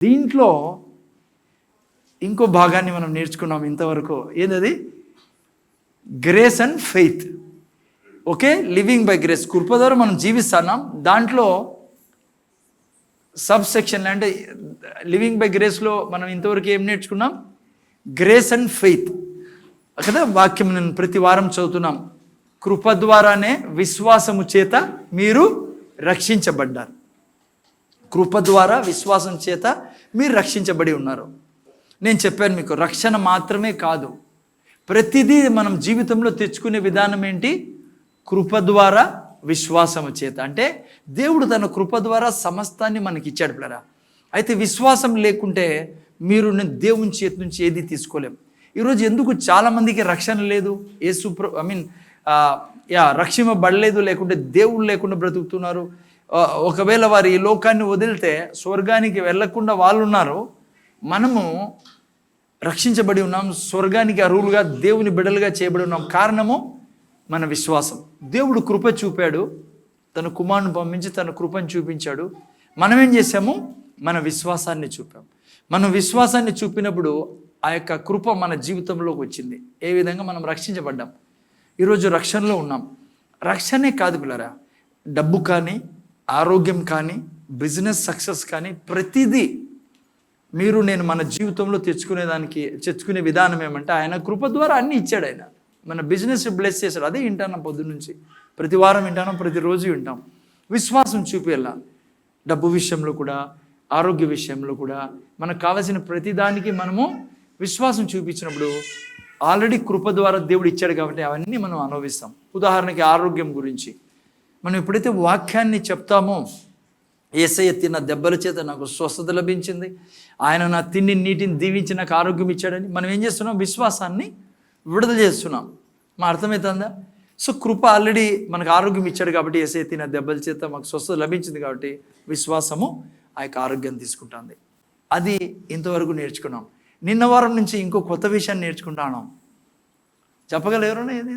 దీంట్లో ఇంకో భాగాన్ని మనం నేర్చుకున్నాం ఇంతవరకు. ఏంటది? Grace and faith. Okay, living by grace, కృప ద్వారా మనం జీవిస్తున్నాం. దాంట్లో సబ్ సెక్షన్ అంటే లివింగ్ బై గ్రేస్లో మనం ఇంతవరకు ఏం నేర్చుకున్నాం? గ్రేస్ అండ్ ఫెయిత్ కదా. వాక్యం నేను ప్రతి వారం చదువుతున్నాం. కృప ద్వారానే విశ్వాసము చేత మీరు రక్షించబడ్డారు. కృప ద్వారా విశ్వాసం చేత మీరు రక్షించబడి ఉన్నారు. నేను చెప్పాను మీకు, రక్షణ మాత్రమే కాదు, ప్రతిదీ మనం జీవితంలో తెచ్చుకునే విధానం ఏంటి? కృప ద్వారా విశ్వాసము చేత. అంటే దేవుడు తన కృప ద్వారా సమస్తాన్ని మనకి ఇచ్చాడు పిల్లరా. అయితే విశ్వాసం లేకుంటే మీరు దేవుని చేతి నుంచి ఏది తీసుకోలేం. ఈరోజు ఎందుకు చాలామందికి రక్షణ లేదు? రక్షింపబడలేదు, లేకుంటే దేవుడు లేకుండా బ్రతుకుతున్నారు. ఒకవేళ వారు ఈ లోకాన్ని వదిలితే స్వర్గానికి వెళ్ళకుండా వాళ్ళు ఉన్నారు. మనము రక్షించబడి ఉన్నాం, స్వర్గానికి అర్హులుగా దేవుని బిడ్డలుగా చేయబడి ఉన్నాం. కారణము మన విశ్వాసం. దేవుడు కృప చూపాడు, తన కుమారుని పంపించి తన కృపను చూపించాడు. మనం ఏం చేసాము? మన విశ్వాసాన్ని చూపాం. మన విశ్వాసాన్ని చూపినప్పుడు ఆ యొక్క కృప మన జీవితంలోకి వచ్చింది. ఏ విధంగా మనం రక్షించబడ్డాం. ఈరోజు రక్షణలో ఉన్నాం. రక్షణే కాదు పిల్లరా, డబ్బు కానీ, ఆరోగ్యం కానీ, బిజినెస్ సక్సెస్ కానీ, ప్రతిదీ మీరు నేను మన జీవితంలో తెచ్చుకునే విధానం ఏమంటే ఆయన కృప ద్వారా అన్నీ ఇచ్చాడు. ఆయన మన బిజినెస్ బ్లెస్ చేశాడు. అదే వింటాను పొద్దున్నుంచి, ప్రతి వారం వింటాను, ప్రతిరోజు వింటాం. విశ్వాసం చూపేలా డబ్బు విషయంలో కూడా, ఆరోగ్య విషయంలో కూడా మనకు కావాల్సిన ప్రతిదానికి మనము విశ్వాసం చూపించినప్పుడు ఆల్రెడీ కృప ద్వారా దేవుడు ఇచ్చాడు కాబట్టి అవన్నీ మనం అనుభవిస్తాం. ఉదాహరణకి ఆరోగ్యం గురించి మనం ఎప్పుడైతే వాక్యాన్ని చెప్తామో, యేసయ్య తిన్న దెబ్బల చేత నాకు స్వస్థత లభించింది, ఆయన నా తిండి నీటిని దీవించి నాకు ఆరోగ్యం ఇచ్చాడని మనం ఏం చేస్తున్నాం? విశ్వాసాన్ని విడుదల చేస్తున్నాం. మా అర్థమవుతుందా? సో కృప ఆల్రెడీ మనకు ఆరోగ్యం ఇచ్చాడు కాబట్టి, యేసయ్య తిన్న దెబ్బల చేత మాకు స్వస్థత లభించింది కాబట్టి విశ్వాసము ఆ యొక్క ఆరోగ్యం తీసుకుంటుంది. అది ఇంతవరకు నేర్చుకున్నాం. నిన్న వారం నుంచి ఇంకో కొత్త విషయాన్ని నేర్చుకుంటాను. చెప్పగలరు ఏది?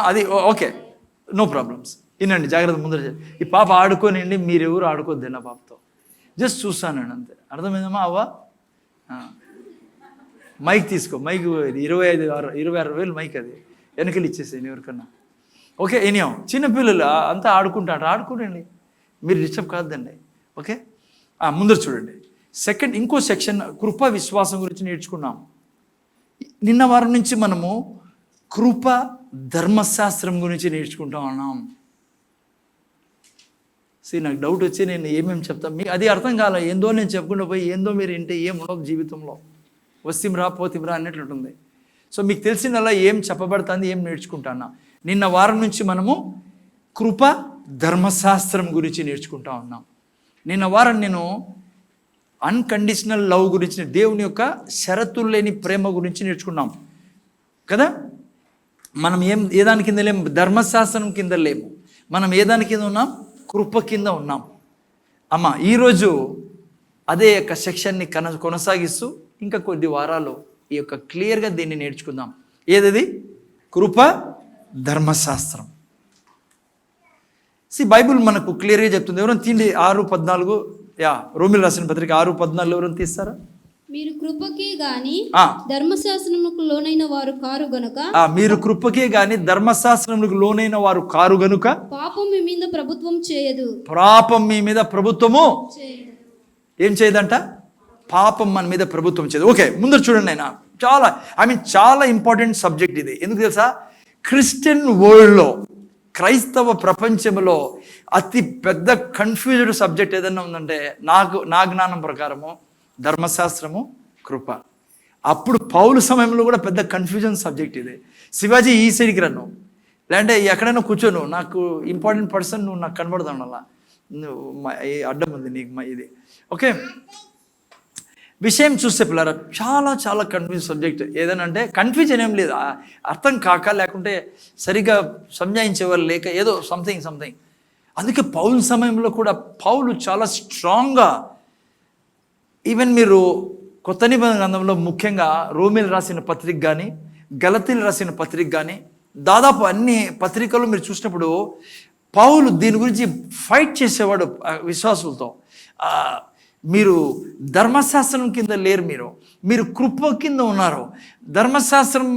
అది ఓకే, నో ప్రాబ్లమ్స్. వినండి జాగ్రత్త. ముందర ఈ పాప ఆడుకోనండి, మీరెవరు ఆడుకోద్దు నా పాపతో. జస్ట్ చూస్తానండి అంతే. అర్థమైందమ్మా? అవ్వా మైక్ తీసుకో. మైక్ 25,000 మైక్, అది వెనకలు ఇచ్చేసాను ఎవరికన్నా. ఓకే, ఎనియో చిన్నపిల్లలు అంతా ఆడుకుంటాడు, ఆడుకోండి, మీరు డిస్టర్బ్ కాదండి. ఓకే, ముందర చూడండి. ఇంకో సెక్షన్ కృప విశ్వాసం గురించి నేర్చుకున్నాం. నిన్న వారం నుంచి మనము కృప ధర్మశాస్త్రం గురించి నేర్చుకుంటా ఉన్నాం. నాకు డౌట్ వచ్చి నేను ఏమేమి చెప్తాను మీకు అది అర్థం కాలే. ఏందో నేను చెప్పుకుంటూ పోయి ఏందో మీరు వింటే ఏం ఉండవు జీవితంలో. వస్తింరా పోతింరా అన్నట్లుంటుంది. సో మీకు తెలిసినలా ఏం చెప్పబడుతుంది, ఏం నేర్చుకుంటానా. నిన్న వారం నుంచి మనము కృప ధర్మశాస్త్రం గురించి నేర్చుకుంటా ఉన్నాం. నిన్న వారం నేను అన్కండిషనల్ లవ్ గురించి, దేవుని యొక్క షరతులు లేని ప్రేమ గురించి నేర్చుకున్నాం కదా. మనం ఏ దాని కింద లేము? ధర్మశాస్త్రం కింద లేము. మనం ఏ దాని కింద ఉన్నాం? కృప కింద ఉన్నాం. అమ్మ ఈరోజు అదే యొక్క సెక్షన్ని కొనసాగిస్తూ ఇంకా కొద్ది వారాలు ఈ యొక్క క్లియర్గా దీన్ని నేర్చుకుందాం. ఏదది? కృప ధర్మశాస్త్రం. బైబిల్ మనకు క్లియర్గా చెప్తుంది. ఎవరైనా తీండి 6:14. రోమిలు రాసిన పత్రిక 6:14 ఎవరైనా తీస్తారా? మీరు కృపకే గాని ధర్మశాస్త్రములకు లోనైన వారు కారు గనుక, మీరు కృపకే గాని ధర్మశాస్త్రములకు లోనైన వారు కారు గనుక పాపం మీ మీద ప్రభుత్వం చేయదు. పాపం మీ మీద ప్రభుత్వము ఏం చేయదంట? పాపం మన మీద ప్రభుత్వం చేయదు. ఓకే, ముందర చూడండి. అయినా చాలా ఇంపార్టెంట్ సబ్జెక్ట్ ఇది. ఎందుకు తెలుసా? క్రిస్టియన్ వరల్డ్లో, క్రైస్తవ ప్రపంచంలో అతి పెద్ద కన్ఫ్యూజ్డ్ సబ్జెక్ట్ ఏదన్నా ఉందంటే నా జ్ఞానం ప్రకారము ధర్మశాస్త్రము, కృప. అప్పుడు పౌలు సమయంలో కూడా పెద్ద కన్ఫ్యూజన్ సబ్జెక్ట్ ఇది. శివాజీ ఈ సైడ్కి రన్ను, లేదంటే ఎక్కడైనా కూర్చోను, నాకు ఇంపార్టెంట్ పర్సన్ నువ్వు నాకు కనబడదాం, అలా అడ్డం ఉంది నీకు ఇది. ఓకే, విషయం చూస్తే పిల్లరా చాలా కన్ఫ్యూజ్ సబ్జెక్ట్. ఏదైనా అంటే కన్ఫ్యూజన్ ఏం లేదు, అర్థం కాక, లేకుంటే సరిగ్గా సంజాయించేవాళ్ళు లేక, ఏదో సంథింగ్. అందుకే పౌలు సమయంలో కూడా పౌలు చాలా స్ట్రాంగ్గా, ఈవెన్ మీరు కొత్త నిబంధన గ్రంథంలో ముఖ్యంగా రోమీలు రాసిన పత్రిక కానీ, గలతీలు రాసిన పత్రిక కానీ, దాదాపు అన్ని పత్రికలు మీరు చూసినప్పుడు పౌలు దీని గురించి ఫైట్ చేసేవాడు విశ్వాసులతో. మీరు ధర్మశాస్త్రం కింద లేరు, మీరు కృప కింద ఉన్నారు, ధర్మశాస్త్రం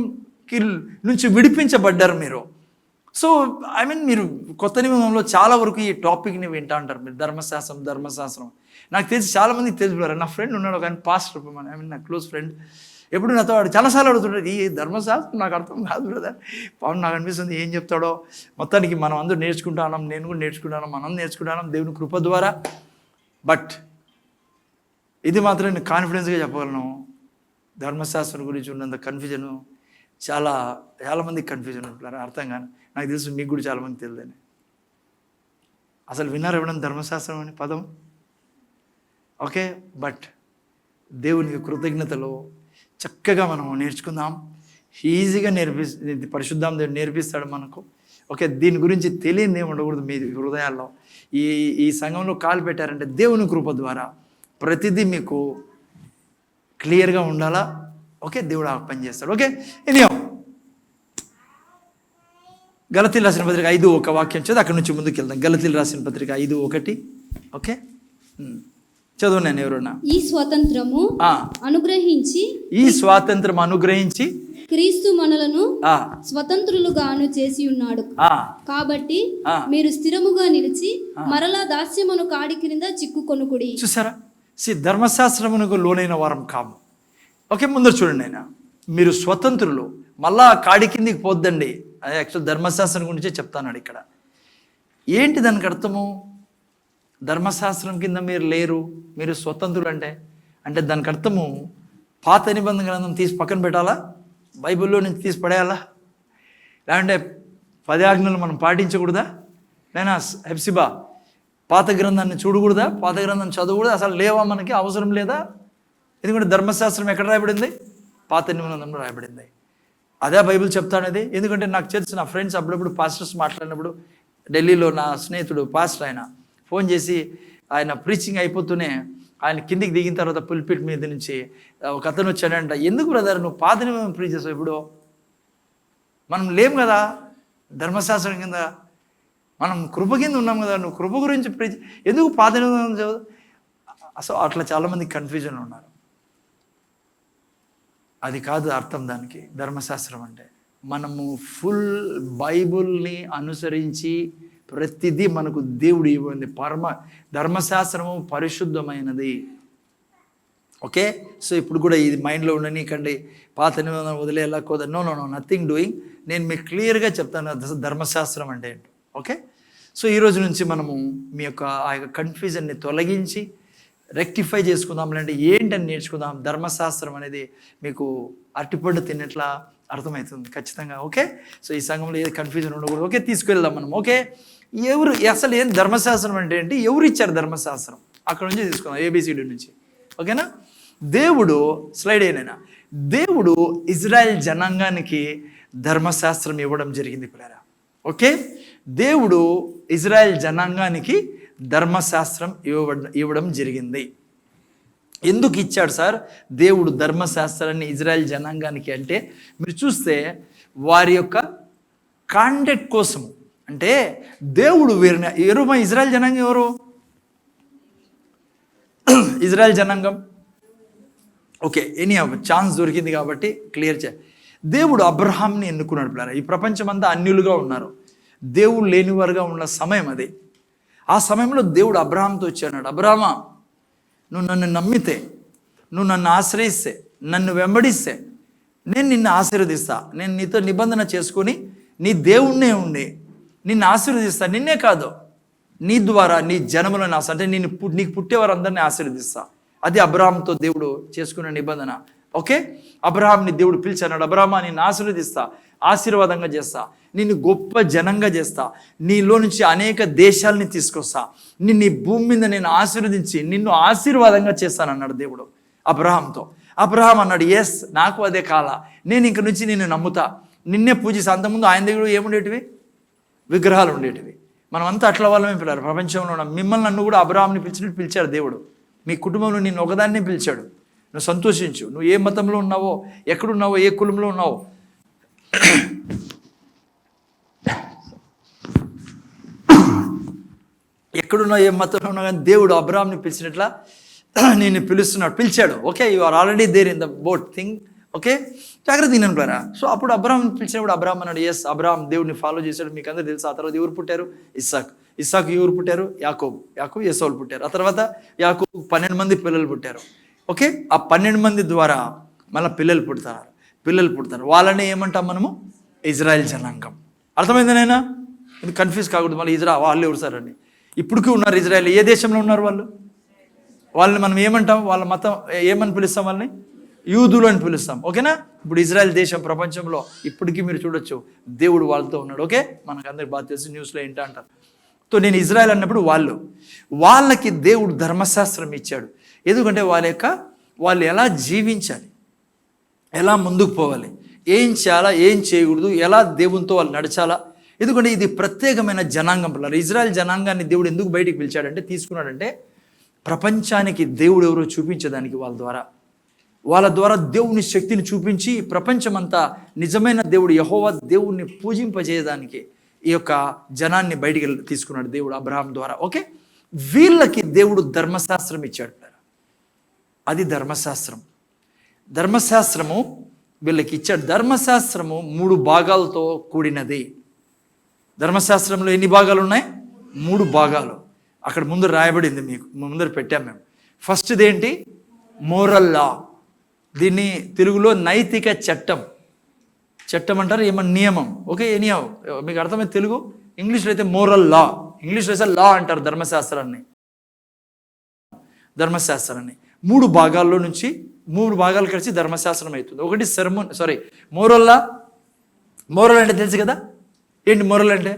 నుంచి విడిపించబడ్డారు మీరు. సో మీరు కొత్త నిబంధనలో చాలా వరకు ఈ టాపిక్ని వింటా అంటారు మీరు, ధర్మశాస్త్రం. నాకు తెలిసి చాలామందికి తెలుసు. నా ఫ్రెండ్ ఉన్నాడు, కానీ పాస్టర్, నా క్లోజ్ ఫ్రెండ్, ఎప్పుడు నాతో వాడు చాలాసార్లు అడుగుతుంటాడు, ఈ ధర్మశాస్త్రం నాకు అర్థం కాదు బ్రదర్. పవన్ నాకు అనిపిస్తుంది ఏం చెప్తాడో. మొత్తానికి మనం అందరూ నేర్చుకుంటున్నాం, నేను కూడా నేర్చుకుంటున్నాను, మనం నేర్చుకుంటున్నాం దేవుని కృప ద్వారా. బట్ ఇది మాత్రం నేను కాన్ఫిడెన్స్గా చెప్పగలను, ధర్మశాస్త్రం గురించి ఉన్నంత కన్ఫ్యూజను చాలామందికి కన్ఫ్యూజన్ ఉంటున్నారు, అర్థం కానీ. నాకు తెలుసు మీకు కూడా చాలామంది తెలియదని. అసలు విన్నారు ఎవడన్నా ధర్మశాస్త్రం అని పదం? ఓకే, బట్ దేవునికి కృతజ్ఞతలో చక్కగా మనం నేర్చుకుందాం. ఈజీగా పరిశుద్ధాం దేవుడు నేర్పిస్తాడు మనకు. ఓకే, దీని గురించి తెలియని ఏమి ఉండకూడదు మీ హృదయాల్లో. ఈ సంఘంలో కాలు పెట్టారంటే దేవుని కృప ద్వారా ప్రతిదీ మీకు క్లియర్గా ఉండాలా. ఓకే, దేవుడు ఆ పని చేస్తాడు. ఓకే, ఎనియో గలతీలు రాసిన పత్రిక 5:1 వాక్యం చదువు, అక్కడి నుంచి ముందుకు వెళ్దాం. గలతీలు రాసిన పత్రిక 5:1. ఓకే, చదువు. నేను ఎవరన్నా ఈ స్వాతంత్రం అనుగ్రహించి క్రీస్తు మనలను స్వతంత్రులుగాను చేసి ఉన్నాడు. కాబట్టి మీరు స్థిరముగా నిలిచి మరలా దాస్యమును కాడి క్రింద చిక్కుకొనుకుడి. చూసారా, ధర్మశాస్త్రమునకు లోనైన వారం కాము. ఓకే, ముందు చూడండి, ఆయన మీరు స్వతంత్రులు, మళ్ళా కాడి కిందికి పోద్దండి. అదే యాక్చువల్ ధర్మశాస్త్రం గురించే చెప్తాన్నాడు ఇక్కడ. ఏంటి దానికి అర్థము? ధర్మశాస్త్రం కింద మీరు లేరు, మీరు స్వతంత్రులు అంటే దానికి అర్థము పాత నిబంధన గ్రంథం తీసి పక్కన పెట్టాలా, బైబిల్లో నుంచి తీసి పడేయాలా, లేదంటే 10 ఆజ్ఞలు మనం పాటించకూడదా, లేదా హెప్సిబా పాత గ్రంథాన్ని చూడకూడదా, పాత గ్రంథాన్ని చదవకూడదా, అసలు లేవా, మనకి అవసరం లేదా? ఎందుకంటే ధర్మశాస్త్రం ఎక్కడ రాయబడింది? పాత నిబంధనలో రాయబడింది. అదే బైబిల్ చెప్తానది. ఎందుకంటే నాకు తెలిసి నా ఫ్రెండ్స్ అప్పుడప్పుడు పాస్టర్స్ మాట్లాడినప్పుడు, ఢిల్లీలో నా స్నేహితుడు పాస్టర్ ఆయన ఫోన్ చేసి, ఆయన ప్రీచింగ్ అయిపోతూనే ఆయన కిందికి దిగిన తర్వాత పుల్పిట్ మీద నుంచి ఒక అతను వచ్చాడంట, ఎందుకు బ్రదర్ నువ్వు పాత నిబంధన ప్రీచ్ చేసావు, ఇప్పుడు మనం లేం కదా ధర్మశాస్త్రం కింద, మనం కృప కింద ఉన్నాం కదా, నువ్వు కృప గురించి ప్రీచ్ ఎందుకు పాత నిబంధన చదువు? అసలు అట్లా చాలామంది కన్ఫ్యూజన్ ఉన్నారు. అది కాదు అర్థం దానికి. ధర్మశాస్త్రం అంటే మనము ఫుల్ బైబుల్ని అనుసరించి ప్రతిదీ మనకు దేవుడు ఇవ్వండి. ధర్మశాస్త్రము పరిశుద్ధమైనది. ఓకే, సో ఇప్పుడు కూడా ఇది మైండ్లో ఉండనీకండి, పాత నిబంధన వదిలేలా కోదా. No, nothing doing. నేను మీకు క్లియర్గా చెప్తాను ధర్మశాస్త్రం అంటే ఏంటో. ఓకే, సో ఈరోజు నుంచి మనము మీ యొక్క ఆ యొక్క కన్ఫ్యూజన్ని తొలగించి రెక్టిఫై చేసుకుందాం, అంటే ఏంటని నేర్చుకుందాం. ధర్మశాస్త్రం అనేది మీకు అరటిపండు తిన్నట్లా అర్థమవుతుంది ఖచ్చితంగా. ఓకే, సో ఈ సంఘంలో ఏది కన్ఫ్యూజన్ ఉండకూడదు. ఓకే, తీసుకెళ్దాం మనం. ఓకే, అసలు ఏం ధర్మశాస్త్రం అంటే ఏంటి, ఎవరు ఇచ్చారు ధర్మశాస్త్రం, అక్కడ నుంచి తీసుకుందాం, ABCD నుంచి. ఓకేనా, దేవుడు స్లైడ్ అయినా దేవుడు ఇజ్రాయెల్ జనాంగానికి ధర్మశాస్త్రం ఇవ్వడం జరిగింది పిల్లరా. ఓకే, దేవుడు ఇజ్రాయెల్ జనాంగానికి ధర్మశాస్త్రం ఇవ్వడం జరిగింది. ఎందుకు ఇచ్చాడు సార్ దేవుడు ధర్మశాస్త్రాన్ని ఇజ్రాయెల్ జనాంగానికి అంటే, మీరు చూస్తే వారి యొక్క కాండక్ట్ కోసము. అంటే దేవుడు ఎవరు మా ఇజ్రాయెల్ జనాంగం? ఎవరు ఇజ్రాయెల్ జనాంగం? ఓకే, ఛాన్స్ దొరికింది కాబట్టి క్లియర్ దేవుడు అబ్రహాంని ఎన్నుకున్నాడు పిల్లరా. ఈ ప్రపంచం అంతా అన్యులుగా ఉన్నారు, దేవుడు లేనివారుగా ఉన్న సమయం అది. ఆ సమయంలో దేవుడు అబ్రహాంతో వచ్చాడు, అబ్రహామా నువ్వు నన్ను నమ్మితే, నువ్వు నన్ను ఆశ్రయిస్తే, నన్ను వెంబడిస్తే నేను నిన్ను ఆశీర్వదిస్తా, నేను నీతో నిబంధన చేసుకొని నీ దేవుణ్ణే ఉండి నిన్ను ఆశీర్వదిస్తా. నిన్నే కాదు, నీ ద్వారా నీ జనములను అంటే నీకు పుట్టేవారందరినీ ఆశీర్వదిస్తా. అది అబ్రహాంతో దేవుడు చేసుకున్న నిబంధన. ఓకే, అబ్రహాంని దేవుడు పిలిచాడు, అబ్రహామా నిన్ను ఆశీర్వదిస్తా, ఆశీర్వాదంగా చేస్తా, నిన్ను గొప్ప జనంగా చేస్తా, నీలో నుంచి అనేక దేశాలని తీసుకొస్తా, నిన్ను ఈ భూమి మీద నేను ఆశీర్వదించి నిన్ను ఆశీర్వాదంగా చేస్తానన్నాడు దేవుడు అబ్రహాంతో. అబ్రహాం అన్నాడు, ఎస్ నాకు అదే కాల, నేను ఇంక నుంచి నిన్ను నమ్ముతా, నిన్నే పూజిస్తా. అంతకుముందు ఆయన దగ్గర ఏముండేటివి? విగ్రహాలు ఉండేటివి. మనమంతా అట్లా వాళ్ళమే పిల్లలు ప్రపంచంలో ఉన్నాం. మిమ్మల్ని నన్ను కూడా అబ్రహాంని పిలిచినట్టు పిలిచాడు దేవుడు. మీ కుటుంబంలో నిన్ను ఒకదాన్నే పిలిచాడు. నువ్వు సంతోషించు, నువ్వు ఏ మతంలో ఉన్నావో, ఎక్కడున్నావో, ఏ కులంలో ఉన్నావో. ఎక్కడున్నా ఏ మతంలో ఉన్నా కానీ దేవుడు అబ్రాహాంని పిలిచినట్లా నేను పిలుస్తున్నాడు, పిలిచాడు. Okay, you are already there in the boat thing. Okay, జాగ్రత్త తినరా. సో అప్పుడు అబ్రాహాం పిలిచినప్పుడు అబ్రాహాం అన్నాడు, ఎస్ అబ్రాహాం దేవుడిని ఫాలో చేశాడు. మీకు అందరూ తెలుసు. ఆ తర్వాత ఎవరు పుట్టారు? ఇస్సాకు ఎవరు పుట్టారు? యాకోబు ఎసోలు పుట్టారు. ఆ తర్వాత యాకోబు 12 మంది పిల్లలు పుట్టారు. ఓకే, ఆ 12 మంది ద్వారా మళ్ళీ పిల్లలు పుడతారు. వాళ్ళని ఏమంటాం మనము? ఇజ్రాయెల్ జనాంగం. అర్థమైందనైనా? ఇది కన్ఫ్యూజ్ కాకూడదు. మళ్ళీ వాళ్ళు ఎవరు సార్ అని. ఇప్పటికీ ఉన్నారు ఇజ్రాయెల్. ఏ దేశంలో ఉన్నారు వాళ్ళని మనం ఏమంటాం? వాళ్ళ మతం ఏమని పిలుస్తాం? వాళ్ళని యూదులు అని పిలుస్తాం. ఓకేనా? ఇప్పుడు ఇజ్రాయెల్ దేశం ప్రపంచంలో ఇప్పటికీ మీరు చూడొచ్చు, దేవుడు వాళ్ళతో ఉన్నాడు. ఓకే, మనకు అందరికి బాగా తెలిసి న్యూస్లో ఏంటో అంటారు. సో నేను ఇజ్రాయెల్ అన్నప్పుడు వాళ్ళకి దేవుడు ధర్మశాస్త్రం ఇచ్చాడు. ఎందుకంటే వాళ్ళు ఎలా జీవించాలి, ఎలా ముందుకు పోవాలి, ఏం చేయాలా, ఏం చేయకూడదు, ఎలా దేవునితో వాళ్ళు నడచాలా. ఎందుకంటే ఇది ప్రత్యేకమైన జనాంగం పిల్లలు. ఇజ్రాయెల్ జనాంగాన్ని దేవుడు ఎందుకు బయటికి పిలిచాడంటే, తీసుకున్నాడంటే ప్రపంచానికి దేవుడు ఎవరో చూపించేదానికి వాళ్ళ ద్వారా దేవుని శక్తిని చూపించి ప్రపంచమంతా నిజమైన దేవుడు యెహోవా దేవుణ్ణి పూజింపజేయడానికి ఈ యొక్క జనాన్ని బయటికి తీసుకున్నాడు దేవుడు అబ్రహాం ద్వారా. ఓకే, వీళ్ళకి దేవుడు ధర్మశాస్త్రం ఇచ్చాడు. అది ధర్మశాస్త్రము వీళ్ళకి ఇచ్చాడు. ధర్మశాస్త్రము 3 భాగాలతో కూడినది. ధర్మశాస్త్రంలో ఎన్ని భాగాలు ఉన్నాయి? 3 భాగాలు. అక్కడ ముందు రాయబడింది, మీకు ముందర పెట్టాం మేము. ఫస్ట్ది ఏంటి? మోరల్ లా. దీన్ని తెలుగులో నైతిక చట్టం అంటారు, ఏమన్నా నియమం. ఓకే, నియమం మీకు అర్థమైతే తెలుగు. ఇంగ్లీష్లో అయితే మోరల్ లా, ఇంగ్లీష్లో అయితే లా అంటారు ధర్మశాస్త్రాన్ని. 3 భాగాల్లో నుంచి 3 భాగాలు కలిసి ధర్మశాస్త్రం అవుతుంది. ఒకటి మోరల్ లా. మోరల్ అంటే తెలుసు కదా. ఏంటి మోరల్ అంటే?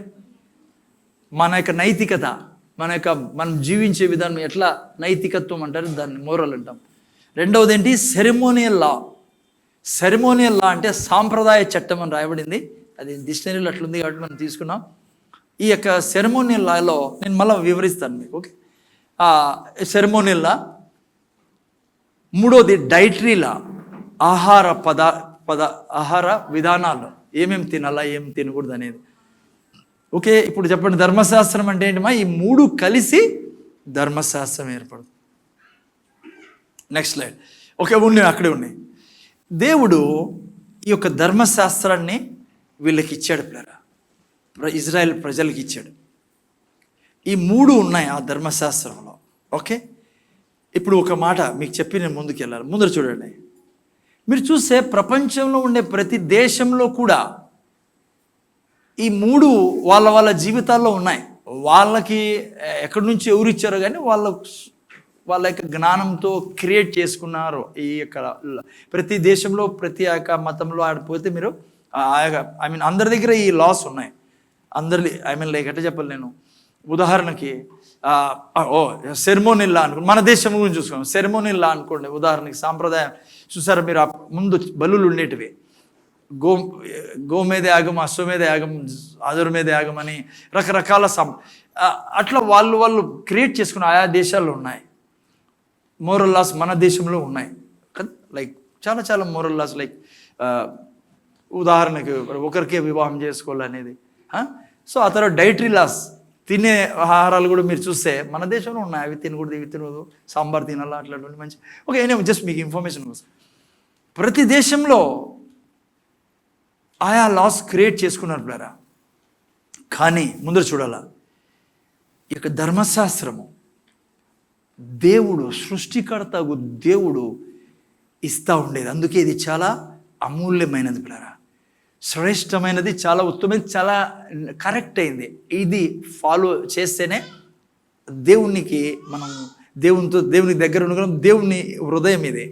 మన యొక్క నైతికత, మనం జీవించే విధానం ఎట్లా నైతికత్వం అంటారు, దాన్ని మోరల్ అంటాం. రెండవది ఏంటి? సెరిమోనియల్ లా అంటే సాంప్రదాయ చట్టం అని రాయబడింది. అది డిక్షనరీలో అట్లుంది కాబట్టి మనం తీసుకున్నాం. ఈ యొక్క సెరిమోనియల్ లాలో నేను మళ్ళీ వివరిస్తాను మీకు. ఓకే, సెరిమోనియల్ లా. మూడోది డైటరీ లా, ఆహార విధానాలు, ఏమేమి తినాలా, ఏం తినకూడదు అనేది. ఓకే, ఇప్పుడు చెప్పండి, ధర్మశాస్త్రం అంటే ఏంటమ్మా? ఈ 3 కలిసి ధర్మశాస్త్రం ఏర్పడుతుంది. Next slide. ఓకే, అక్కడే ఉన్నాయి. దేవుడు ఈ యొక్క ధర్మశాస్త్రాన్ని వీళ్ళకి ఇచ్చాడు పిల్లరా, ఇజ్రాయెల్ ప్రజలకి ఇచ్చాడు. ఈ 3 ఉన్నాయి ఆ ధర్మశాస్త్రంలో. ఓకే, ఇప్పుడు ఒక మాట మీకు చెప్పి నేను ముందుకు వెళ్ళాలి. ముందర చూడండి, మీరు చూస్తే ప్రపంచంలో ఉండే ప్రతి దేశంలో కూడా ఈ 3 వాళ్ళ జీవితాల్లో ఉన్నాయి. వాళ్ళకి ఎక్కడి నుంచి ఎవరు ఇచ్చారో కానీ వాళ్ళ యొక్క జ్ఞానంతో క్రియేట్ చేసుకున్నారు. ఈ యొక్క ప్రతి దేశంలో ప్రతి యొక్క మతంలో ఆడిపోతే మీరు అందరి దగ్గర ఈ లాస్ ఉన్నాయి. ఎట్లా చెప్పాలి నేను, ఉదాహరణకి సెరమోనిల్ లా అనుకోండి, మన దేశం గురించి చూసుకోండి. సెరమోనిల్ లా అనుకోండి, ఉదాహరణకి సాంప్రదాయం చూసారా మీరు, ముందు బలులు ఉండేటివి. గోమేద యాగం, అశ్వమేధ యాగం, ఆదుర్మేధ యాగం అని రకరకాల అట్లా వాళ్ళు క్రియేట్ చేసుకున్న ఆయా దేశాల్లో ఉన్నాయి. మోరల్ లాస్ మన దేశంలో ఉన్నాయి. లైక్ చాలా మోరల్ లాస్. లైక్ ఉదాహరణకి ఒకరికే వివాహం చేసుకోవాలనేది. సో ఆ తర్వాత డైటరీ లాస్, తినే ఆహారాలు కూడా మీరు చూస్తే మన దేశంలో ఉన్నాయి. అవి తినకూడదు, ఇవి తినకూడదు, సాంబార్ తినాలా, అట్లాంటివి మంచి. ఓకే, నేను జస్ట్ మీకు ఇన్ఫర్మేషన్ కోసం. ప్రతి దేశంలో ఆయా లాస్ క్రియేట్ చేసుకున్నారు పిల్లరా. కానీ ముందర చూడాలా, ఈ యొక్క ధర్మశాస్త్రము దేవుడు, సృష్టికర్తకు దేవుడు ఇస్తూ ఉండేది. అందుకే ఇది చాలా అమూల్యమైనది పిల్లరా, శ్రేష్టమైనది, చాలా ఉత్తమైనది, చాలా కరెక్ట్ అయింది. ఇది ఫాలో చేస్తేనే దేవునికి దేవునికి దగ్గర ఉండగలం. దేవుని హృదయం ఇది.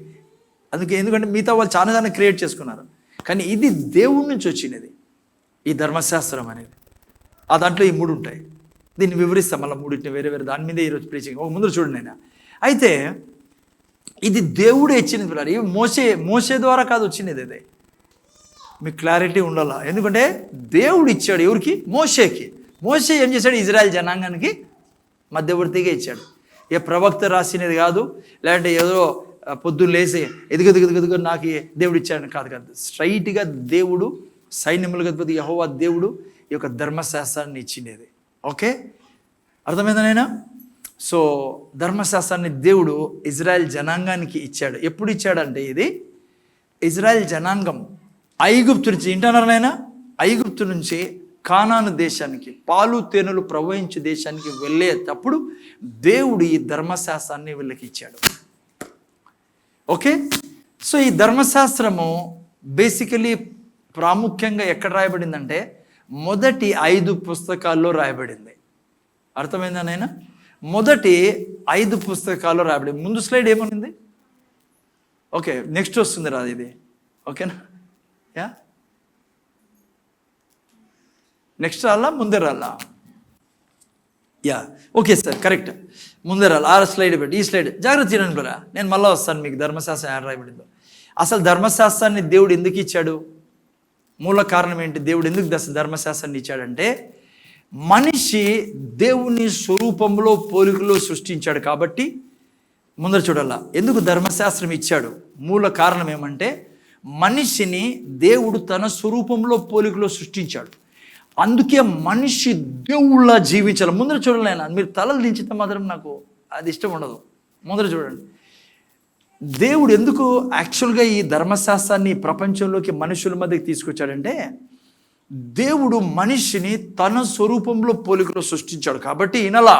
ఎందుకంటే మిగతా వాళ్ళు చాలా క్రియేట్ చేసుకున్నారు, కానీ ఇది దేవుడి నుంచి వచ్చినది ఈ ధర్మశాస్త్రం అనేది. ఆ దాంట్లో ఈ 3 ఉంటాయి. దీన్ని వివరిస్తాం మళ్ళీ 3 వేరే దాని మీదే ఈరోజు ప్రీచింగ్. ముందు చూడండి నేను. అయితే ఇది దేవుడే ఇచ్చినది పిల్లలు. ఇవి మోసే ద్వారా కాదు వచ్చినది. అదే మీకు క్లారిటీ ఉండాలా. ఎందుకంటే దేవుడు ఇచ్చాడు ఎవరికి? మోషే ఏం చేశాడు? ఇజ్రాయెల్ జనాంగానికి మధ్యవర్తిగా ఇచ్చాడు. ఏ ప్రవక్త రాసినది కాదు, లేదంటే ఏదో పొద్దున్న లేసి ఎదుగు నాకు దేవుడు ఇచ్చాడని కాదు. స్ట్రైట్గా దేవుడు, సైన్యములకు అధిపతి యెహోవా దేవుడు ఈ యొక్క ధర్మశాస్త్రాన్ని ఇచ్చినది. ఓకే, అర్థమైందనైనా? సో ధర్మశాస్త్రాన్ని దేవుడు ఇజ్రాయెల్ జనాంగానికి ఇచ్చాడు. ఎప్పుడు ఇచ్చాడంటే ఇది ఇజ్రాయెల్ జనాంగం ఐగుప్తు నుంచి, వింటున్నారనైనా, ఐగుప్తు నుంచి కానాను దేశానికి, పాలు తేనెలు ప్రవహించే దేశానికి వెళ్ళేటప్పుడు దేవుడు ఈ ధర్మశాస్త్రాన్ని వీళ్ళకి ఇచ్చాడు. ఓకే, సో ఈ ధర్మశాస్త్రము బేసికలీ ప్రాముఖ్యంగా ఎక్కడ రాయబడిందంటే మొదటి 5 పుస్తకాల్లో రాయబడింది. అర్థమైందా నైనా? మొదటి 5 పుస్తకాల్లో రాయబడింది. ముందు స్లైడ్ ఏమనింది? ఓకే, నెక్స్ట్ వస్తుంది రాదు ఇది. ఓకేనా? యా, నెక్స్ట్ రాలా ముందే రాలా? యా, ఓకే సార్, కరెక్ట్, ముందే రాలా. 6 స్లైడ్ పెట్టి ఈ స్లైడ్ జాగ్రత్త చేయడానికి కూడా నేను మళ్ళీ వస్తాను మీకు ధర్మశాస్త్రం ఎలా రాయబడిందో. అసలు ధర్మశాస్త్రాన్ని దేవుడు ఎందుకు ఇచ్చాడు? మూల కారణం ఏంటి? దేవుడు ఎందుకు ధర్మశాస్త్రాన్ని ఇచ్చాడంటే మనిషి దేవుని స్వరూపంలో పోలికలో సృష్టించాడు కాబట్టి. ముందర చూడాలా ఎందుకు ధర్మశాస్త్రం ఇచ్చాడు? మూల కారణం ఏమంటే మనిషిని దేవుడు తన స్వరూపంలో పోలికలో సృష్టించాడు. అందుకే మనిషి దేవుళ్ళ జీవించాలి. ముందర చూడాలి. మీరు తలలు దించితే మాత్రం నాకు అది ఇష్టం ఉండదు. ముందర చూడండి, దేవుడు ఎందుకు యాక్చువల్గా ఈ ధర్మశాస్త్రాన్ని ప్రపంచంలోకి మనుషుల మధ్యకి తీసుకొచ్చాడంటే దేవుడు మనిషిని తన స్వరూపంలో పోలికలో సృష్టించాడు కాబట్టి ఈయనలా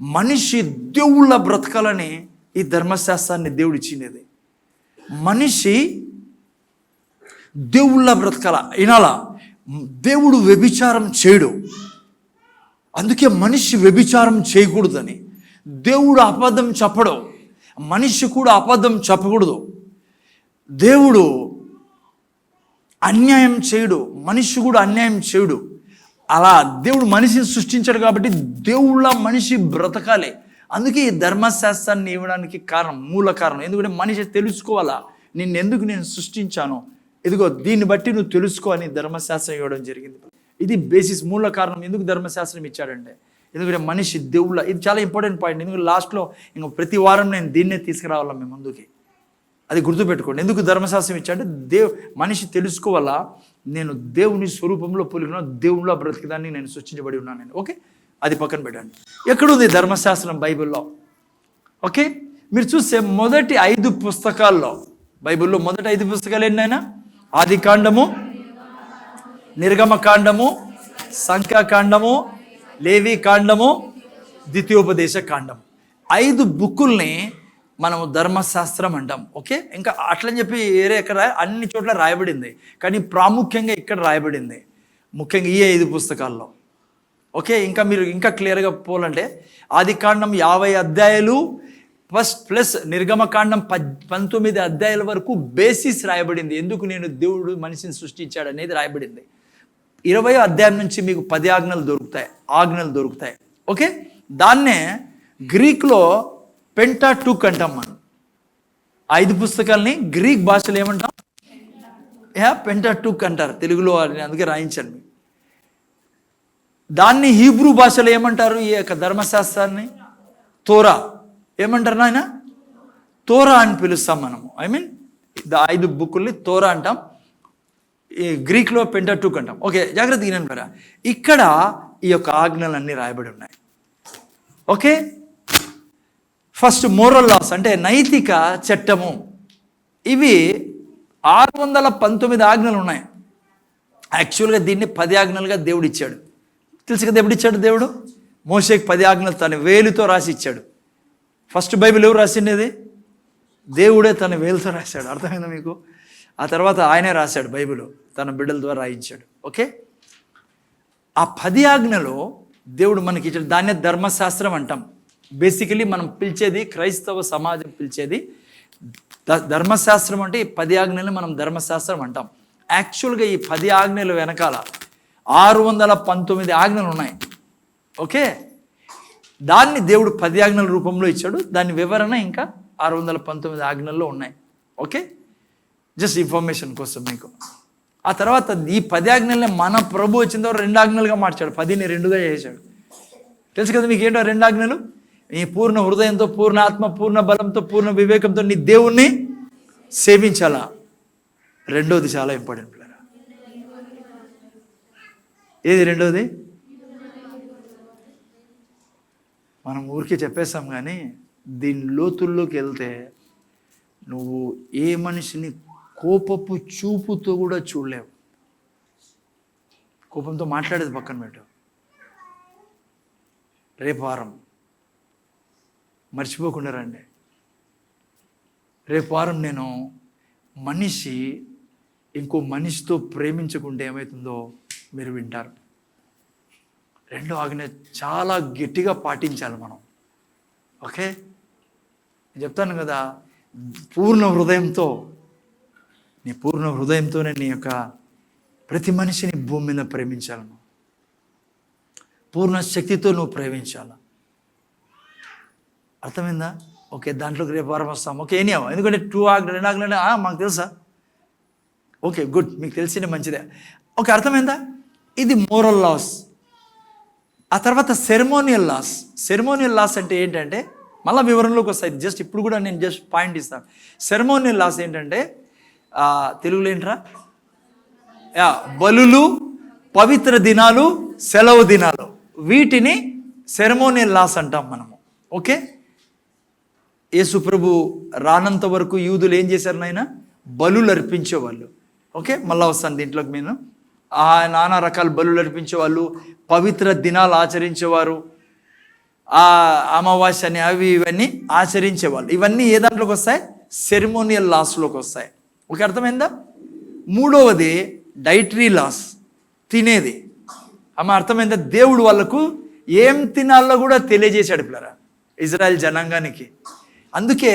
మనిషి దేవుళ్ళ బ్రతకాలని ఈ ధర్మశాస్త్రాన్ని దేవుడు ఇచ్చినది. మనిషి దేవుళ్ళ బ్రతకాల. ఈయనలా దేవుడు వ్యభిచారం చేయడు, అందుకే మనిషి వ్యభిచారం చేయకూడదని. దేవుడు అబద్ధం చెప్పడు, మనిషి కూడా అబద్ధం చెప్పకూడదు. దేవుడు అన్యాయం చేయడు, మనిషి కూడా అన్యాయం చేయడు. అలా దేవుడు మనిషిని సృష్టించాడు కాబట్టి దేవుళ్ళ మనిషి బ్రతకాలి. అందుకే ఈ ధర్మశాస్త్రాన్ని ఇవ్వడానికి కారణం, మూల కారణం. ఎందుకంటే మనిషి తెలుసుకోవాలా, నిన్నెందుకు నేను సృష్టించాను, ఇదిగో దీన్ని బట్టి నువ్వు తెలుసుకో అని ధర్మశాస్త్రం ఇవ్వడం జరిగింది. ఇది బేసిస్, మూల కారణం ఎందుకు ధర్మశాస్త్రం ఇచ్చాడంటే ఎందుకంటే మనిషి దేవుళ్ళ. ఇది చాలా ఇంపార్టెంట్ పాయింట్. ఎందుకంటే లాస్ట్లో ఇంకా ప్రతి వారం నేను దీన్నే తీసుకురావాలా మీ ముందుకి. అది గుర్తుపెట్టుకోండి. ఎందుకు ధర్మశాస్త్రం ఇచ్చాడంటే మనిషి తెలుసుకోవాలా, నేను దేవుని స్వరూపంలో పోలిన దేవుళ్ళ బ్రతికదాన్ని నేను సృష్టించబడి ఉన్నాను నేను. ఓకే, అది పక్కన పెట్టండి. ఎక్కడుంది ధర్మశాస్త్రం బైబిల్లో? ఓకే, మీరు చూస్తే మొదటి 5 పుస్తకాల్లో, బైబిల్లో మొదటి 5 పుస్తకాలు ఏంటైనా ఆదికాండము, నిర్గమకాండము, సంఖ్యాకాండము, లేవి కాండము, ద్వితీయోపదేశ కాండం. 5 బుక్కుల్ని మనము ధర్మశాస్త్రం అంటాం. ఓకే, ఇంకా అట్లని చెప్పి వేరే ఎక్కడ అన్ని చోట్ల రాయబడింది, కానీ ప్రాముఖ్యంగా ఇక్కడ రాయబడింది ముఖ్యంగా ఈ 5 పుస్తకాల్లో. ఓకే, ఇంకా మీరు ఇంకా క్లియర్గా పోవాలంటే ఆదికాండం 50 అధ్యాయాలు ప్లస్ నిర్గమకాండం 19 అధ్యాయాల వరకు బేసిస్ రాయబడింది. ఎందుకు నేను దేవుడు మనిషిని సృష్టించాడు అనేది రాయబడింది. 20వ అధ్యాయం నుంచి మీకు 10 ఆజ్ఞలు దొరుకుతాయి. ఓకే, దాన్నే గ్రీక్లో పెంటాటూక్ అంటాం మనం. 5 పుస్తకాలని గ్రీక్ భాషలో ఏమంటాం? పెంటాటూక్ అంటారు తెలుగులో, అందుకే రాయించాను. దాన్ని హీబ్రూ భాషలో ఏమంటారు? ఈ యొక్క ధర్మశాస్త్రాన్ని తోరా ఏమంటారు నాయన? తోరా అని పిలుస్తాం మనము. ఐ మీన్ 5 బుక్కుల్ని తోరా అంటాం, ఈ గ్రీక్లో పెంటాటూక్ అంటాం. ఓకే, జాగ్రత్త వినండి. ఇక్కడ ఈ యొక్క ఆజ్ఞలన్నీ రాయబడి ఉన్నాయి. ఓకే, ఫస్ట్ మోరల్ లాస్ అంటే నైతిక చట్టము. ఇవి 619 ఆజ్ఞలు ఉన్నాయి. యాక్చువల్గా దీన్ని 10 ఆజ్ఞలుగా దేవుడు ఇచ్చాడు. తెలుసు కదా ఎప్పుడు ఇచ్చాడు దేవుడు? మోషేకి 10 ఆజ్ఞలు తన వేలుతో రాసి ఇచ్చాడు. ఫస్ట్ బైబిల్ ఎవరు రాసిండేది? దేవుడే తన వేలుతో రాశాడు. అర్థమైందా మీకు? ఆ తర్వాత ఆయనే రాశాడు బైబిల్, తన బిడ్డల ద్వారా రాయించాడు. ఓకే, ఆ 10 ఆజ్ఞలు దేవుడు మనకి ఇచ్చాడు. దాన్నే ధర్మశాస్త్రం అంటాం. బేసికలీ మనం పిలిచేది, క్రైస్తవ సమాజం పిలిచేది ధర్మశాస్త్రం అంటే ఈ 10 ఆజ్ఞలు మనం ధర్మశాస్త్రం అంటాం. యాక్చువల్గా ఈ 10 ఆజ్ఞలు వెనకాల 619 ఆజ్ఞలు ఉన్నాయి. ఓకే, దాన్ని దేవుడు 10 ఆజ్ఞల రూపంలో ఇచ్చాడు. దాని వివరణ ఇంకా 619 ఆజ్ఞల్లో ఉన్నాయి. ఓకే, జస్ట్ ఇన్ఫర్మేషన్ కోసం మీకు. ఆ తర్వాత ఈ 10 ఆజ్ఞల్ని మన ప్రభు వచ్చిన తర్వాత 2 ఆజ్ఞలుగా మార్చాడు. 10ని 2గా చేశాడు. తెలుసు కదా మీకు ఏంటో 2 ఆజ్ఞలు? నీ పూర్ణ హృదయంతో, పూర్ణ ఆత్మ, పూర్ణ బలంతో, పూర్ణ వివేకంతో నీ దేవుణ్ణి సేవించాలా. రెండోది చాలా ఇంపార్టెంట్ పిల్లరా. ఏది రెండోది? మనం ఊరికే చెప్పేస్తాం, కానీ దీని లోతుల్లోకి వెళ్తే నువ్వు ఏ మనిషిని కోపపు చూపుతో కూడా చూడలేవు. కోపంతో మాట్లాడేది పక్కన పెట్టు. రేపు వారం మర్చిపోకుండా రండి. రేపు వారం నేను మనిషి ఇంకో మనిషితో ప్రేమించకుంటే ఏమవుతుందో మీరు వింటారు. రెండో ఆజ్ఞ చాలా గట్టిగా పాటించాలి మనం. ఓకే, నేను చెప్తాను కదా, పూర్ణ హృదయంతోనే నీ యొక్క ప్రతి మనిషిని భూమి మీద ప్రేమించాలను. పూర్ణ శక్తితో నువ్వు ప్రేమించాలి. అర్థమైందా? ఓకే, దాంట్లోకి రేపు వారం వస్తాం. ఓకే, ఎనీహౌ, ఎందుకంటే 2 ఆజ్ఞలు 2 ఆజ్ఞలు మాకు తెలుసా? ఓకే, గుడ్, మీకు తెలిసిందే, మంచిదే. ఓకే, అర్థమైందా? ఇది మోరల్ లాస్. ఆ తర్వాత సెరమోనియల్ లాస్. సెరమోనియల్ లాస్ అంటే ఏంటంటే, మళ్ళీ వివరంలోకి వస్తాయి. జస్ట్ ఇప్పుడు కూడా నేను జస్ట్ పాయింట్ ఇస్తాను. సెరమోనియల్ లాస్ ఏంటంటే, తెలుగులో ఏంట్రా, బలులు, పవిత్ర దినాలు, సెలవు దినాలు, వీటిని సెరమోనియల్ లాస్ అంటాం మనము. ఓకే, యేసుప్రభు రానంత వరకు యూదులు ఏం చేశారు నాయన? బలులు అర్పించేవాళ్ళు. ఓకే, మళ్ళీ వస్తాను దీంట్లోకి. నేను నానా రకాల బలులు అర్పించేవాళ్ళు, పవిత్ర దినాలు ఆచరించేవారు, అమావాస్య అని అవి ఇవన్నీ ఆచరించేవాళ్ళు. ఇవన్నీ ఏ దాంట్లోకి వస్తాయి? సెరమోనియల్ లాస్లోకి వస్తాయి. ఓకే, అర్థమైందా? మూడవది డైటరీ లాస్, తినేది. అర్థమైందా? దేవుడు వాళ్ళకు ఏం తినాలో కూడా తెలియజేశాడు పిల్లరా ఇజ్రాయెల్ జనాంగానికి. అందుకే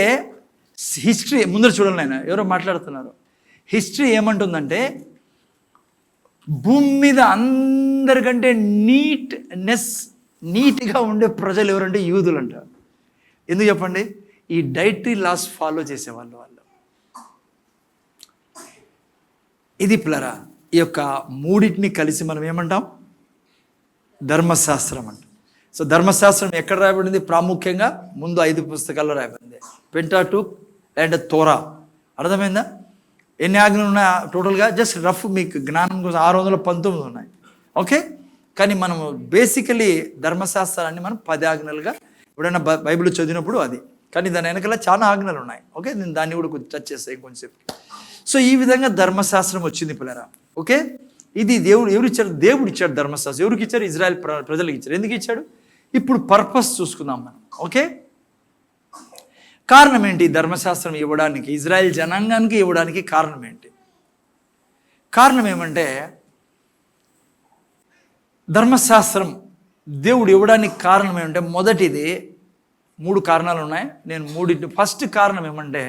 హిస్టరీ ముందర చూడాలి. ఆయన ఎవరో మాట్లాడుతున్నారు. హిస్టరీ ఏమంటుందంటే, భూమి మీద అందరికంటే నీట్గా ఉండే ప్రజలు ఎవరంటే యూదులు అంట. ఎందుకు చెప్పండి? ఈ డైటరీ లాస్ ఫాలో చేసేవాళ్ళు వాళ్ళు. ఇది పిల్లరా, ఈ యొక్క మూడింటిని కలిసి మనం ఏమంటాం? ధర్మశాస్త్రం అంటాం. సో ధర్మశాస్త్రం ఎక్కడ రాయబడింది? ప్రాముఖ్యంగా ముందు 5 పుస్తకాల్లో రాయబడింది, పెంటాటూక్ అండ్ తోరా. అర్థమైందా? ఎన్ని ఆజ్ఞలు ఉన్నాయి టోటల్గా? జస్ట్ రఫ్ మీకు జ్ఞానం కోసం 619 ఉన్నాయి. ఓకే, కానీ మనం బేసికలీ ధర్మశాస్త్రాన్ని మనం 10 ఆజ్ఞలుగా ఎప్పుడైనా బైబిల్ చదివినప్పుడు అది. కానీ దాని వెనకాల చాలా ఆజ్ఞలు ఉన్నాయి. ఓకే, నేను దాన్ని కూడా కొంచెం టచ్ చేస్తాను కొంచెంసేపు. సో ఈ విధంగా ధర్మశాస్త్రం వచ్చింది పిల్లరా. ఓకే, ఇది ఎవరు ఇచ్చారు? దేవుడు ఇచ్చాడు ధర్మశాస్త్రం. ఎవరికి ఇచ్చారు? ఇజ్రాయెల్ ప్రజలకు ఇచ్చారు. ఎందుకు ఇచ్చాడు? ఇప్పుడు పర్పస్ చూసుకుందాం మనం. ఓకే, కారణం ఏంటి ధర్మశాస్త్రం ఇవ్వడానికి, ఇజ్రాయెల్ జనాంగానికి ఇవ్వడానికి కారణం ఏంటి? కారణం ఏమంటే, ధర్మశాస్త్రం దేవుడు ఇవ్వడానికి కారణం ఏమంటే, మొదటిది 3 కారణాలు ఉన్నాయి. నేను మూడింటి ఫస్ట్ కారణం ఏమంటే,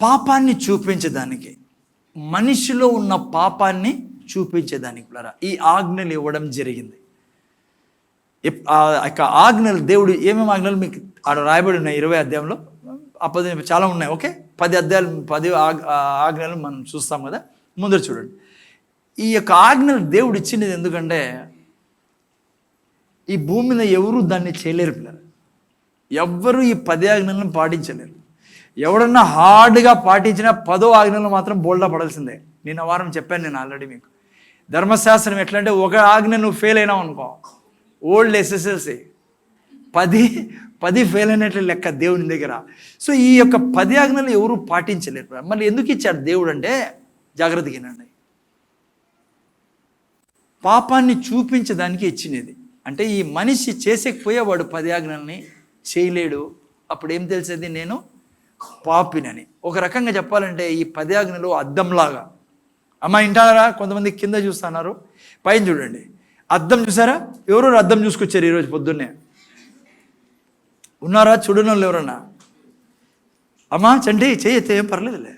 పాపాన్ని చూపించేదానికి, మనిషిలో ఉన్న పాపాన్ని చూపించేదానికి ఈ ఆజ్ఞలు ఇవ్వడం జరిగింది. ఆజ్ఞలు దేవుడు ఏమేమి ఆజ్ఞలు మీకు ఆడ రాయబడి ఉన్నాయి 20 అధ్యాయంలో. చాలా ఉన్నాయి. ఓకే, 10 అధ్యాయాలు 10 ఆజ్ఞలు మనం చూస్తాం కదా. ముందర చూడండి, ఈ యొక్క ఆజ్ఞలు దేవుడు ఇచ్చినది ఎందుకంటే, ఈ భూమి మీద ఎవరు దాన్ని చేయలేరు పిల్లలు. ఎవ్వరూ ఈ 10 ఆజ్ఞలను పాటించలేరు. ఎవడన్నా హార్డ్గా పాటించినా 10వ ఆజ్ఞలు మాత్రం బోల్డా పడాల్సిందే. నిన్న వారం చెప్పాను నేను ఆల్రెడీ మీకు. ధర్మశాస్త్రం ఎట్లా అంటే, ఒక ఆజ్ఞ నువ్వు ఫెయిల్ అయినావు అనుకో, ఓల్డ్ SSLC 10 ఫెయిల్ అయినట్లు లెక్క దేవుని దగ్గర. సో ఈ యొక్క 10 ఆజ్ఞలు ఎవరు పాటించలేరు. మళ్ళీ ఎందుకు ఇచ్చాడు దేవుడు అంటే, జాగ్రత్తగా వినండి, పాపాన్ని చూపించడానికి ఇచ్చినది. అంటే ఈ మనిషి చేసేకపోయేవాడు 10 ఆజ్ఞల్ని చేయలేడు. అప్పుడు ఏం తెలిసేది? నేను పాపినని. ఒక రకంగా చెప్పాలంటే ఈ 10 ఆజ్ఞలు అద్దంలాగా. ఇంటారా? కొంతమంది కింద చూస్తున్నారు, పైన చూడండి. అద్దం చూసారా? ఎవరో అద్దం చూసుకొచ్చారు ఈరోజు పొద్దున్నే. ఉన్నారా? చూడని వాళ్ళు ఎవరన్నా? చండి చేయతే ఏం పర్లేదులే.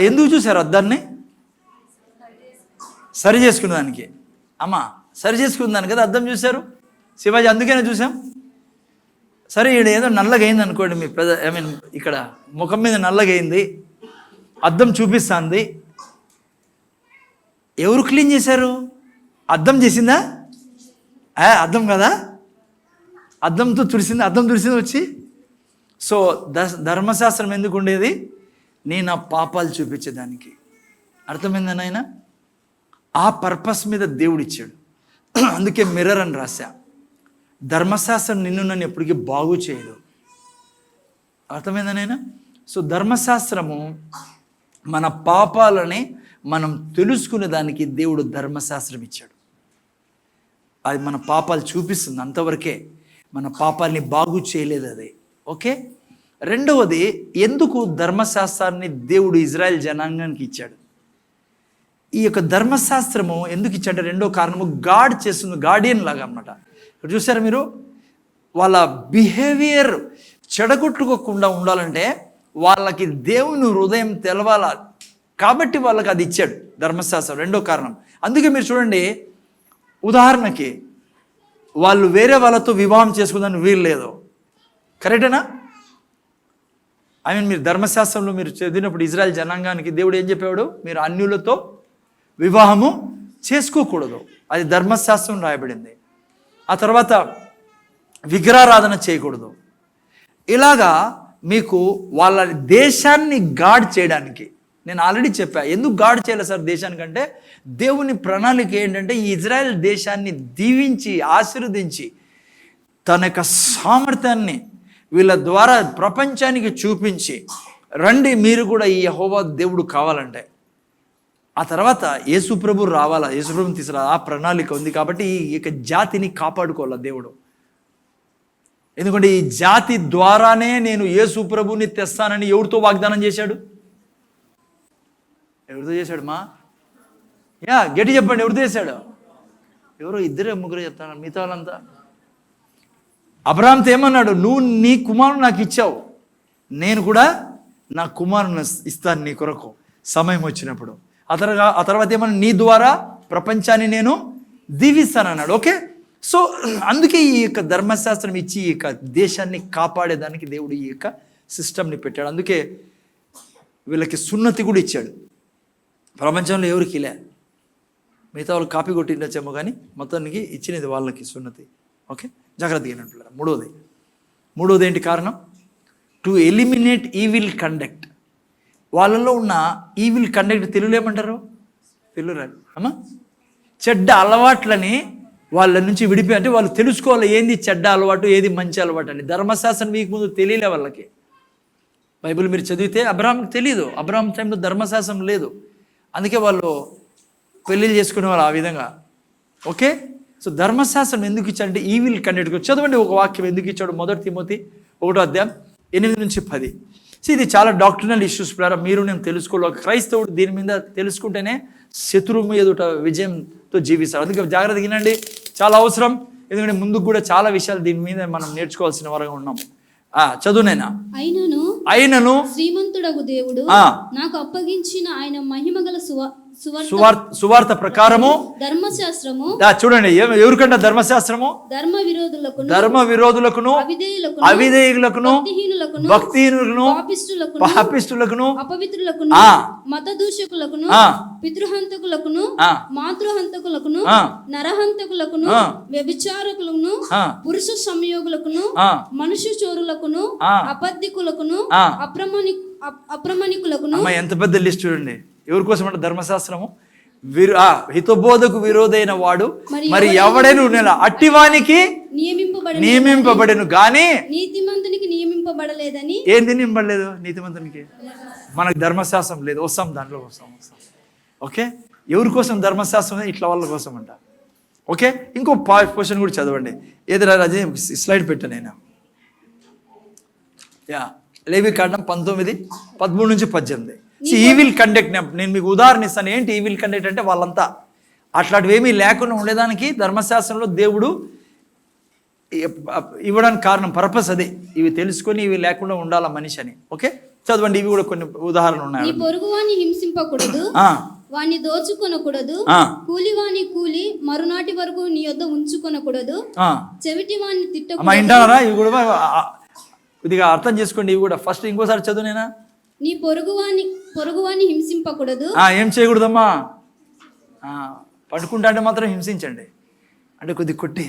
ఎందుకు చూసారు అద్దాన్ని? సరి చేసుకునేదానికి. సరి చేసుకునేదానికి కదా అద్దం చూశారు శివాజీ. అందుకనే చూసాం. సరే, ఈడ ఏదో నల్లగా అయింది అనుకోండి, మీ ఇక్కడ ముఖం మీద నల్లగా అయింది, అద్దం చూపిస్తుంది. ఎవరు క్లీన్ చేశారు? అద్దం చేసిందా? అద్దం కదా, అద్దంతో తుడిసింది. అద్దం తుడిసింది వచ్చి. సో ధర్మశాస్త్రం ఎందుకు ఉండేది? నేను నా పాపాలు చూపించేదానికి. అర్థమైందా నాయన? ఆ పర్పస్ మీద దేవుడు ఇచ్చాడు. అందుకే మిర్రర్ అని రాశా. ధర్మశాస్త్రం నిన్ను నన్ను ఎప్పటికీ బాగు చేయదు. అర్థమైందా నేను? సో ధర్మశాస్త్రము మన పాపాలని మనం తెలుసుకునే దానికి దేవుడు ధర్మశాస్త్రం ఇచ్చాడు. అది మన పాపాలు చూపిస్తుంది, అంతవరకే. మన పాపాలని బాగు చేయలేదు అది. ఓకే. రెండవది, ఎందుకు ధర్మశాస్త్రాన్ని దేవుడు ఇజ్రాయెల్ జనాంగానికి ఇచ్చాడు? ఈ యొక్క ధర్మశాస్త్రము ఎందుకు ఇచ్చాడంటే రెండో కారణము, గాడ్ చేస్తుంది, గార్డియన్ లాగా అన్నమాట. ఇక్కడ చూసారా మీరు, వాళ్ళ బిహేవియర్ చెడగొట్టుకోకుండా ఉండాలంటే వాళ్ళకి దేవుని హృదయం తెలవాల, కాబట్టి వాళ్ళకి అది ఇచ్చాడు ధర్మశాస్త్రం. రెండో కారణం. అందుకే మీరు చూడండి, ఉదాహరణకి వాళ్ళు వేరే వాళ్ళతో వివాహం చేసుకుందని వీలు లేదు. కరెక్టేనా? మీరు ధర్మశాస్త్రంలో మీరు చదివినప్పుడు ఇజ్రాయెల్ జనాంగానికి దేవుడు ఏం చెప్పాడు? మీరు అన్యులతో వివాహము చేసుకోకూడదు. అది ధర్మశాస్త్రం రాయబడింది. ఆ తర్వాత విగ్రహారాధన చేయకూడదు. ఇలాగా మీకు వాళ్ళ దేశాన్ని గాడ్ చేయడానికి, నేను ఆల్రెడీ చెప్పా ఎందుకు గాడ్ చేయాలి సార్ దేశానికంటే, దేవుని ప్రణాళిక ఏంటంటే ఈ ఇజ్రాయెల్ దేశాన్ని దీవించి ఆశీర్వదించి తన యొక్క సామర్థ్యాన్ని వీళ్ళ ద్వారా ప్రపంచానికి చూపించి, రండి మీరు కూడా ఈ యెహోవా దేవుడు కావాలంటే, ఆ తర్వాత యేసు ప్రభు రావాలా, యేసు ప్రభుని తీసుకురా, ఆ ప్రణాళిక ఉంది. కాబట్టి ఈ యొక్క జాతిని కాపాడుకోవాలా దేవుడు. ఎందుకంటే ఈ జాతి ద్వారానే నేను యేసు ప్రభుని తెస్తానని ఎవరితో వాగ్దానం చేశాడు? ఎవరితో చేశాడు మా? గట్టి చెప్పండి, ఎవరితో చేశాడు? ఎవరో ఇద్దరే ముగ్గురు చెప్తాను, మిగతా వాళ్ళంతా. అబ్రహాంతో ఏమన్నాడు? నువ్వు నీ కుమారుడు నాకు ఇచ్చావు, నేను కూడా నా కుమారుని ఇస్తాను నీ కొరకు సమయం వచ్చినప్పుడు. ఆ తర్వాత ఏమన్నా, నీ ద్వారా ప్రపంచాన్ని నేను దీవిస్తానన్నాడు. ఓకే. సో అందుకే ఈ యొక్క ధర్మశాస్త్రం ఇచ్చి ఈ యొక్క దేశాన్ని కాపాడేదానికి దేవుడు ఈ యొక్క సిస్టమ్ని పెట్టాడు. అందుకే వీళ్ళకి సున్నతి కూడా ఇచ్చాడు. ప్రపంచంలో ఎవరికి లే, మిగతా వాళ్ళు కాపీ కొట్టిండొచ్చేమో కానీ మొత్తానికి ఇచ్చినది వాళ్ళకి సున్నతి. ఓకే, జాగ్రత్తగా ఏంటంటున్నారు. మూడోది ఏంటి కారణం? To eliminate evil conduct. వాళ్ళలో ఉన్న ఈవిల్ కండక్ట్ తెలుగులో ఏమంటారు? తెలుగు రాదు అమ్మా. చెడ్డ అలవాట్లని వాళ్ళ నుంచి విడిపోయి, అంటే వాళ్ళు తెలుసుకోవాలి ఏంది చెడ్డ అలవాటు, ఏది మంచి అలవాటు అని. ధర్మశాస్త్రం మీకు ముందు తెలియలే వాళ్ళకి. బైబిల్ మీరు చదివితే అబ్రహాంకి తెలియదు, అబ్రహాం టైంలో ధర్మశాస్త్రం లేదు. అందుకే వాళ్ళు పెళ్ళిళ్ళు చేసుకునేవాళ్ళు ఆ విధంగా. ఓకే. సో ధర్మశాస్త్రం ఎందుకు ఇచ్చాడంటే ఈవిల్ కండక్ట్. చదవండి ఒక వాక్యం ఎందుకు ఇచ్చాడు. 1 తిమోతి 1:8-10. సో ఇది చాలా డాక్టరినల్ ఇష్యూస్ ద్వారా మీరు నేను తెలుసుకోవాలి. క్రైస్తవుడు దీని మీద తెలుసుకుంటేనే శత్రువు ఎదుట విజయంతో జీవిస్తారు. అందుకే జాగ్రత్తగా వినండి, చాలా అవసరం. ఎందుకంటే ముందుకు కూడా చాలా విషయాలు దీని మీద మనం నేర్చుకోవాల్సిన వారంగా ఉన్నాం. చదువునైనా అయినను శ్రీమంతుడగు దేవుడు నాకు అప్పగించిన ఆయన మహిమగల సువార్త ప్రకారము ధర్మశాస్త్రము. చూడండి, ఎవరికంటే ధర్మశాస్త్రము ధర్మ విరోధులకును అవిధేయులకును భక్తిహీనులకును పాపిష్టులకును అపవిత్రులకును మతదూషకులకును పితృహంతకులకును మాతృహంతకులకును నరహంతకులకును వ్యభిచారకులను పురుష సంయోగులకును మనుష్య చోరులకును అబద్ధికులకును అప్రమాణికులకును. ఎంత పెద్ద లిస్ట్ చూడండి. ఎవరి కోసం అంటే ధర్మశాస్త్రము హితబోధకు విరోధైన వాడు మరి ఎవడైనా అట్టివానికి నియమింపబడెను గాని నీతిమంతునికి నియమింపబడలేదని. ఏంది నియమింపబడలేదు నీతిమంతునికి? మనకు ధర్మశాస్త్రం లేదు, వస్తాం దాంట్లో వస్తాం. ఓకే, ఎవరి కోసం ధర్మశాస్త్రం? ఇట్లా వాళ్ళ కోసం అంట. ఓకే, ఇంకో క్వశ్చన్ కూడా చదవండి. ఏది రాజే స్లైడ్ పెట్టాను నేను. లేవికాండం 19:13-18. ఈవిల్ కండక్ట్ నేను మీకు ఉదాహరణ ఇస్తాను. ఏంటి ఈవిల్ కండక్ట్ అంటే? వాళ్ళంతా అట్లాంటివి ఏమీ లేకుండా ఉండేదానికి ధర్మశాస్త్రంలో దేవుడు ఇవ్వడానికి కారణం, పర్పస్ అదే. ఇవి తెలుసుకొని ఇవి లేకుండా ఉండాల మనిషి అని. ఓకే, చదవండి. ఇవి కూడా కొన్ని ఉదాహరణలు ఉన్నాయి. నీ పొరుగువాని హింసింపకూడదు, వాణ్ణి దోచుకొనకూడదు, కూలివాని కూలి మరునాటి వరకు నీ యొద్ద ఉంచుకొనకూడదు, చెవిటి వాణ్ణి తిట్టకూడదు. వింటారా? ఇవి కూడా కొద్దిగా అర్థం చేసుకోండి. ఇవి కూడా ఫస్ట్ ఇంకోసారి చదువు. నేనా? నీ పొరుగువాని హింసింపకూడదు. ఏం చేయకూడదమ్మా? పడుకుంటా అంటే మాత్రం హింసించండి, అంటే కొద్ది కొట్టి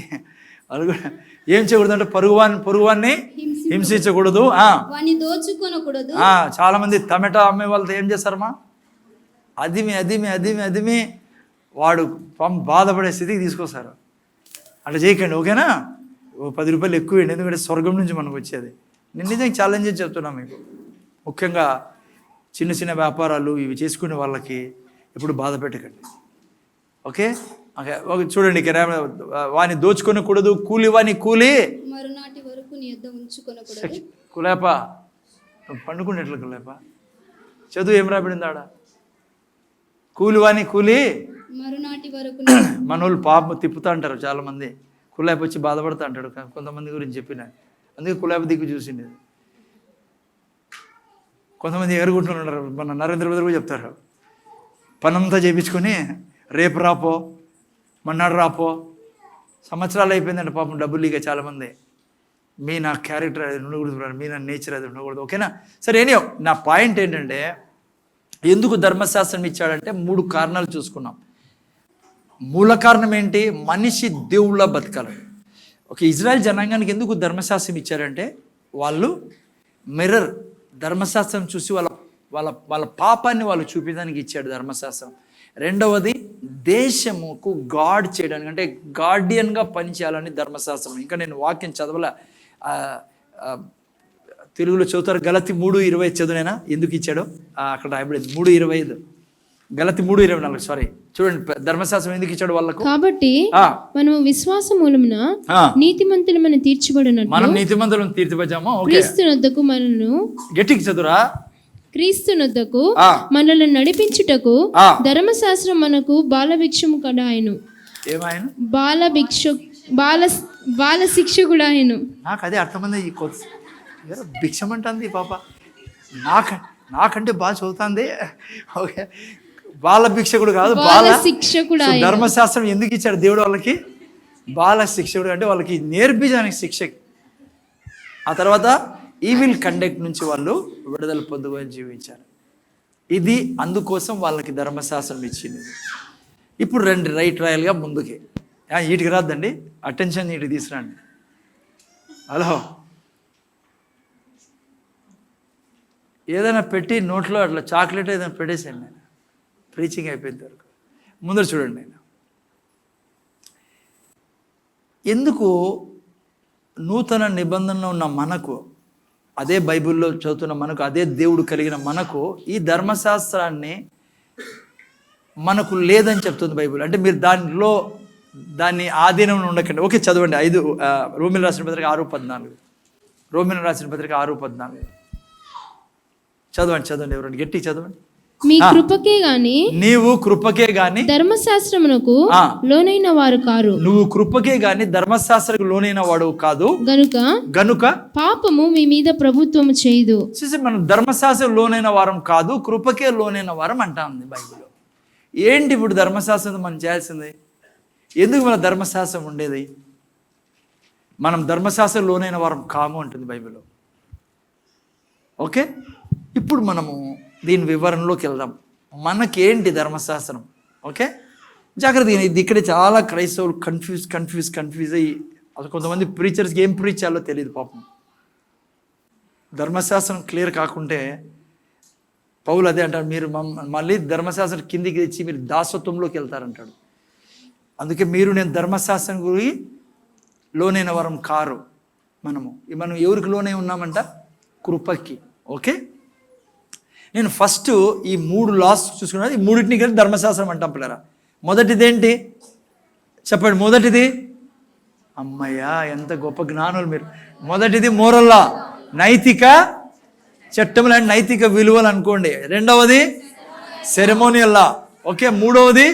వాళ్ళు కూడా ఏం చేయకూడదు అంటే పొరుగువాన్ని హింసించకూడదు. వాణ్ణి దోచుకొనకూడదు. చాలా మంది టమాటా అమ్మే వాళ్ళతో ఏం చేస్తారమ్మా? అదిమి వాడు బాధపడే స్థితికి తీసుకొస్తారు. అట్లా చేయకండి, ఓకేనా? ఓ 10 రూపాయలు ఎక్కువ వేయండి, ఎందుకంటే స్వర్గం నుంచి మనకు వచ్చేది. నేను నిజంగా ఛాలెంజ్ చేసి చెప్తున్నాను మీకు. ముఖ్యంగా చిన్న చిన్న వ్యాపారాలు ఇవి చేసుకునే వాళ్ళకి ఎప్పుడు బాధ పెట్టకండి, ఓకే? ఓకే, చూడండి ఇక్కడ వాని దోచుకొనకూడదు, కూలి వాని కూలి మరునాటి వరకు నీ యొద్ద ఉంచుకొనకూడదు. కులేప పండుకునేట్లు కులేప చదువు ఏం రాబడింది ఆడ? కూలి వాని కూలి మరునాటి వరకు. మనోళ్ళు పాపం తిప్పుతా అంటారు చాలామంది, కులాప వచ్చి బాధపడుతూ అంటాడు. కొంతమంది గురించి చెప్పిన, అందుకే కులాప దిక్కు చూసింది. కొంతమంది ఎగరగొట్టుకుంటున్నారు. మన నరేంద్ర మోదీ కూడా చెప్తారు, పనంతా చేయించుకొని రేపు రాపో మన్నాడు రాపో, సంవత్సరాలు అయిపోయిందంటే పాపం డబ్బులు ఇక చాలామంది. మీ నా క్యారెక్టర్ అది ఉండకూడదు, మీ నా నేచర్ అది ఉండకూడదు, ఓకేనా? సరే, ఏనియో నా పాయింట్ ఏంటంటే, ఎందుకు ధర్మశాస్త్రం ఇచ్చాడంటే 3 కారణాలు చూసుకున్నాం. మూల కారణం ఏంటి? మనిషి దేవుళ్ళ బతకాలి. ఓకే, ఇజ్రాయెల్ జనాంగానికి ఎందుకు ధర్మశాస్త్రం ఇచ్చారంటే, వాళ్ళు మిర్రర్, ధర్మశాస్త్రం చూసి వాళ్ళ వాళ్ళ వాళ్ళ పాపాన్ని వాళ్ళు చూపించడానికి ఇచ్చాడు ధర్మశాస్త్రం. రెండవది, దేశముకు గాడ్ చేయడానికి, అంటే గార్డియన్గా పనిచేయాలని ధర్మశాస్త్రం. ఇంకా నేను వాక్యం చదవల, తెలుగులో చదువుతారు. గలతి 3:20 చదువునైనా ఎందుకు ఇచ్చాడో అక్కడ రాయబడింది. 3:25, గలతి 3:24, సారీ. చూడండి, ధర్మశాస్త్రం ఎందుకు ఇచ్చాడు వాళ్ళకు? కాబట్టి మనం విశ్వాస మూలమున నీతిమంతులమని తీర్చబడినట్లు, మనం నీతిమంతులను తీర్చిపచ్చాము. క్రీస్తునొద్దకు మనల్ని, గట్టికి చదువురా, క్రీస్తునొద్దకు మనల్ని నడిపించుటకు ధర్మశాస్త్రం మనకు బాలభిక్షము కడాయను. ఏమాయను? బాల శిక్షకుడు ఆయను. నాకు అదే అర్థమైంది. ఈ కొత్త భిక్షం అంటుంది పాప, నాకంటే బాగా చదువుతుంది. ఓకే, బాల భిక్షకుడు కాదు, బాల శిక్షకుడు. ధర్మశాస్త్రం ఎందుకు ఇచ్చాడు దేవుడు వాళ్ళకి? బాల శిక్షకుడు అంటే వాళ్ళకి నేర్పించడానికి శిక్ష. ఆ తర్వాత ఈవిల్ కండక్ట్ నుంచి వాళ్ళు విడుదల పొందుకొని జీవించారు. ఇది అందుకోసం వాళ్ళకి ధర్మశాస్త్రం ఇచ్చింది. ఇప్పుడు రండి రైట్ రాయల్గా ముందుకి. వీటికి రాద్దండి, అటెన్షన్ వీటికి తీసుకురండి. హలో, ఏదైనా పెట్టి నోట్లో అట్లా చాక్లెట్ ఏదైనా పెట్టేసాను నేను, ప్రీచింగ్ అయిపోయిన వరకు. ముందర చూడండి, నేను ఎందుకు నూతన నిబంధనలో ఉన్న మనకు, అదే బైబిల్లో చదువుతున్న మనకు, అదే దేవుడు కలిగిన మనకు ఈ ధర్మశాస్త్రాన్ని మనకు లేదని చెప్తుంది బైబిల్. అంటే మీరు దాన్ని ఆధీనంలో ఉండకండి. ఓకే, చదవండి. 5 రోమిల రాసిన పత్రిక 6:14, రోమిల రాసిన పత్రిక 6:14 చదవండి. ఎవరండి గట్టి చదవండి. మీ కృపకే గాని, నీవు కృపకే గాని ధర్మశాస్త్రమునకు లోనైన వారు కారు. నువ్వు కృపకే గాని ధర్మశాస్త్రకు లోనైన వాడు కాదు గనుక పాపము మీ మీద ప్రభుత్వము చేయదు. మనం ధర్మశాస్త్రం లోనైన వారం కాదు, కృపకే లోనైన వారం అంటా ఉంది బైబిల్లో. ఏంటి ఇప్పుడు ధర్మశాస్త్రం మనం చేయాల్సింది? ఎందుకు మన ధర్మశాస్త్రం ఉండేది? మనం ధర్మశాస్త్రం లోనైన వారం కాము అంటుంది బైబిల్లో. ఓకే, ఇప్పుడు మనము దీని వివరణలోకి వెళ్దాం. మనకేంటి ధర్మశాస్త్రం? ఓకే, జాగ్రత్త. ఇది ఇక్కడే చాలా క్రైస్తవులు కన్ఫ్యూజ్ అయ్యి, అసలు కొంతమంది ప్రీచర్స్కి ఏం ప్రీచ్ చేయాలో తెలియదు పాపం. ధర్మశాస్త్రం క్లియర్ కాకుంటే పౌలు అదే అంటాడు, మీరు మళ్ళీ ధర్మశాస్త్రం కిందికి తెచ్చి మీరు దాసత్వంలోకి వెళ్తారంటాడు. అందుకే నేను ధర్మశాస్త్రం గురి లోనైన వరం కారు. మనం ఎవరికి లోనే ఉన్నామంట? కృపకి. ఓకే, నేను ఫస్ట్ ఈ 3 లాస్ చూసుకున్నాను. ఈ 3టిని కలిసి ధర్మశాస్త్రం అంటాం పిల్లరా. మొదటిది ఏంటి చెప్పండి? మొదటిది, అమ్మయ్యా ఎంత గొప్ప జ్ఞానులు మీరు. మొదటిది మోరల్లా, నైతిక చట్టములు అండ్ నైతిక విలువలు అనుకోండి. రెండవది సెరమోనియల్ లా. ఓకే, మూడవది,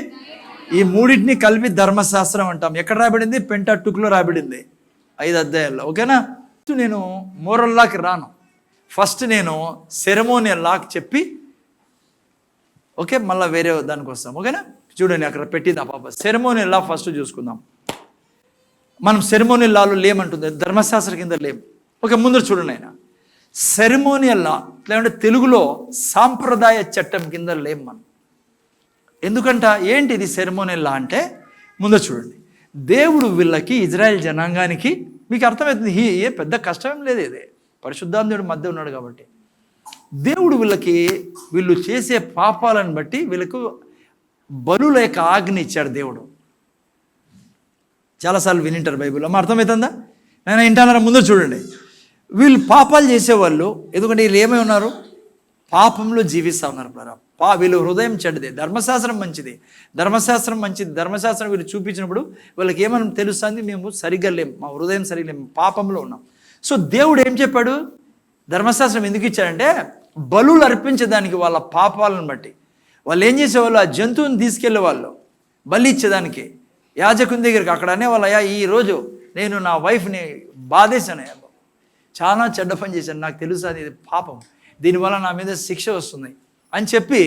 ఈ 3టిని కలిపి ధర్మశాస్త్రం అంటాం. ఎక్కడ రాబడింది? పెంటటుకులో రాబడింది, 5 అధ్యాయాల్లో. ఓకేనా? నేను మోరల్ లాకి రాను, ఫస్ట్ నేను సెరమోనియల్ లాకి చెప్పి ఓకే మళ్ళీ వేరే దానికి వస్తాం. ఓకేనా? చూడండి అక్కడ పెట్టింది ఆ పాప. సెరమోనియల్ లా ఫస్ట్ చూసుకుందాం. మనం సెరమోనియల్ లాలో లేమంటుంది, ధర్మశాస్త్ర కింద లేం. ఓకే, ముందు చూడండి. ఆయన సెరమోనియల్ లా లేదంటే తెలుగులో సాంప్రదాయ చట్టం కింద లేం మనం. ఎందుకంట ఏంటి ఇది సెరమోనియల్ లా అంటే? ముందు చూడండి, దేవుడు వీళ్ళకి ఇజ్రాయెల్ జనాంగానికి, మీకు అర్థమవుతుంది, ఏ పెద్ద కష్టం లేదు, ఇది పరిశుద్ధాత్ముడు మధ్య ఉన్నాడు కాబట్టి దేవుడు వీళ్ళు చేసే పాపాలను బట్టి వీళ్ళకు బలుల యొక్క ఆజ్ఞ ఇచ్చాడు దేవుడు. చాలాసార్లు వినింటారు బైబిల్లో. మా అర్థమవుతుందా? నేను వింటానరా? ముందు చూడండి. వీళ్ళు పాపాలు చేసేవాళ్ళు, ఎందుకంటే వీళ్ళు ఏమై ఉన్నారు? పాపంలో జీవిస్తూ ఉన్నారు. వీళ్ళు హృదయం చెడ్డది, ధర్మశాస్త్రం మంచిది, ధర్మశాస్త్రం మంచిది. ధర్మశాస్త్రం వీళ్ళు చూపించినప్పుడు వాళ్ళకి ఏమని తెలుస్తుంది? మేము సరిగ్గా లేము, మా హృదయం సరిగ్గా లేము, పాపంలో ఉన్నాం. సో దేవుడు ఏం చెప్పాడు? ధర్మశాస్త్రం ఎందుకు ఇచ్చాడంటే బలులు అర్పించేదానికి, వాళ్ళ పాపాలను బట్టి. వాళ్ళు ఏం చేసేవాళ్ళు? ఆ జంతువుని తీసుకెళ్లే వాళ్ళు బలి ఇచ్చేదానికి యాజకుని దగ్గరికి. అక్కడ అనేవాళ్ళు, అయ్యా ఈరోజు నేను నా వైఫ్ని బాధేశాను, చాలా చెడ్డ పని చేశాను, నాకు తెలుసు అది పాపం, దీనివల్ల నా మీద శిక్ష వస్తుంది అని చెప్పి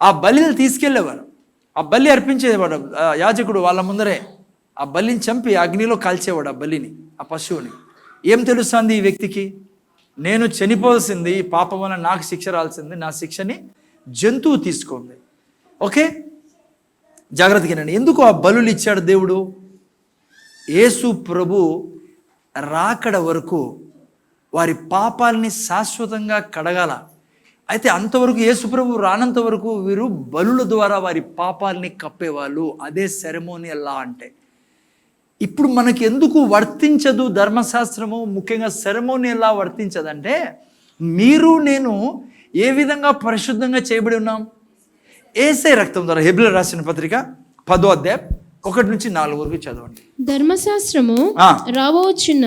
ఆ బలిని తీసుకెళ్ళేవారు. ఆ బలి అర్పించేవాడు యాజకుడు వాళ్ళ ముందరే. ఆ బలిని చంపి అగ్నిలో కాల్చేవాడు ఆ బలిని, ఆ పశువుని. ఏం తెలుస్తుంది ఈ వ్యక్తికి? నేను చనిపోవాల్సింది, పాపం వల్ల నాకు శిక్ష రాల్సింది, నా శిక్షని జంతువు తీసుకుంది. ఓకే, జాగ్రత్తగా వినండి. ఎందుకు ఆ బలులు ఇచ్చాడు దేవుడు? యేసు ప్రభు రాకడ వరకు వారి పాపాలని శాశ్వతంగా కడగాల. అయితే అంతవరకు యేసు ప్రభు రానంత వరకు వీరు బలుల ద్వారా వారి పాపాలని కప్పేవాళ్ళు. అదే సెరమోనియల్ లా అంటే. ఇప్పుడు మనకి ఎందుకు వర్తించదు ధర్మశాస్త్రము, ముఖ్యంగా సెరమోనియల్ లా వర్తించదంటే, మీరు నేను ఏ విధంగా పరిశుద్ధంగా చేయబడి ఉన్నాం? యేసయ్య రక్తం ద్వారా. హెబ్రీయులకు రాసిన పత్రిక 10వ అధ్యాయం 1 నుంచి 4 వరకు చదవండి. ధర్మశాస్త్రము రావచ్చున్న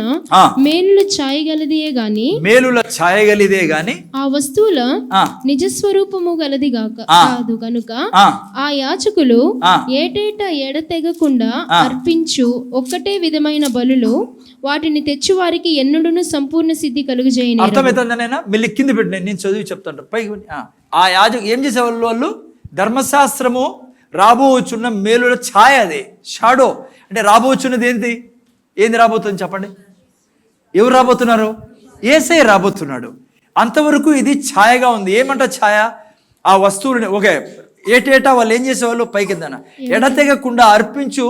మేలుల ఛాయగలదియే గాని ఆ వస్తువుల నిజస్వరూపము గలది కాదు గనుక ఆ యాజకులు ఏటేటా ఎడతెగకుండా అర్పించు ఒక్కటే విధమైన బలులు వాటిని తెచ్చు వారికి ఎన్నడూను సంపూర్ణ సిద్ధి కలుగజేయని. అర్థమవుతుందనైనా మళ్ళీ కింద పెట్టి నేను చదివి చెప్తాను. పైకి ఆ యాజకు ఏం చేసేవాళ్ళు? వాళ్ళు ధర్మశాస్త్రము రాబోచున్న మేలుల ఛాయ, అదే షాడో. అంటే రాబోచున్నది ఏంది రాబోతుంది చెప్పండి? ఎవరు రాబోతున్నారు? యేసయ్య రాబోతున్నాడు. అంతవరకు ఇది ఛాయగా ఉంది. ఏమంట ఛాయ? ఆ వస్తువుని ఓకే ఏటేటా వాళ్ళు ఏం చేసేవాళ్ళు? పైకిందన ఎడతెగకుండా అర్పించు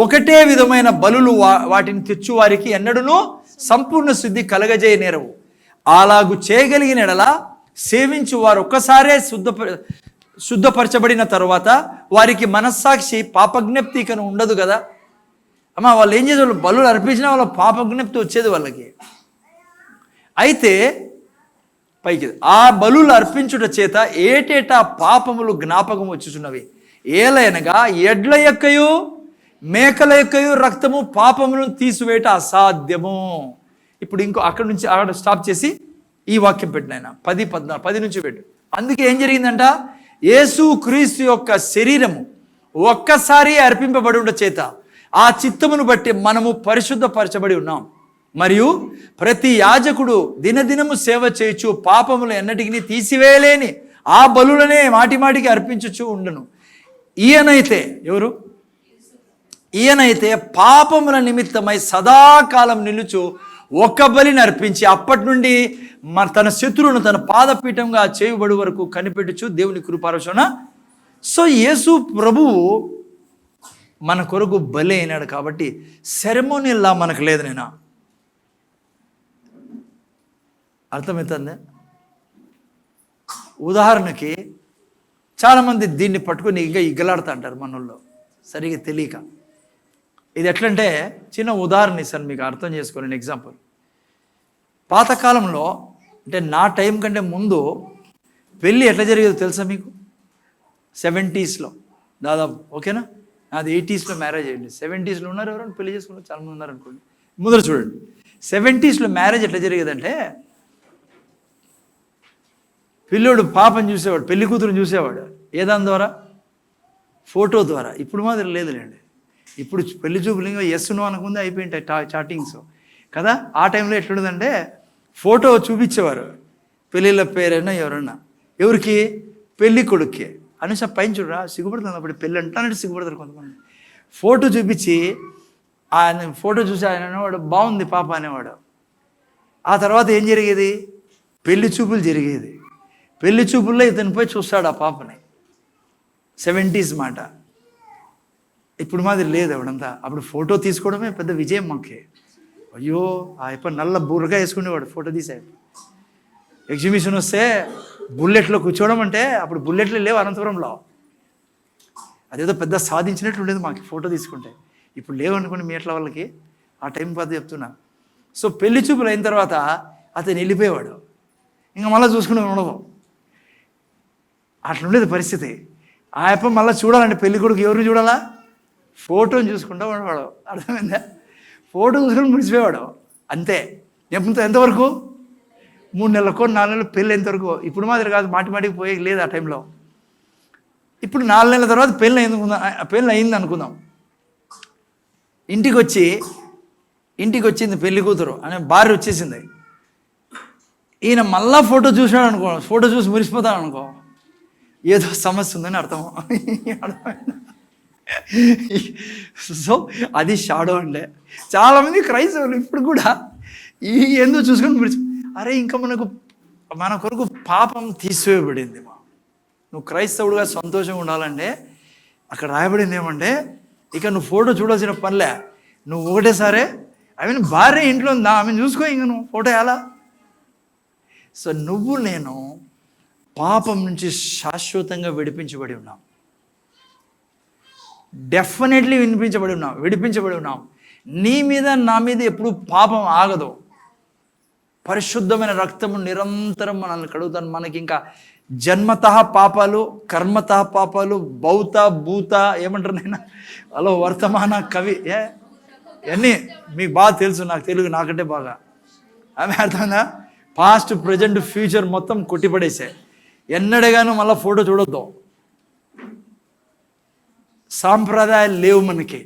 ఒకటే విధమైన బలులు వాటిని తెచ్చు వారికి ఎన్నడూనూ సంపూర్ణ శుద్ధి కలగజేయనేరవు. అలాగు చేయగలిగిన ఎడల సేవించు వారు ఒక్కసారే శుద్ధపరచబడిన తర్వాత వారికి మనస్సాక్షి పాపజ్ఞప్తికను ఉండదు కదా అమ్మ. వాళ్ళు ఏం చేసేవాళ్ళు? బలులు అర్పించిన వాళ్ళ పాపజ్ఞప్తి వచ్చేది వాళ్ళకి. అయితే పైకి ఆ బలులు అర్పించుట చేత ఏటేటా పాపములు జ్ఞాపకం వచ్చుచున్నవి. ఏలయనగా ఎడ్ల యొక్కయు మేకల యొక్కయు రక్తము పాపములను తీసివేయట అసాధ్యము. ఇప్పుడు ఇంకో అక్కడ నుంచి అక్కడ స్టాప్ చేసి ఈ వాక్యం పెట్టిన ఆయన 10 నుంచి పెట్టు. అందుకే ఏం జరిగిందంట? యేసు క్రీస్తు యొక్క శరీరము ఒక్కసారి అర్పింపబడి ఉండ చేత ఆ చిత్తమును బట్టి మనము పరిశుద్ధపరచబడి ఉన్నాం. మరియు ప్రతి యాజకుడు దినదినము సేవ చేయొచ్చు పాపములు ఎన్నటికి తీసివేయలేని ఆ బలులనే మాటిమాటికి అర్పించుచు ఉండను. ఈయనైతే ఎవరు? ఈయనైతే పాపముల నిమిత్తమై సదాకాలం నిలుచు ఒక్క బలిని అర్పించి అప్పటి నుండి తన శత్రువును తన పాదపీఠంగా చేయబడి వరకు కనిపెట్టుచు దేవుని కృపారోచన. సో యేసు ప్రభువు మన కొరకు బలి అయినాడు కాబట్టి సెరమోనియల్లా మనకు లేదు. నేను అర్థమవుతుంది? ఉదాహరణకి చాలామంది దీన్ని పట్టుకొని ఇగ్గలాడుతూ అంటారు మనల్లో సరిగా తెలియక. ఇది ఎట్లంటే చిన్న ఉదాహరణ ఇస్తాను మీకు అర్థం చేసుకోండి. ఎగ్జాంపుల్, పాతకాలంలో అంటే నా టైం కంటే ముందు పెళ్ళి ఎట్లా జరిగేదో తెలుసా మీకు? 70s దాదాపు. ఓకేనా? నాది 80s మ్యారేజ్ అయ్యింది. 70s ఉన్నారు ఎవరైనా పెళ్లి చేసుకున్నారు? చాలామంది ఉన్నారు అనుకోండి. ముందర చూడండి, 70s మ్యారేజ్ ఎట్లా జరిగేదంటే పిల్లోడు పాపని చూసేవాడు, పెళ్లి కూతురుని చూసేవాడు. ఏదాని ద్వారా? ఫోటో ద్వారా. ఇప్పుడు మాత్రం లేదులేండి. ఇప్పుడు పెళ్లి చూపులు ఇంకా ఎస్ను అనకముందే అయిపోయింటాయి చాటింగ్స్ కదా. ఆ టైంలో ఎట్లుండదంటే ఫోటో చూపించేవారు, పెళ్ళిళ్ళ పేరైనా ఎవరన్నా. ఎవరికి? పెళ్ళి కొడుక్కి. అనేసి పైన చూడరా సిగ్గుపడుతుంది. అప్పుడు పెళ్ళి అంటానంటే సిగ్గుపడతారు కొంతమంది. ఫోటో చూపించి ఆయన ఫోటో చూసి ఆయన అనేవాడు బాగుంది పాప అనేవాడు. ఆ తర్వాత ఏం జరిగేది? పెళ్లి చూపులు జరిగేది. పెళ్లి చూపుల్లో ఇతనిపై చూస్తాడు ఆ పాపని. 70s మాట. ఇప్పుడు మాది లేదు అవడంతా. అప్పుడు ఫోటో తీసుకోవడమే పెద్ద విజయం మాకే. అయ్యో ఆ యప్ప నల్ల బుర్రగా వేసుకునేవాడు ఫోటో తీసే. ఎగ్జిబిషన్ వస్తే బుల్లెట్లో కూర్చోవడం అంటే అప్పుడు బుల్లెట్లు లేవు అనంతపురంలో. అదేదో పెద్ద సాధించినట్లు ఉండేది మాకు ఫోటో తీసుకుంటే. ఇప్పుడు లేవనుకోండి మీ ఎట్లా వాళ్ళకి, ఆ టైం పద్ధ చెప్తున్నా. సో పెళ్లి చూపులు అయిన తర్వాత అతను వెళ్ళిపోయేవాడు, ఇంకా మళ్ళీ చూసుకుని ఉండదు. అట్లుండేది పరిస్థితి. ఆ యప్ప మళ్ళీ చూడాలంటే పెళ్లి కొడుకు ఎవరిని చూడాలా, ఫోటోని చూసుకుంటూ ఉండేవాడు. అర్థమైందా? ఫోటో చూసుకొని ముడిచిపోయేవాడు అంతే. ఎంతవరకు? 3 నెలలకో 4 నెలలు పెళ్ళి ఎంతవరకు. ఇప్పుడు మాదిరి కాదు, మాటికి పోయే లేదు ఆ టైంలో. ఇప్పుడు 4 నెలల తర్వాత పెళ్ళి అయింది అనుకుందాం. ఇంటికి వచ్చింది పెళ్లి కూతురు అనే భార్య వచ్చేసింది. ఈయన మళ్ళా ఫోటో చూసాడు అనుకో, ఫోటో చూసి మురిసిపోతాడు అనుకో, ఏదో సమస్య ఉందని అర్థం. సో అది షాడో అండే. చాలామంది క్రైస్తవులు ఇప్పుడు కూడా ఎందుకు చూసుకొని మురిసి, అరే ఇంకా మన కొరకు పాపం తీసివేయబడింది. నువ్వు క్రైస్తవుడుగా సంతోషంగా ఉండాలంటే అక్కడ రాయబడింది ఏమంటే, ఇక నువ్వు ఫోటో చూడాల్సిన పనిలే, నువ్వు ఒకటేసారే భార్య ఇంట్లో ఉందా ఆమెను చూసుకో, ఇంక నువ్వు ఫోటో ఎలా. సో నువ్వు నేను పాపం నుంచి శాశ్వతంగా విడిపించబడి ఉన్నాం. డెఫినెట్లీ విడిపించబడి ఉన్నాం. నీ మీద నా మీద ఎప్పుడు పాపం ఆగదు. పరిశుద్ధమైన రక్తము నిరంతరం మనల్ని కడుగుతాను. మనకి ఇంకా జన్మతః పాపాలు, కర్మతః పాపాలు, భూత ఏమంటారు నేను అలా వర్తమాన కవి అన్నీ మీకు బాగా తెలుసు, నాకు తెలుగు నాకంటే బాగా. ఆమె అర్థమైందా? పాస్ట్, ప్రజెంట్, ఫ్యూచర్ మొత్తం కొట్టిపడేసాయి. ఎన్నడగానూ మళ్ళీ ఫోటో చూడొద్దు. సాంప్రదాయాలు లేవు మనకి.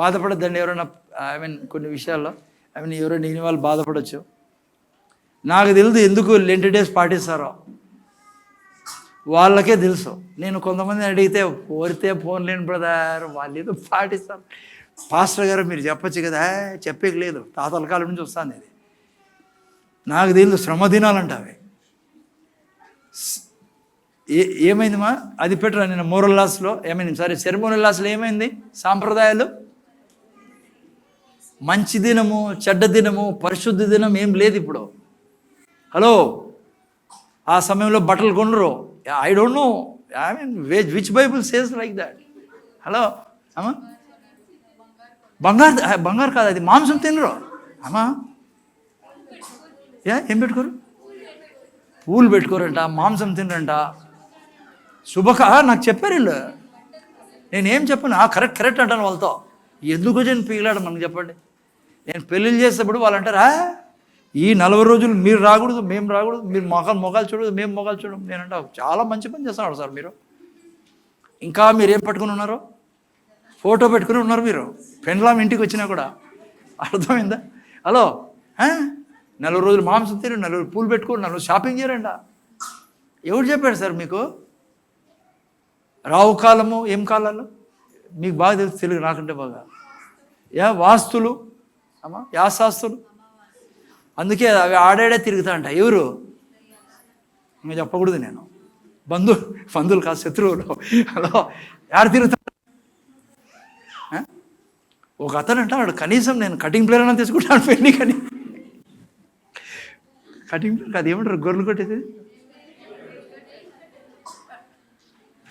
బాధపడద్దండి ఎవరైనా, కొన్ని విషయాల్లో ఎవరైనా నేను వాళ్ళు బాధపడవచ్చు. నాకు తెలుసు ఎందుకు లెంట్ డేస్ పాటిస్తారో, వాళ్ళకే తెలుసు. నేను కొంతమంది అడిగితే పోరితే ఫోన్ లేని బ్రదర్ వాళ్ళు ఏదో పాటిస్తారు. పాస్టర్ గారు మీరు చెప్పచ్చు కదా, చెప్పేకి లేదు, తాతల కాలం నుంచి వస్తుంది ఇది. నాకు తెలుసు శ్రమ దినాలంట అవి. ఏమైందిమా అది పెట్టరా నేను మోరల్ లాస్లో ఏమైంది, సెరమోనల్ లాస్లో ఏమైంది? సాంప్రదాయాలు మంచి దినము, చెడ్డ దినము, పరిశుద్ధ దినం ఏం లేదు ఇప్పుడు. హలో, ఆ సమయంలో బట్టలు కొనరు. I don't know, which Bible says like that. Hello అమ్మా, బంగారు కాదు అది, మాంసం తినరు అమ్మా. ఏం పెట్టుకోరు? పూలు పెట్టుకోరంట, మాంసం తినరంట. నాకు చెప్పారు వీళ్ళు, నేనేం చెప్పను. కరెక్ట్ అంటాను వాళ్ళతో. ఎందుకు వచ్చి పీగలాడు మనకు చెప్పండి. నేను పెళ్ళిళ్ళు చేసేటప్పుడు వాళ్ళు అంటారా, ఈ 40 రోజులు మీరు రాకూడదు, మేము రాకూడదు, మీరు మొగాలు చూడదు, మేము మొగాలు చూడడం. నేనంటా చాలా మంచి పని చేస్తున్నాడు సార్ మీరు. ఇంకా మీరు ఏం పట్టుకుని ఉన్నారు? ఫోటో పెట్టుకుని ఉన్నారు మీరు. పెండ్లాం ఇంటికి వచ్చినా కూడా. అర్థమైందా? హలో, 40 రోజులు మాంసం తిని, 40 పూలు పెట్టుకోండి, 40 షాపింగ్ చేయరండి. ఎవరు చెప్పాడు సార్ మీకు? రావు కాలము ఏం కాలాలు మీకు బాగా తెలుసు, తెలుగు నాకంటే బాగా. వాస్తులు అమ్మా, శాస్త్రులు. అందుకే అవి ఆడాడే తిరుగుతా అంట. ఎవరు? ఇంకా చెప్పకూడదు నేను. బంధువులు కాదు, శత్రువులు. హలో, ఎవరు తిరుగుతా? ఒక అతను అంటాడు, కనీసం నేను కటింగ్ ప్లేయర్ అయినా తీసుకుంటాను పెళ్ళి, కానీ కటింగ్ ప్లేయర్ కాదు, ఏమంటారు గొర్రెలు కొట్టేది,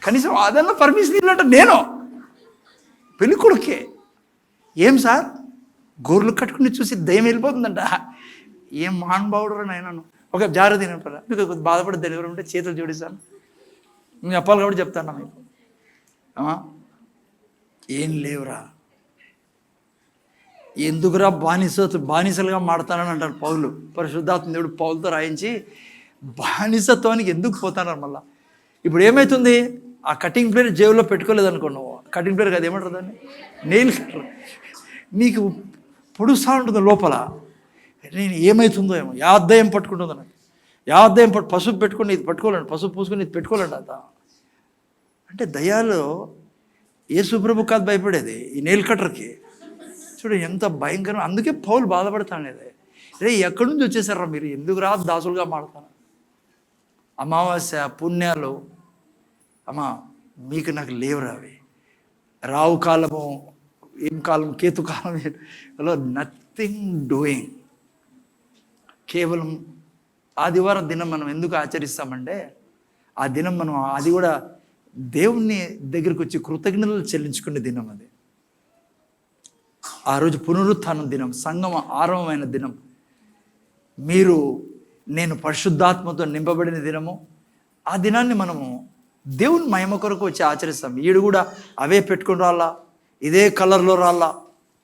కనీసం అదన్నా పర్మిషన్ ఇల్లంట. నేను పెళ్ళి కొడుకే ఏం సార్ గొర్రెలు కట్టుకుని చూసి దయ్యం వెళ్ళిపోతుందంట. ఏం మహానుభావుడు నాయనను. ఒక జాగ్రత్త తినపరా, మీకు బాధపడి దగ్గర ఉంటే చేతులు జోడిస్తాను. నేను చెప్పాలి కాబట్టి చెప్తాను మీకు. ఏం లేవురా, ఎందుకురా బానిసలుగా మాడతానని అంటారు పౌలు. పరిశుద్ధాత్మ దేవుడు పౌలతో రాయించి బానిసత్వానికి ఎందుకు పోతాన్నారు మళ్ళా. ఇప్పుడు ఏమవుతుంది? ఆ కటింగ్ ప్లేయర్ జేబులో పెట్టుకోలేదు అనుకున్నావు. కటింగ్ ప్లేయర్ కాదు, ఏమంటారు దాన్ని, నెయిల్ కట్టర్. నీకు పొడుస్తూ ఉంటుంది లోపల. నేను ఏమవుతుందో ఏమో, యాద్దయం పట్టుకుంటుందో నాకు. యాద్దయం పసుపు పెట్టుకుని ఇది పట్టుకోలేండి, పసుపు పూసుకుని ఇది పెట్టుకోలేండి అంత. అంటే దయ్యాలు యేసుప్రభు కాదు భయపడేది, ఈ నెయిల్ కట్టర్కి. చూడు ఎంత భయంకరం. అందుకే పౌలు బాధపడతానేది. ఎక్కడి నుంచి వచ్చేసారా మీరు, ఎందుకు రా దాసులుగా మాడతాను. అమావాస్య పుణ్యాలు అమ్మా మీకు నాకు లేవురా అవి. రావు కాలము ఏం కాలం, కేతు కాలం, నథింగ్ డూయింగ్. కేవలం ఆదివారం దినం మనం ఎందుకు ఆచరిస్తామంటే, ఆ దినం మనం అది కూడా దేవుని దగ్గరికి వచ్చి కృతజ్ఞతలు చెల్లించుకునే దినం అది. ఆ రోజు పునరుత్థానం దినం, సంగమ ఆరంభమైన దినం, నేను పరిశుద్ధాత్మతో నింపబడిన దినము. ఆ దినాన్ని మనము దేవుని మహిమ కొరకు వచ్చి ఆచరిస్తాం. ఈడు కూడా అవే పెట్టుకుని రాళ్ళా, ఇదే కలర్లో రాళ్ళా.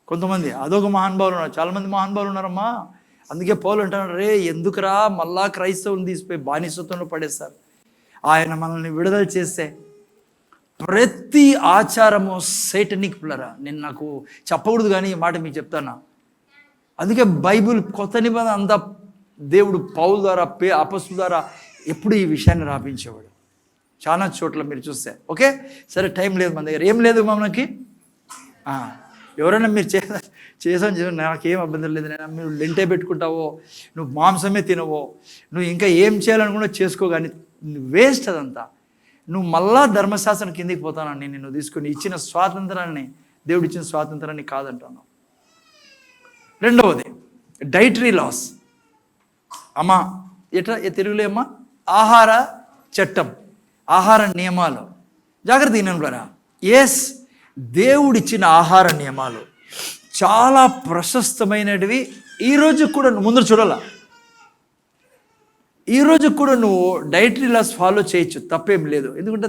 కొంతమంది అదొక మహానుభావులు ఉన్నారు, చాలామంది మహానుభావులు ఉన్నారమ్మా. అందుకే పౌలు అంటున్నారు, రే ఎందుకురా మళ్ళా క్రైస్తవుని తీసిపోయి బానిసత్వంలో పడేస్తారు. ఆయన మనల్ని విడుదల చేస్తే ప్రతి ఆచారము సైటనిక్ ప్లరా. నేను నాకు చెప్పకూడదు కానీ ఈ మాట మీకు చెప్తాను. అందుకే బైబిల్ కొత్త నిబంధన అంతా దేవుడు పౌలు ద్వారా అపొస్తలుల ద్వారా ఎప్పుడు ఈ విషయాన్ని రాపించేవాడు. చాలా చోట్ల మీరు చూస్తే. ఓకే, సరే, టైం లేదు మన దగ్గర, ఏం లేదు మనకి. ఎవరైనా మీరు చేసాను నాకేం అభ్యంతరం లేదు, నేను మీరు లెంటే పెట్టుకుంటావో, నువ్వు మాంసమే తినవో, నువ్వు ఇంకా ఏం చేయాలనుకున్నా చేసుకో, కానీ వేస్ట్ అదంతా. నువ్వు మళ్ళా ధర్మశాస్త్రం కిందికి పోతానని నిన్ను తీసుకుని ఇచ్చిన స్వాతంత్రాన్ని, దేవుడు ఇచ్చిన స్వాతంత్రాన్ని కాదంటున్నావు. రెండవది డైటరీ లాస్. అమ్మా తెలుగులో అమ్మా ఆహార చట్టం, ఆహార నియమాలు. జాగ్రత్త వినండి. ఎస్, దేవుడిచ్చిన ఆహార నియమాలు చాలా ప్రశస్తమైనవి. ఈరోజు కూడా ముందు చూడాల, ఈరోజు కూడా నువ్వు డైటరీ లాస్ ఫాలో చేయొచ్చు, తప్పేం లేదు. ఎందుకంటే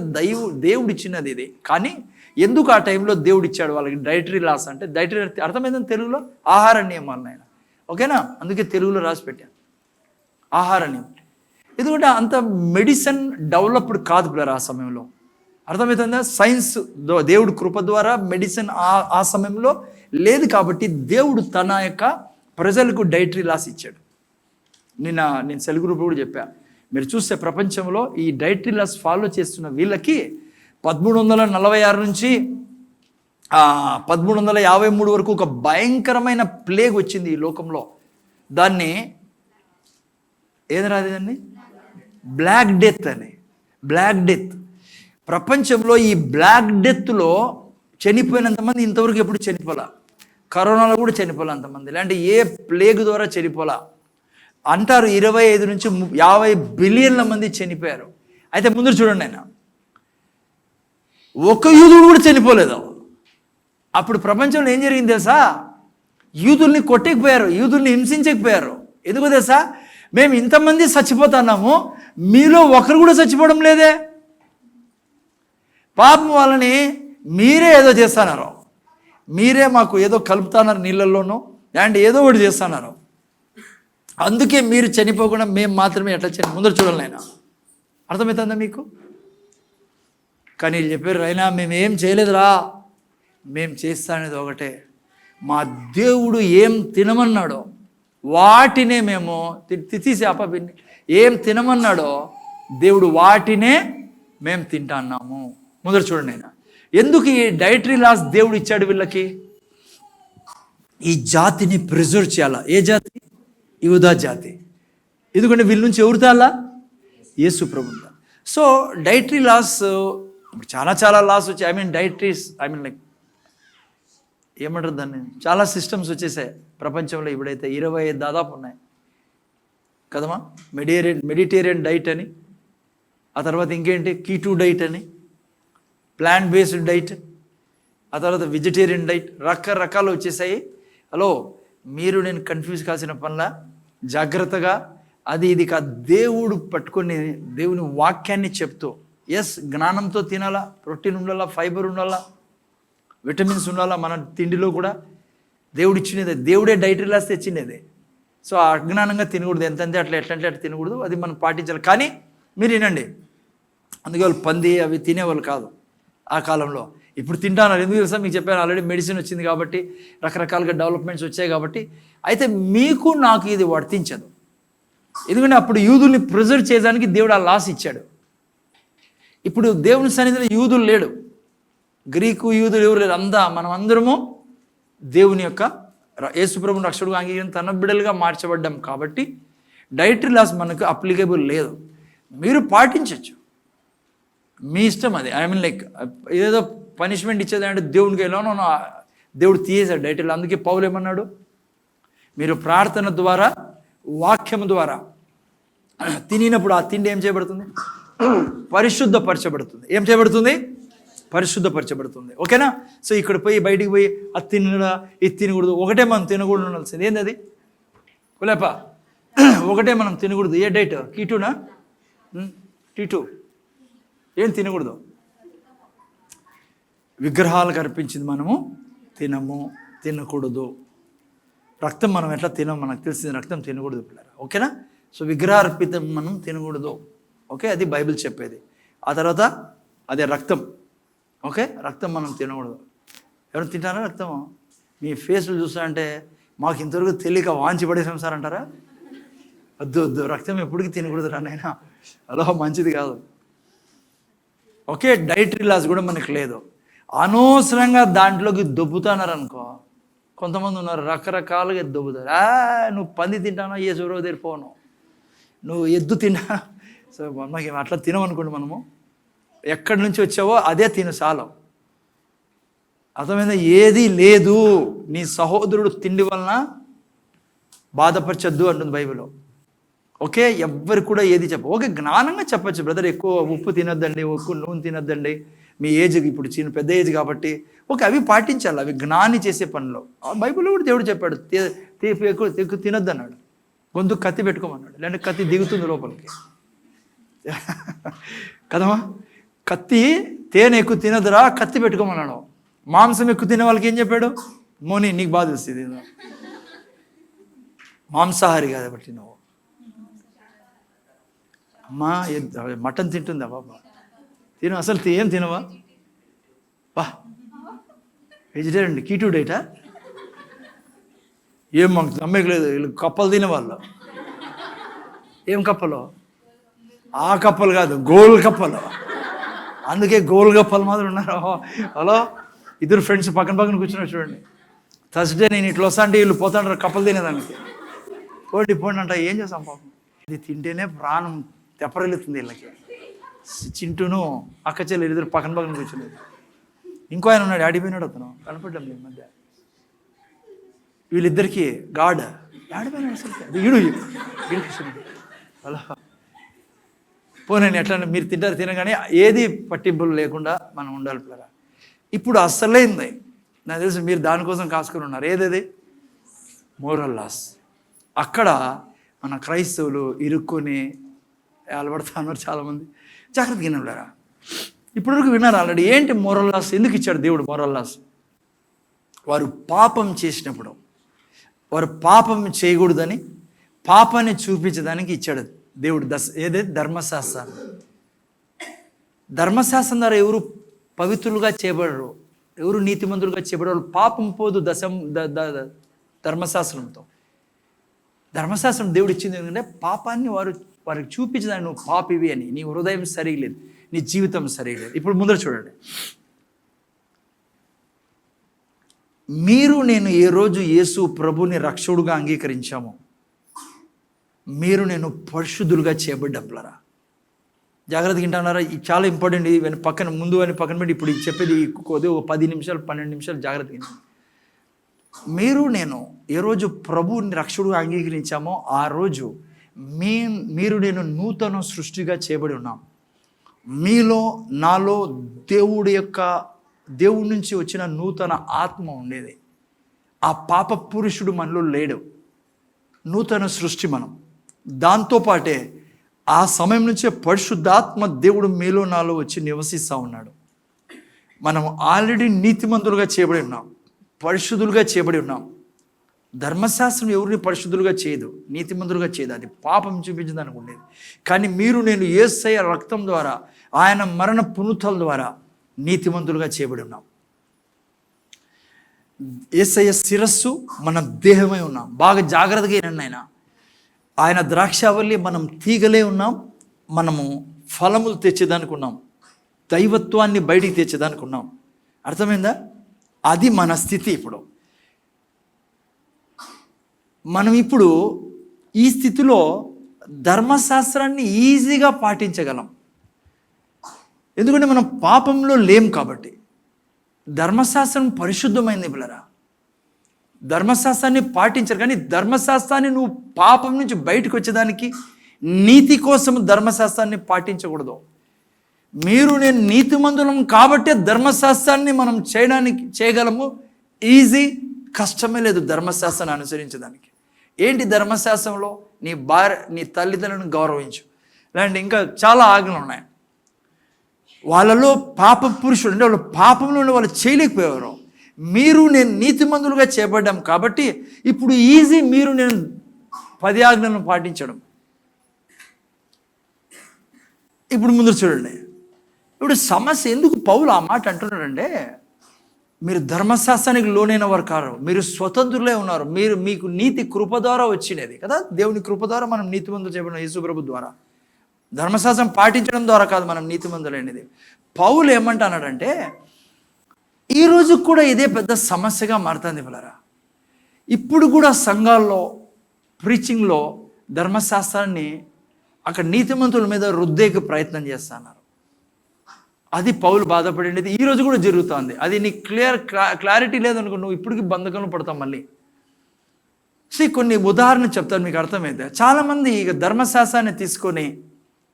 దేవుడు ఇచ్చినది ఇది. కానీ ఎందుకు ఆ టైంలో దేవుడు ఇచ్చాడు వాళ్ళకి డైటరీ లాస్ అంటే? డైటరీ అర్థమైందని తెలుగులో ఆహార నియమాలు ఆయన, ఓకేనా? అందుకే తెలుగులో రాసి పెట్టాను ఆహార నియమం. ఎందుకంటే అంత మెడిసిన్ డెవలప్డ్ కాదు బ్రదర్ ఆ సమయంలో, అర్థమవుతుందా? సైన్స్ దేవుడు కృప ద్వారా మెడిసిన్ ఆ సమయంలో లేదు. కాబట్టి దేవుడు తన యొక్క ప్రజలకు డైటరీ లాస్ ఇచ్చాడు. నేను సెల్ గ్రూప్ కూడా చెప్పా, మీరు చూస్తే ప్రపంచంలో ఈ డైటరీ లాస్ ఫాలో చేస్తున్న వీళ్ళకి 1346 నుంచి 1353 వరకు ఒక భయంకరమైన ప్లేగ్ వచ్చింది ఈ లోకంలో. దాన్ని ఏది రాదేదండి, బ్లాక్ డెత్ అని. బ్లాక్ డెత్ ప్రపంచంలో, ఈ బ్లాక్ డెత్లో చనిపోయినంతమంది ఇంతవరకు ఎప్పుడు చనిపోలా. కరోనాలో కూడా చనిపోలే అంతమంది, ఇలాంటి ఏ ప్లేగ్ ద్వారా చనిపోలా అంటారు. 25 నుంచి 50 బిలియన్ల మంది చనిపోయారు. అయితే ముందు చూడండి, ఆయన ఒక యూదుడు కూడా చనిపోలేదు. అప్పుడు ప్రపంచంలో ఏం జరిగింది తెలుసా? యూదుల్ని కొట్టకపోయారు, యూదుల్ని హింసించకపోయారు. ఎందుకు తెలుసా? మేము ఇంతమంది చచ్చిపోతున్నాము, మీలో ఒకరు కూడా చచ్చిపోవడం లేదే. పాపం వాళ్ళని మీరే ఏదో చేస్తున్నారు, మీరే మాకు ఏదో కలుపుతున్నారు నీళ్ళల్లోనూ, అండ్ ఏదో ఒకటి చేస్తున్నారు. అందుకే మీరు చనిపోకుండా మేము మాత్రమే ఎట్లా ముందర చూడాలి ఆయన. అర్థమవుతుందా మీకు? కానీ వీళ్ళు చెప్పారు, అయినా మేమేం చేయలేదురా, మేము చేస్తానేది ఒకటే, మా దేవుడు ఏం తినమన్నాడో వాటినే మేము తీసి అప్పని ఏం తినమన్నాడో దేవుడు వాటినే మేము తింటున్నాము. ముందర చూడండి ఆయన ఎందుకు ఈ డైటరీ లాస్ దేవుడు ఇచ్చాడు వీళ్ళకి. ఈ జాతిని ప్రిజర్వ్ చేయాలా. ఏ జాతి? యూదా జాతి. ఎందుకంటే వీళ్ళ నుంచి ఎవరు తాలా? యేసు ప్రభువు. సో డైటరీ లాస్ చాలా లాస్ వచ్చాయి. డైటరీస్ లైక్ ఏమంటారు దాన్ని, చాలా సిస్టమ్స్ వచ్చేసాయి ప్రపంచంలో. ఇప్పుడైతే 25 దాదాపు ఉన్నాయి కదమ్మా. మెడిటేరియన్ డైట్ అని, ఆ తర్వాత ఇంకేంటి కీటో డైట్ అని, ప్లాంట్ బేస్డ్ డైట్, ఆ తర్వాత వెజిటేరియన్ డైట్, రకరకాలు వచ్చేసాయి. హలో, నేను కన్ఫ్యూజ్ కాసిన పనుల జాగ్రత్తగా అది ఇది కాదు. దేవుడు పట్టుకొని దేవుని వాక్యాన్ని చెప్తూ, ఎస్ జ్ఞానంతో తినాలా, ప్రోటీన్ ఉండాలా, ఫైబర్ ఉండాలా, విటమిన్స్ ఉండాలా. మన తిండిలో కూడా దేవుడు ఇచ్చినదే, దేవుడే డైటరీ లాస్ తెచ్చినదే. సో అజ్ఞానంగా తినకూడదు, ఎంతంటే అట్లా ఎట్లంటే అట్లా తినకూడదు, అది మనం పాటించాలి. కానీ మీరు వినండి, అందుకే వాళ్ళు పంది అవి తినేవాళ్ళు కాదు ఆ కాలంలో. ఇప్పుడు తింటాను. ఎందుకు తెలుసా? మీకు చెప్పాను ఆల్రెడీ, మెడిసిన్ వచ్చింది కాబట్టి, రకరకాలుగా డెవలప్మెంట్స్ వచ్చాయి కాబట్టి. అయితే మీకు నాకు ఇది వర్తించదు. ఎందుకంటే అప్పుడు యూదుల్ని ప్రిజర్వ్ చేయడానికి దేవుడు ఆ లాస్ ఇచ్చాడు. ఇప్పుడు దేవుని సన్నిధిలో యూదులు లేడు, గ్రీకు యూదులు ఎవరు లేరు, మనం అందరము దేవుని యొక్క యేసుప్రభుని రక్షకుడుగా అంగీకరించి తన బిడ్డలుగా మార్చబడ్డాం. కాబట్టి డైటరీ లాస్ మనకు అప్లికేబుల్ లేదు. మీరు పాటించవచ్చు, మీ ఇష్టం అది. లైక్ ఏదో పనిష్మెంట్ ఇచ్చేది అంటే దేవునికి ఎలానో దేవుడు తీసేశాడు డైటరీ. అందుకే పౌలు ఏమన్నాడు, మీరు ప్రార్థన ద్వారా వాక్యం ద్వారా తినినప్పుడు ఆ తిండి ఏం చేయబడుతుంది? పరిశుద్ధపరచబడుతుంది. ఏం చేయబడుతుంది? పరిశుద్ధపరచబడుతుంది. ఓకేనా? సో ఇక్కడ పోయి బయటికి పోయి అది తినడా ఇది తినకూడదు, ఒకటే మనం తినకూడదు ఉండాల్సింది. ఏంది అది? కులేప ఒకటే మనం తినకూడదు. ఏ డైట్? కీటూనా? టీటూ. ఏం తినకూడదు? విగ్రహాలకు అర్పించింది మనము తినము, తినకూడదు. రక్తం మనం ఎట్లా తినము, మనకు తెలిసింది రక్తం తినకూడదు పిల్లరా. ఓకేనా? సో విగ్రహార్పితం మనం తినకూడదు. ఓకే, అది బైబిల్ చెప్పేది. ఆ తర్వాత అదే రక్తం. ఓకే, రక్తం మనం తినకూడదు. ఎవరు తింటారా రక్తము? మీ ఫేస్లు చూస్తా అంటే మాకు ఇంతవరకు తెలియక వాంచి పడేసాం సార్ అంటారా? వద్దు వద్దు, రక్తం ఎప్పటికీ తినకూడదు రా నాయనా, అలా మంచిది కాదు. ఓకే, డైటరీ లాస్ కూడా మనకు లేదు. అనవసరంగా దాంట్లోకి దొబ్బుతున్నారు అనుకో. కొంతమంది ఉన్నారు రకరకాలుగా దొబ్బుతారు. నువ్వు పంది తింటానో ఏ చూరో తెరిపోను, నువ్వు ఎద్దు తిన్నా. సో మనకి అట్లా తినమనుకోండి, మనము ఎక్కడి నుంచి వచ్చావో అదే తిను చాలు. అర్థమైందా? ఏది లేదు నీ సహోదరుడు తిండి వలన బాధపరచద్దు అంటుంది బైబిల్లో. ఓకే, ఎవ్వరికి కూడా ఏది ఓకే, జ్ఞానంగా చెప్పచ్చు బ్రదర్, ఎక్కువ ఉప్పు తినొద్దండి, ఎక్కువ నూనె తినొద్దండి, మీ ఏజ్ ఇప్పుడు చిన్న పెద్ద ఏజ్ కాబట్టి. ఓకే, అవి పాటించాలి, అవి జ్ఞాని చేసే పనిలో. బైబిల్లో కూడా దేవుడు చెప్పాడు ఎక్కువ తినొద్దు అన్నాడు. గొంతు కత్తి పెట్టుకోమన్నాడు, లేదంటే కత్తి దిగుతుంది లోపలికి కదమ్మా. కత్తి తేనె ఎక్కువ తినదురా, కత్తి పెట్టుకోమన్నాడు. మాంసం ఎక్కువ తినే వాళ్ళకి ఏం చెప్పాడు? మోని నీకు బాధ వస్తుంది, మాంసాహారి కాబట్టి నువ్వు. అమ్మా మటన్ తింటుందా బాబా? తిను, అసలు ఏం తినవా బా? వెజిటేరియన్ కీటూ డైటా? ఏం మాకు నమ్మకం లేదు. వీళ్ళు కప్పలు తినేవాళ్ళు. ఏం కప్పలు? ఆ కప్పలు కాదు, గోల్ కప్పలు. అందుకే గోల్ కప్పలు మాత్రం ఉన్నారు. హలో, ఇద్దరు ఫ్రెండ్స్ పక్కన పక్కన కూర్చున్నారు చూడండి. థర్స్డే నేను ఇట్లా వస్తా అంటే వీళ్ళు పోతాంటారు కప్పలు తినేదానికి. పోండి పోండి అంట. ఏం చేస్తాం పాపం, ఇది తింటేనే ప్రాణం తెప్పరెలుతుంది వీళ్ళకి. చింటూను అక్క చెల్లి ఇద్దరు పక్కన పక్కన కూర్చునేది. ఇంకో ఆయన ఉన్నాడు, ఆడిపోయినాడు, అతను కనపడ్డాం ఈ మధ్య. వీళ్ళిద్దరికి గాడ్ ఆడిపోయినాడు అసలు. ఈడు అలా పోనీ ఎట్లా మీరు తింటారు, తినగానే ఏది పట్టింపులు లేకుండా మనం ఉండాలి పిల్లరా. ఇప్పుడు అసలైంది నాకు తెలుసు, మీరు దానికోసం కాసుకొని ఉన్నారు. ఏదేది? Moral loss. అక్కడ మన క్రైస్తవులు ఇరుక్కొని అలవడతా ఉన్నారు చాలామంది. జాగ్రత్తగా వినలేరా? ఇప్పటివరకు విన్నారు ఆల్రెడీ. ఏంటి మోరల్ లాస్? ఎందుకు ఇచ్చాడు దేవుడు మోరల్ లాస్? వారు పాపం చేసినప్పుడు, వారు పాపం చేయకూడదని, పాపాన్ని చూపించడానికి ఇచ్చాడు దేవుడు. ఏదైతే ధర్మశాస్త్రాన్ని. ధర్మశాస్త్రం ద్వారా ఎవరు పవిత్రులుగా చేయబడరు, ఎవరు నీతిమంతులుగా చేయబడరు. పాపం పోదు ధర్మశాస్త్రంతో. ధర్మశాస్త్రం దేవుడు ఇచ్చింది ఎందుకంటే పాపాన్ని వారికి చూపించడానికి, నువ్వు పాపివి అని. నీ హృదయం సరిగలేదు, నీ జీవితం సరిగలేదు. ఇప్పుడు ముందర చూడండి, మీరు నేను ఏ రోజు యేసు ప్రభుని రక్షకుడుగా అంగీకరించామో, మీరు నేను పరిశుద్ధులుగా చేయబడ్డప్పులరా. జాగ్రత్తగా వింటున్నారా? చాలా ఇంపార్టెంట్. ఇవన్నీ పక్కన ముందు అని పక్కన పెట్టి ఇప్పుడు చెప్పేది కొద్ది 10 నిమిషాలు 12 నిమిషాలు జాగ్రత్తగా. మీరు నేను ఏ రోజు ప్రభుని రక్షకుడుగా అంగీకరించామో ఆ రోజు మీరు నేను నూతన సృష్టిగా చేయబడి ఉన్నాం. మీలో నాలో దేవుడి నుంచి వచ్చిన నూతన ఆత్మ ఉండేది. ఆ పాప పురుషుడు మనలో లేడు, నూతన సృష్టి మనం. దాంతోపాటే ఆ సమయం నుంచే పరిశుద్ధాత్మ దేవుడు మీలో నాలో వచ్చి నివసిస్తూ ఉన్నాడు. మనం ఆల్రెడీ నీతిమంతులుగా చేయబడి ఉన్నాం, పరిశుద్ధులుగా చేయబడి ఉన్నాం. ధర్మశాస్త్రం ఎవరిని పరిశుద్ధులుగా చేయదు, నీతిమంతులుగా చేయదు, అది పాపం చూపించడానికి ఉండేది. కానీ మీరు నేను యేసయ్య రక్తం ద్వారా, ఆయన మరణ పునరుత్థానం ద్వారా నీతిమంతులుగా చేయబడి ఉన్నాం. యేసయ్య శిరస్సు, మన దేహమై ఉన్నాం. బాగా జాగ్రత్తగా వినండి. ఆయన ద్రాక్షావల్లి, మనం తీగలే ఉన్నాం. మనము ఫలములు తెచ్చేదానికి ఉన్నాం, దైవత్వాన్ని బయటికి తెచ్చేదానికి ఉన్నాం. అర్థమైందా? అది మన స్థితి. ఇప్పుడు మనం ఇప్పుడు ఈ స్థితిలో ధర్మశాస్త్రాన్ని ఈజీగా పాటించగలం, ఎందుకంటే మనం పాపంలో లేం కాబట్టి. ధర్మశాస్త్రం పరిశుద్ధమైంది పిల్లరా. ధర్మశాస్త్రాన్ని పాటించరు, కానీ ధర్మశాస్త్రాన్ని నువ్వు పాపం నుంచి బయటకు వచ్చేదానికి, నీతి కోసం ధర్మశాస్త్రాన్ని పాటించకూడదు. మీరు నేను నీతిమంతులం కాబట్టే ధర్మశాస్త్రాన్ని మనం చేయగలము. ఈజీ, కష్టమే లేదు ధర్మశాస్త్రాన్ని అనుసరించడానికి. ఏంటి ధర్మశాస్త్రంలో? నీ తల్లిదండ్రులను గౌరవించు. లేదంటే ఇంకా చాలా ఆజ్ఞలు ఉన్నాయి. వాళ్ళలో పాప పురుషుడు అంటే వాళ్ళు పాపంలో వాళ్ళు చేయలేకపోయేవారు. మీరు నేను నీతిమంతులుగా చేయబడ్డాం కాబట్టి ఇప్పుడు ఈజీ మీరు నేను 10 ఆజ్ఞలను పాటించడం. ఇప్పుడు ముందు చూడండి, ఇప్పుడు సమస్య ఎందుకు పౌలు ఆ మాట అంటున్నాడంటే, మీరు ధర్మశాస్త్రానికి లోనైన వారు కారు, మీరు స్వతంత్రులే ఉన్నారు. మీకు నీతి కృప ద్వారా వచ్చినది కదా. దేవుని కృప ద్వారా మనం నీతిమంతులు చేయబడిన యేసుప్రభు ద్వారా. ధర్మశాస్త్రం పాటించడం ద్వారా కాదు మనం నీతిమంతులైనది. పౌలు ఏమంటున్నాడంటే, ఈరోజు కూడా ఇదే పెద్ద సమస్యగా మారుతుంది పిల్లరా. ఇప్పుడు కూడా సంఘాల్లో ప్రీచింగ్లో ధర్మశాస్త్రాన్ని అక్కడ నీతిమంతుల మీద రుద్దేకి ప్రయత్నం చేస్తున్నారు. అది పౌలు బాధపడేది ఈరోజు కూడా జరుగుతుంది. అది నీకు క్లారిటీ లేదనుకో, నువ్వు ఇప్పటికీ బంధకంలో పడతావు మళ్ళీ. కొన్ని ఉదాహరణ చెప్తాను మీకు అర్థమైతే. చాలామంది ఇక ధర్మశాస్త్రాన్ని తీసుకొని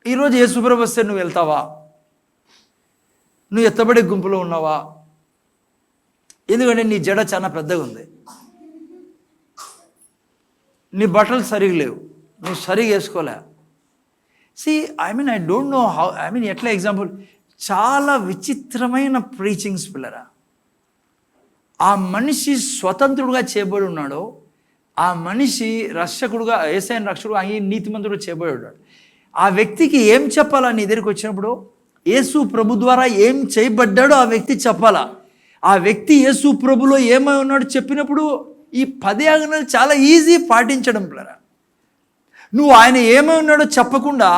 ఈరోజు యేసుప్రభు వస్తే నువ్వు వెళ్తావా? నువ్వు ఎత్తబడే గుంపులో ఉన్నావా? ఎందుకంటే నీ జడ చాలా పెద్దగా ఉంది, నీ బట్టలు సరిగా లేవు, నువ్వు సరిగా వేసుకోలే. ఐ డోంట్ నో హౌ, ఎట్లా ఎగ్జాంపుల్, చాలా విచిత్రమైన ప్రీచింగ్స్ పిల్లరా. ఆ మనిషి స్వతంత్రుడుగా చేయబడి ఉన్నాడు, ఆ మనిషి రక్షకుడుగా, యేసయ్యను రక్షకుడుగా నీతిమంతుడుగా చేయబడి ఉన్నాడు. ఆ వ్యక్తికి ఏం చెప్పాలా? నీ దగ్గరికి వచ్చినప్పుడు యేసు ప్రభు ద్వారా ఏం చేయబడ్డాడో ఆ వ్యక్తి చెప్పాలా. ఆ వ్యక్తి యేసు ప్రభులో ఏమై ఉన్నాడో చెప్పినప్పుడు ఈ 10 ఆజ్ఞలు చాలా ఈజీ పాటించడం పిల్లరా. నువ్వు ఆయన ఏమై ఉన్నాడో చెప్పకుండా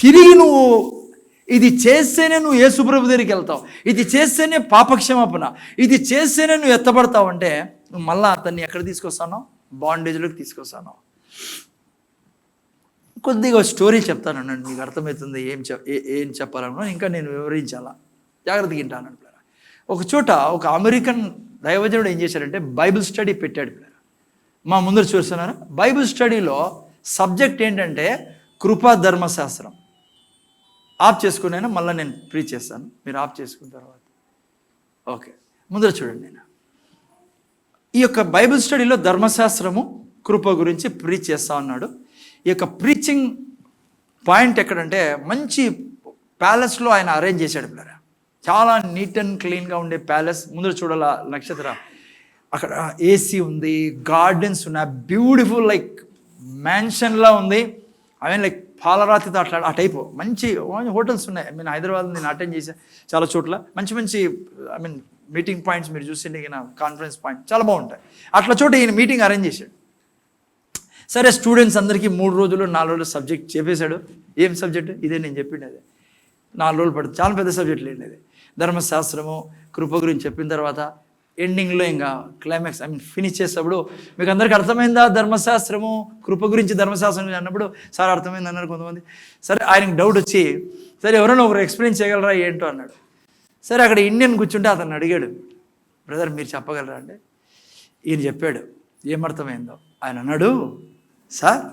తిరిగి నువ్వు ఇది చేస్తేనే నువ్వు యేసు ప్రభు దగ్గరికి వెళ్తావు, ఇది చేస్తేనే పాపక్షమాపణ, ఇది చేస్తేనే నువ్వు ఎత్తబడతావు అంటే నువ్వు మళ్ళీ అతన్ని ఎక్కడ తీసుకొస్తానో? బాండేజ్లోకి తీసుకొస్తాను. కొద్దిగా స్టోరీ చెప్తానండి, మీకు అర్థమవుతుంది ఏం చెప్పాలన్నా. ఇంకా నేను వివరించాలా, జాగ్రత్తగా వింటాను. ఒక చోట ఒక అమెరికన్ దైవజనుడు ఏం చేశాడంటే బైబిల్ స్టడీ పెట్టాడు. మా ముందర చూస్తున్నారా? బైబిల్ స్టడీలో సబ్జెక్ట్ ఏంటంటే కృపా ధర్మశాస్త్రం. ఆఫ్ చేసుకున్నాను, మళ్ళీ నేను ప్రీచ్ చేస్తాను, మీరు ఆఫ్ చేసుకున్న తర్వాత. ఓకే, ముందర చూడండి. నేను ఈ యొక్క బైబిల్ స్టడీలో ధర్మశాస్త్రము కృప గురించి ప్రీచ్ చేస్తా ఉన్నాడు. ఈ యొక్క ప్రీచింగ్ పాయింట్ ఎక్కడంటే, మంచి ప్యాలెస్లో ఆయన అరేంజ్ చేశాడు పిల్లరా. చాలా నీట్ అండ్ క్లీన్గా ఉండే ప్యాలెస్. ముందర చూడాల నక్షత్ర, అక్కడ ఏసీ ఉంది, గార్డెన్స్ ఉన్నాయి, బ్యూటిఫుల్ లైక్ మ్యాన్షన్లా ఉంది. లైక్ పాలరాతితో అట్లా ఆ టైపు మంచి హోటల్స్ ఉన్నాయి. హైదరాబాద్ నేను అటెండ్ చేశాను చాలా చోట్ల. మంచి మీటింగ్ పాయింట్స్ మీరు చూసిండే, కాన్ఫరెన్స్ పాయింట్ చాలా బాగుంటాయి. అట్లా చోట ఈయన మీటింగ్ అరేంజ్ చేశాడు. సరే, స్టూడెంట్స్ అందరికీ 3 రోజులు 4 రోజులు సబ్జెక్ట్ చెప్పేశాడు. ఏం సబ్జెక్ట్? ఇదే నేను చెప్పింది. అదే 4 రోజులు పడుతుంది. చాలా పెద్ద సబ్జెక్ట్ లేండి అది. ధర్మశాస్త్రము కృప గురించి చెప్పిన తర్వాత ఎండింగ్లో ఇంకా క్లైమాక్స్ ఫినిష్ చేసేటప్పుడు మీకు అందరికీ అర్థమైందా ధర్మశాస్త్రము కృప గురించి? ధర్మశాస్త్రం అన్నప్పుడు సార్ అర్థమైంది అన్నారు కొంతమంది. సరే, ఆయనకి డౌట్ వచ్చి, సరే ఎవరైనా ఒకరు ఎక్స్ప్లెయిన్ చేయగలరా ఏంటో అన్నాడు. సరే, అక్కడ ఇండియన్ కూర్చుంటే అతను అడిగాడు, బ్రదర్ మీరు చెప్పగలరా అంటే ఈయన చెప్పాడు ఏమర్థమైందో. ఆయన అన్నాడు, సార్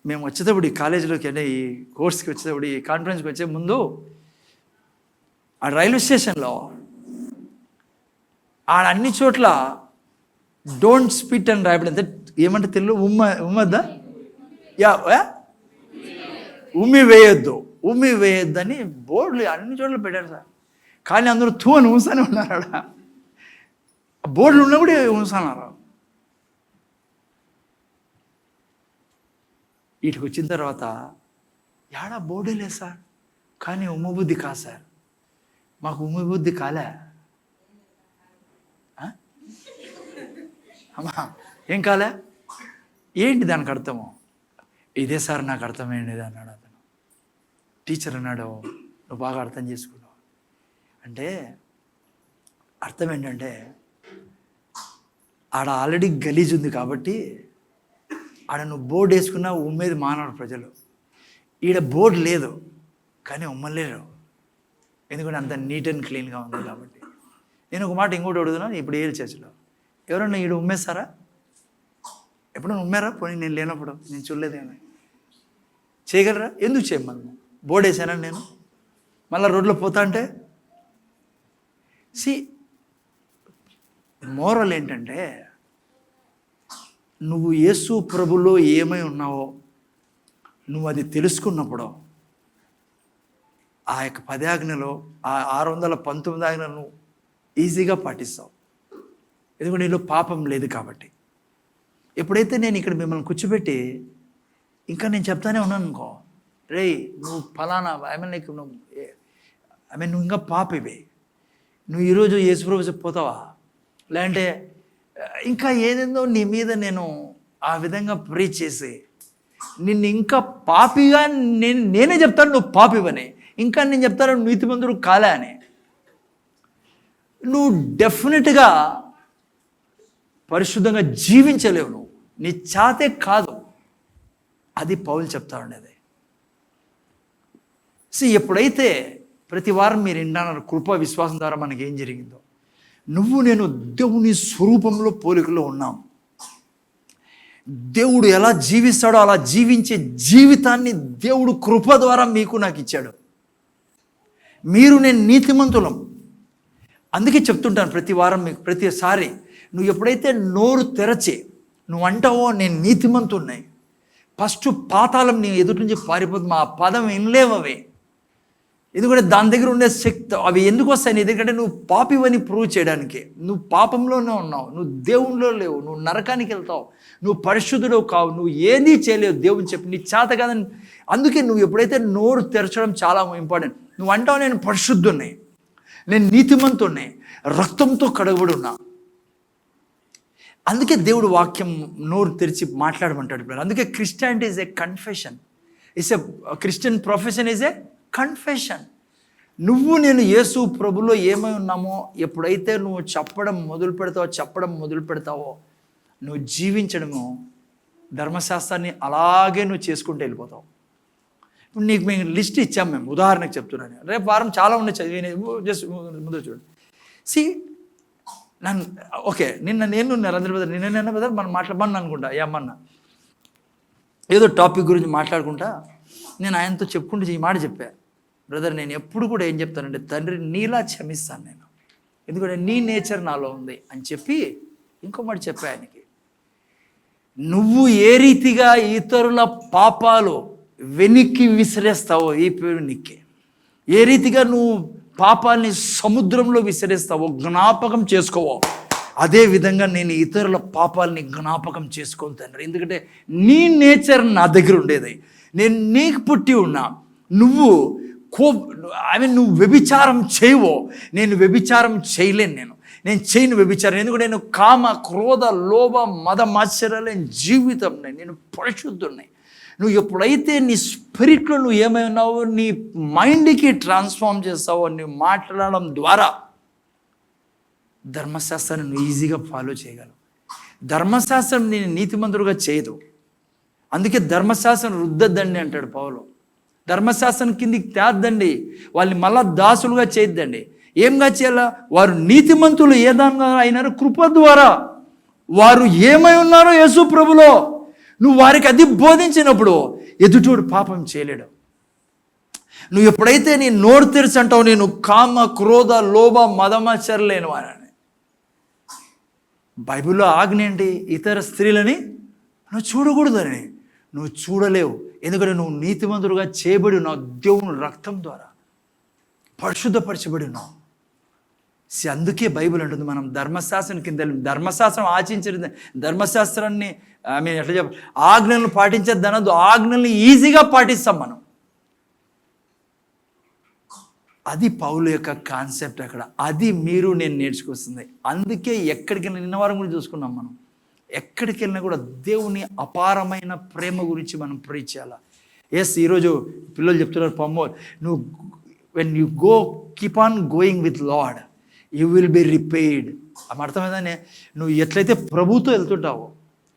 మేము వచ్చేటప్పుడు ఈ కాలేజీలోకి అంటే ఈ కోర్స్కి వచ్చేటప్పుడు ఈ కాన్ఫరెన్స్కి వచ్చే ముందు ఆ రైల్వే స్టేషన్లో ఆడ అన్ని చోట్ల డోంట్ స్పిట్ అని రాయబడి, అంటే ఏమంటే తెలుగు ఉమ్మద్దా ఉమ్మి వేయొద్దు అని బోర్డులు అన్ని చోట్ల పెట్టారు సార్. కానీ అందరూ తూ అని ఊసానే ఉన్నారు. ఆడ బోర్డులు ఉన్నప్పుడు ఊసన్నారు. వీటికి వచ్చిన తర్వాత ఏడా బోర్డే లేదు సార్, కానీ ఉమ్మబుద్ధి కాదు సార్, మాకు ఉమ్మబుద్ధి కాలే. అమ్మా ఏం కాలే? ఏంటి దానికి అర్థము? ఇదే సార్ నాకు అర్థమైనది అన్నాడు అతను. టీచర్ అన్నాడు, నువ్వు బాగా అర్థం చేసుకున్నావు అంటే అర్థం ఏంటంటే ఆడ ఆల్రెడీ గలీజ్ ఉంది కాబట్టి ఆడ నువ్వు బోర్డు వేసుకున్నా ఉమ్మేది మానవుడు ప్రజలు. ఈడ బోర్డు లేదు కానీ ఉమ్మలేరు, ఎందుకంటే అంత నీట్ అండ్ క్లీన్గా ఉంది కాబట్టి. నేను ఒక మాట ఇంకోటి అడుగుతున్నాను, ఇప్పుడు ఏది చర్చలో ఎవరన్నా ఈడు ఉమ్మేస్తారా? ఎప్పుడన్నా ఉమ్మారా? పోనీ నేను లేనప్పుడు, నేను చూడలేదేమో. చేయగలరా? ఎందుకు చేయమను? బోర్డు వేసానా నేను? మళ్ళీ రోడ్లో పోతా అంటే మోరల్ ఏంటంటే, నువ్వు యేసు ప్రభులో ఏమై ఉన్నావో నువ్వు అది తెలుసుకున్నప్పుడు ఆ యొక్క 10 ఆజ్ఞలో ఆ 619 ఆజ్ఞలను ఈజీగా పాటిస్తావు. ఎందుకంటే నీలో పాపం లేదు కాబట్టి. ఎప్పుడైతే నేను ఇక్కడ మిమ్మల్ని కూర్చోబెట్టి ఇంకా నేను చెప్తానే ఉన్నాను అనుకో, రే నువ్వు ఫలానా నువ్వు ఇంకా పాపివే, నువ్వు ఈరోజు యేసుప్రభు చెప్పిపోతావా, లేదంటే ఇంకా ఏదేందో నీ మీద నేను ఆ విధంగా ప్రీచ్ చేసి నిన్ను ఇంకా పాపిగా నేనే చెప్తాను నువ్వు పాపివని, ఇంకా నేను చెప్తాను నీతిమంతుడు కాలే అని. నువ్వు డెఫినెట్గా పరిశుద్ధంగా జీవించలేవు, నువ్వు నీ చాతే కాదు. అది పౌలు చెప్తా ఉండేది. ఎప్పుడైతే ప్రతి వారం మీరు వింటున్నారు కృపా విశ్వాసం ద్వారా మనకి ఏం జరిగిందో, నువ్వు నేను దేవుని స్వరూపంలో పోలికలో ఉన్నాం. దేవుడు ఎలా జీవిస్తాడో అలా జీవించే జీవితాన్ని దేవుడు కృప ద్వారా మీకు నాకు ఇచ్చాడు. మీరు నేను నీతిమంతులం. అందుకే చెప్తుంటాను ప్రతి వారం మీకు, ప్రతిసారి నువ్వు ఎప్పుడైతే నోరు తెరచి నువ్వు అంటావో నేను నీతిమంతున్నాయి, ఫస్ట్ పాతాళం నీ ఎదుటి నుంచి పారిపోతుంది. ఆ పదం వినలేవవి, ఎందుకంటే దాని దగ్గర ఉండే శక్తి అవి ఎందుకు వస్తాయి? ఎందుకంటే నువ్వు పాపివని ప్రూవ్ చేయడానికి. నువ్వు పాపంలోనే ఉన్నావు, నువ్వు దేవునిలో లేవు, నువ్వు నరకానికి వెళ్తావు, నువ్వు పరిశుద్ధుడు కావు, నువ్వు ఏదీ చేయలేవు దేవుని చెప్పి, నీ చేత కాదని. అందుకే నువ్వు ఎప్పుడైతే నోరు తెరచడం చాలా ఇంపార్టెంట్. నువ్వు అంటావు నేను పరిశుద్ధున్నాయి, నేను నీతిమంతున్నాయి, రక్తంతో కడగబడి ఉన్నా. అందుకే దేవుడు వాక్యం నోరు తెరిచి మాట్లాడమంటాడు. అందుకే Christianity is a confession, it's a Christian profession is a confession. నువ్వు నేను యేసు ప్రభులో ఏమై ఉన్నామో ఎప్పుడైతే నువ్వు చెప్పడం మొదలు పెడతావో నువ్వు జీవించడము ధర్మశాస్త్రాన్ని అలాగే నువ్వు చేసుకుంటూ వెళ్ళిపోతావు. ఇప్పుడు నీకు మేము లిస్ట్ ఇచ్చాం, మేము ఉదాహరణకు చెప్తున్నాను. రేపు వారం చాలా ఉన్నాయి చదివి, జస్ట్ ముందు చూడండి. నన్ను ఓకే నేను నరేంద్ర బ్రదర్ నిన్న బ్రదర్ మనం మాట్లాడమని అనుకుంటా, ఏమన్నా ఏదో టాపిక్ గురించి మాట్లాడుకుంటా నేను ఆయనతో చెప్పుకుంటూ ఈ మాట చెప్పా, బ్రదర్ నేను ఎప్పుడు కూడా ఏం చెప్తానంటే, తండ్రి నీలా క్షమిస్తాను నేను, ఎందుకంటే నీ నేచర్ నాలో ఉంది అని చెప్పి ఇంకో మాట చెప్పా ఆయనకి. నువ్వు ఏ రీతిగా ఇతరుల పాపాలు వెనక్కి విసిరేస్తావో ఈ పేరు నీకే, ఏ రీతిగా నువ్వు పాపాలని సముద్రంలో విసిరేస్తావో జ్ఞాపకం చేసుకోవో, అదే విధంగా నేను ఇతరుల పాపాలని జ్ఞాపకం చేసుకోను తండ్రి, ఎందుకంటే నీ నేచర్ నా దగ్గర ఉండేది. నేను నీకు పుట్టి ఉన్నా, నువ్వు నువ్వు వ్యభిచారం చేయవో, నేను వ్యభిచారం చేయలేను, నేను చేయను వ్యభిచారం, ఎందుకంటే నేను కామ క్రోధ లోభ మద మాత్సర్యాలేని జీవితం, నేను పరిశుద్ధున్నాయి. నువ్వు ఎప్పుడైతే నీ స్పిరిట్లో నువ్వు ఏమై ఉన్నావో నీ మైండ్కి ట్రాన్స్ఫార్మ్ చేస్తావో, నువ్వు మాట్లాడడం ద్వారా ధర్మశాస్త్రాన్ని నువ్వు ఈజీగా ఫాలో చేయగలవు. ధర్మశాస్త్రం నేను నీతిమంతుడుగా చేయదు, అందుకే ధర్మశాస్త్రం రుద్దద్దండి అంటాడు పౌలు. ధర్మశాస్త్రం కిందికి తేద్దండి, వాళ్ళని మళ్ళా దాసులుగా చేయొద్దండి. ఏంగా చేయాలా? వారు నీతిమంతులు ఏ దానిగా అయినారు? కృప ద్వారా. వారు ఏమై ఉన్నారో యేసు ప్రభులో నువ్వు వారికి అది బోధించినప్పుడు ఎదుటోడు పాపం చేయలేడు. నువ్వు ఎప్పుడైతే నీ నోరు తెరిచి అంటావు నేను కామ క్రోధ లోభ మదమాచరలేను వారని, బైబిల్లో ఆజ్ఞ ఏంటి? ఇతర స్త్రీలని నువ్వు చూడకూడదని. నువ్వు చూడలేవు, ఎందుకంటే నువ్వు నీతిమంతుడుగా చేయబడి ఉన్నావు, దేవుని రక్తం ద్వారా పరిశుద్ధపరచబడి ఉన్నావు. అందుకే బైబిల్ అంటుంది మనం ధర్మశాస్త్రం కింద, ధర్మశాస్త్రం ఆచరించే ధర్మశాస్త్రాన్ని ఎట్లా చెప్ప ఆజ్ఞలను పాటించద్దనద్దు, ఆజ్ఞల్ని ఈజీగా పాటిస్తాం మనం. అది పౌలు యొక్క కాన్సెప్ట్ అక్కడ, అది మీరు నేను నేర్చుకొస్తుంది. అందుకే ఎక్కడికి వెళ్ళిన నిన్న వారం కూడా చూసుకున్నాం మనం, ఎక్కడికి వెళ్ళినా కూడా దేవుని అపారమైన ప్రేమ గురించి మనం ప్రీచ్ చేయాలి. ఎస్, ఈరోజు పిల్లలు చెప్తున్నారు పమ్మో, నువ్వు when you go keep on going with Lord you will be repaid. అర్థమైందనే, నువ్వు ఎట్లయితే ప్రభుతో వెళ్తుంటావో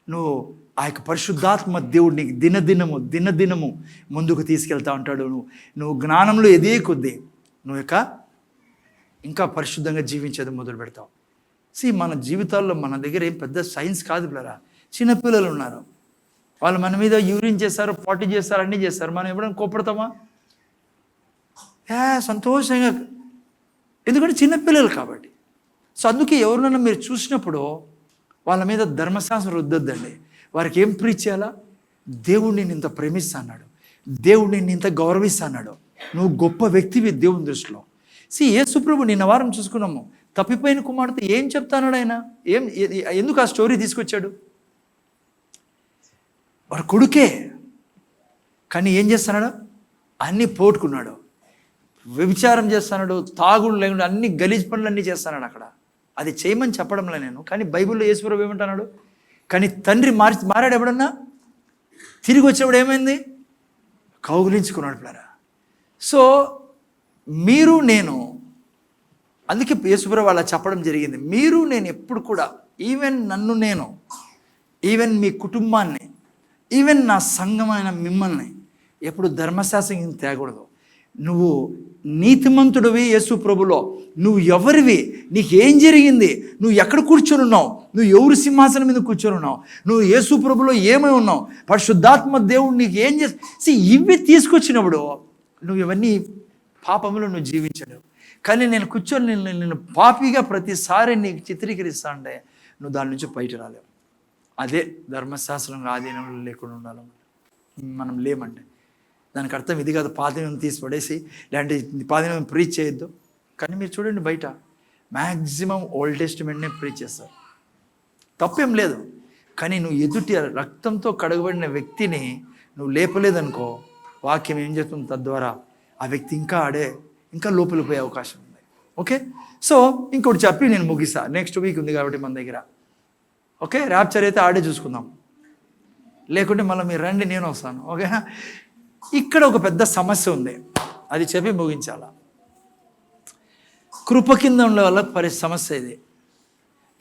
నువ్వు ఆ యొక్క పరిశుద్ధాత్మ దేవుడు నీకు దినదినము ముందుకు తీసుకెళ్తా ఉంటాడు. నువ్వు జ్ఞానంలో ఎదే కొద్దీ నువ్వు ఇంకా పరిశుద్ధంగా జీవించేది మొదలు పెడతావు. మన జీవితాల్లో మన దగ్గర ఏం పెద్ద సైన్స్ కాదు పిల్లరా. చిన్నపిల్లలు ఉన్నారు, వాళ్ళు మన మీద యూరిన్ చేస్తారు, పార్టీ చేస్తారు, అన్నీ చేస్తారు. మనం ఎప్పుడైనా కోపడతామా? సంతోషంగా, ఎందుకంటే చిన్నపిల్లలు కాబట్టి. సో అందుకే ఎవరినైనా మీరు చూసినప్పుడు వాళ్ళ మీద ధర్మశాస్త్రం రుద్దొద్దండి. వారికి ఏం ప్రీచ్ చేయాలా? దేవుడు నిన్ను ఇంత ప్రేమిస్తున్నాడు, దేవుడు నిన్ను ఇంత గౌరవిస్తున్నాడు, నువ్వు గొప్ప వ్యక్తివి దేవుని దృష్టిలో. యేసుప్రభు నిన్న వారం చూసుకున్నాము, తప్పిపోయిన కుమార్తె ఏం చెప్తాన్నాడు ఆయన? ఎందుకు ఆ స్టోరీ తీసుకొచ్చాడు? వాడు కొడుకే, కానీ ఏం చేస్తున్నాడు? అన్నీ పోట్టుకున్నాడు, వ్యభిచారం చేస్తున్నాడు, తాగుడు లేకుండా అన్ని గలీజ్ పనులు అన్నీ చేస్తున్నాడు అక్కడ. అది చేయమని చెప్పడంలో నేను, కానీ బైబిల్లో యేసుప్రభు ఏమంటున్నాడు? కానీ తండ్రి మారాడు ఎప్పుడన్నా? తిరిగి వచ్చినప్పుడు ఏమైంది? కౌగిలించుకున్నాడు పిల్లరా. సో మీరు నేను, అందుకే యేసుప్రభు అలా చెప్పడం జరిగింది. మీరు నేను ఎప్పుడు కూడా, ఈవెన్ నన్ను నేను, ఈవెన్ మీ కుటుంబాన్ని, ఈవెన్ నా సంఘమైన మిమ్మల్ని ఎప్పుడు ధర్మశాస్త్రం తేకూడదు. నువ్వు నీతిమంతుడివి యేసు ప్రభులో, నువ్వు ఎవరివి, నీకేం జరిగింది, నువ్వు ఎక్కడ కూర్చొని ఉన్నావు, నువ్వు ఎవరు సింహాసనం మీద కూర్చొని ఉన్నావు, నువ్వు యేసు ప్రభులో ఏమై ఉన్నావు, పరిశుద్ధాత్మ దేవుడు నీకు ఏం చేసి, ఇవి తీసుకొచ్చినప్పుడు నువ్వు ఇవన్నీ పాపంలో నువ్వు జీవించడు. కానీ నేను కూర్చొని నేను పాపిగా ప్రతిసారి నీకు చిత్రీకరిస్తా అంటే నువ్వు దాని నుంచి బయట రాలేవు. అదే ధర్మశాస్త్రంలో ఆధీనంలో లేకుండా ఉండాలి. మనం లేమంటే దానికి అర్థం ఇది కాదు, పాదం తీసి పడేసి ఇలాంటి పాదం ప్రీచ్ చేయొద్దు. కానీ మీరు చూడండి, బయట మ్యాక్సిమం ఓల్డ్ టెస్టిమెంట్నే ప్రీచ్ చేస్తారు, తప్పేం లేదు. కానీ నువ్వు ఎదుటి రక్తంతో కడగబడిన వ్యక్తిని నువ్వు లేపలేదనుకో, వాక్యం ఏం చేస్తుంది? తద్వారా ఆ వ్యక్తి ఇంకా లోపలికి పోయే అవకాశం ఉంది. ఓకే, సో ఇంకోటి చెప్పి నేను ముగిస్తా. నెక్స్ట్ వీక్ ఉంది కాబట్టి మన దగ్గర. ఓకే, ర్యాప్చర్ అయితే ఆడే చూసుకుందాం, లేకుంటే మళ్ళీ మీరు రండి, నేను వస్తాను. ఓకేనా? ఇక్కడ ఒక పెద్ద సమస్య ఉంది, అది చెప్పి ముగించాలా. కృప కింద ఉండే వాళ్ళ సమస్య ఇది.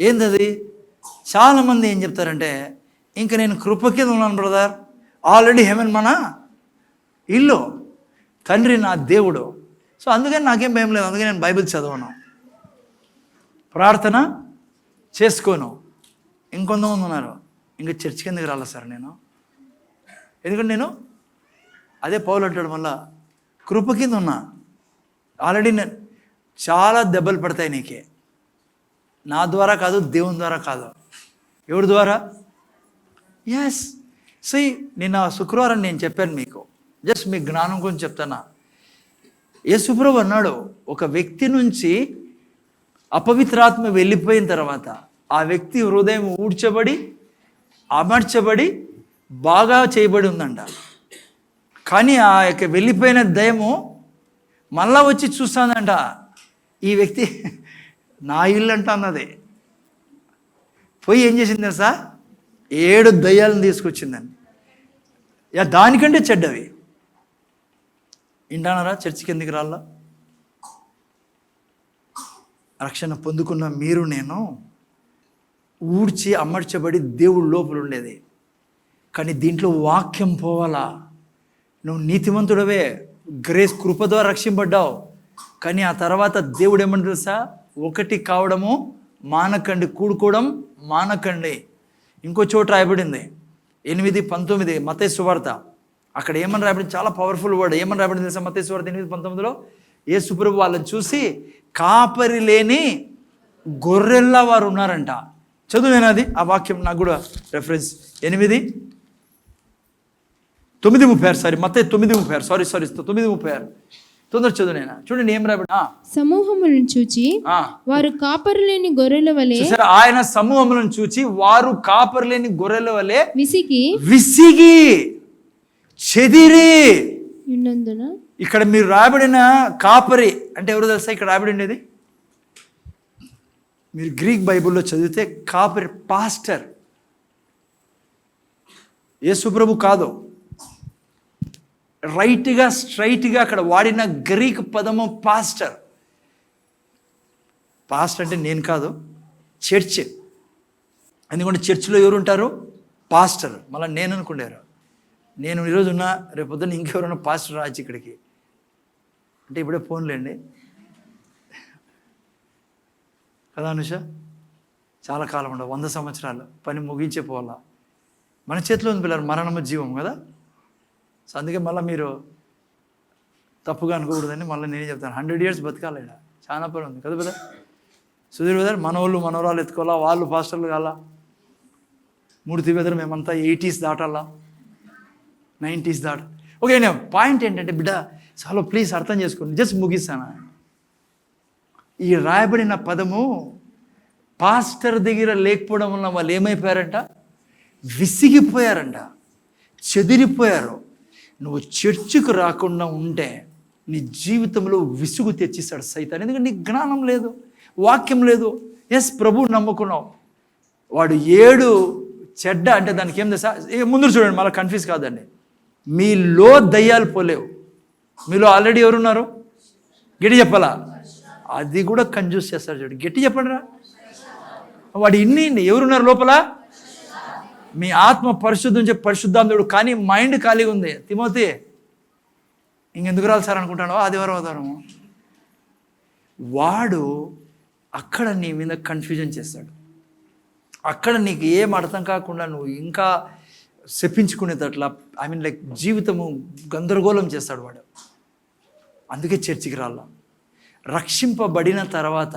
ఏంటది? చాలామంది ఏం చెప్తారంటే, ఇంకా నేను కృప కింద ఉన్నాను బ్రదర్, ఆల్రెడీ హెవెన్ మన ఇల్లు, తండ్రి నా దేవుడు, సో అందుకని నాకేం భయం లేదు, అందుకని నేను బైబిల్ చదవను, ప్రార్థన చేసుకోను. ఇంకొంతమంది ఉన్నారు, ఇంకా చర్చ్ కిందకి రాలే సార్ నేను, ఎందుకంటే నేను అదే పౌలు అంటాడు మళ్ళా, కృప కింద ఉన్నా, ఆల్రెడీ నేను చాలా దెబ్బలు పడతాయి నీకే, నా ద్వారా కాదు, దేవుని ద్వారా కాదు. ఎవరి ద్వారా? ఎస్. నిన్న శుక్రవారం నేను చెప్పాను మీకు, జస్ట్ మీ జ్ఞానం గురించి చెప్తానా. యేసుప్రభు అన్నాడు, ఒక వ్యక్తి నుంచి అపవిత్రాత్మ వెళ్ళిపోయిన తర్వాత ఆ వ్యక్తి హృదయం ఊడ్చబడి అమర్చబడి బాగా చేయబడి ఉందంట. కానీ ఆ యొక్క వెళ్ళిపోయిన దయ్యము మళ్ళా వచ్చి చూస్తుందంట, ఈ వ్యక్తి నా ఇల్లు అంట అన్నది. పోయి ఏం చేసింది తెలుసా? 7 దయ్యాలను తీసుకొచ్చిందండి. దానికంటే చెడ్డవి. వింటానారా? చర్చికి ఎందుకు రాళ్ళ? రక్షణ పొందుకున్న మీరు నేను ఊడ్చి అమర్చబడి దేవుడు లోపల ఉండేది. కానీ దీంట్లో వాక్యం పోవాలా. నువ్వు నీతిమంతుడవే, గ్రేస్ కృప ద్వారా రక్షింపడ్డావు, కానీ ఆ తర్వాత దేవుడు ఏమని తెలుసా? ఒకటి కావడము మానకండి, కూడుకోవడం మానకండి. ఇంకో చోట రాయబడింది 8:19 మత్తయి సువార్త. అక్కడ ఏమని రాయబడింది? చాలా పవర్ఫుల్ వర్డ్. ఏమని రాయబడింది తెలుసా? మత్తయి సువార్త 8:19లో యేసుప్రభు వాళ్ళని చూసి కాపరి లేని గొర్రెల్లా వారు ఉన్నారంట. చదువు అది ఆ వాక్యం, నాకు కూడా రెఫరెన్స్ 8:9:36 సారీ మత్తయి 9:36 సారీ 9:36 తొందర చదువు నేనా. చూడండి ఏం రాబడి. సమూహములను చూచి వారు కాపరి లేని గొర్రెల వలె, ఆయన సమూహములను చూచి వారు కాపరి లేని గొర్రెల వలె విసిగి చెదిరి ఉన్నందున. ఇక్కడ మీరు రాబడిన కాపరి అంటే ఎవరు తెలుసా? ఇక్కడ రాబడి ఉండేది, మీరు గ్రీక్ బైబిల్లో చదివితే కాపరి పాస్టర్. యేసుప్రభు కాదు, రైట్గా స్ట్రైట్గా అక్కడ వాడిన గ్రీక్ పదము పాస్టర్. పాస్టర్ అంటే నేను కాదు, చర్చ్. ఎందుకంటే చర్చిలో ఎవరు ఉంటారు? పాస్టర్. మళ్ళీ నేను అనుకుంటారు, నేను ఈరోజు ఉన్నా, రేపు పొద్దున్న ఇంకెవరైనా పాస్టర్ రావచ్చు ఇక్కడికి అంటే ఇప్పుడే ఫోన్లేండి కదా అనుష. చాలా కాలం ఉండవు, 100 సంవత్సరాలు పని ముగించే పోవాలా. మన చేతిలో ఉంది పిల్లలు, మరణము జీవం కదా. సో అందుకే మళ్ళీ మీరు తప్పుగా అనుకోకూడదని మళ్ళీ నేనే చెప్తాను. 100 years బతకాలి ఇక్కడ, చాలా పని ఉంది కదా బ్రదర్. సుధీర్ బ్రదర్, మనోళ్ళు మనవరాలు ఎత్తుకోవాలా, వాళ్ళు పాస్టర్లు కావాలా. మూర్తి బ్రదర్, మేమంతా 80s దాటాలా, 90s దాట. ఓకే, నేను పాయింట్ ఏంటంటే బిడ్డ చాలా ప్లీజ్ అర్థం చేసుకోండి, జస్ట్ ముగిస్తాను. ఈ రాయబడిన పదము పాస్టర్ దగ్గర లేకపోవడం వల్ల వాళ్ళు ఏమైపోయారంట, విసిగిపోయారంట, చెదిరిపోయారు. నువ్వు చర్చికి రాకుండా ఉంటే నీ జీవితంలో విసుగు తెచ్చిస్తాడు సైతాన్. ఎందుకంటే నీకు జ్ఞానం లేదు, వాక్యం లేదు. ఎస్, ప్రభువు నమ్ముకున్నావు. వాడు 7 చెడ్డ అంటే దానికి ఏం తెలుసా, ముందు చూడండి, మళ్ళీ కన్ఫ్యూజ్ కాదండి. మీలో దయ్యాలు పోలేవు. మీలో ఆల్రెడీ ఎవరున్నారు? గట్టి చెప్పాలా? అది కూడా కన్ఫ్యూజ్ చేస్తారు చూడండి. గట్టి చెప్పండి రా. వాడు ఇన్ని ఎవరున్నారు లోపల? మీ ఆత్మ పరిశుద్ధం పరిశుద్ధాంతుడు, కానీ మైండ్ ఖాళీగా ఉంది. తిమోతి, ఇంకెందుకు రాలి సార్ అనుకుంటాను, ఆదివారం వాడు అక్కడ నీ మీద కన్ఫ్యూజన్ చేస్తాడు. అక్కడ నీకు ఏం అర్థం కాకుండా నువ్వు ఇంకా శపించుకునేటట్లా, లైక్ జీవితము గందరగోళం చేస్తాడు వాడు. అందుకే చర్చికి రాళ్ళ. రక్షింపబడిన తర్వాత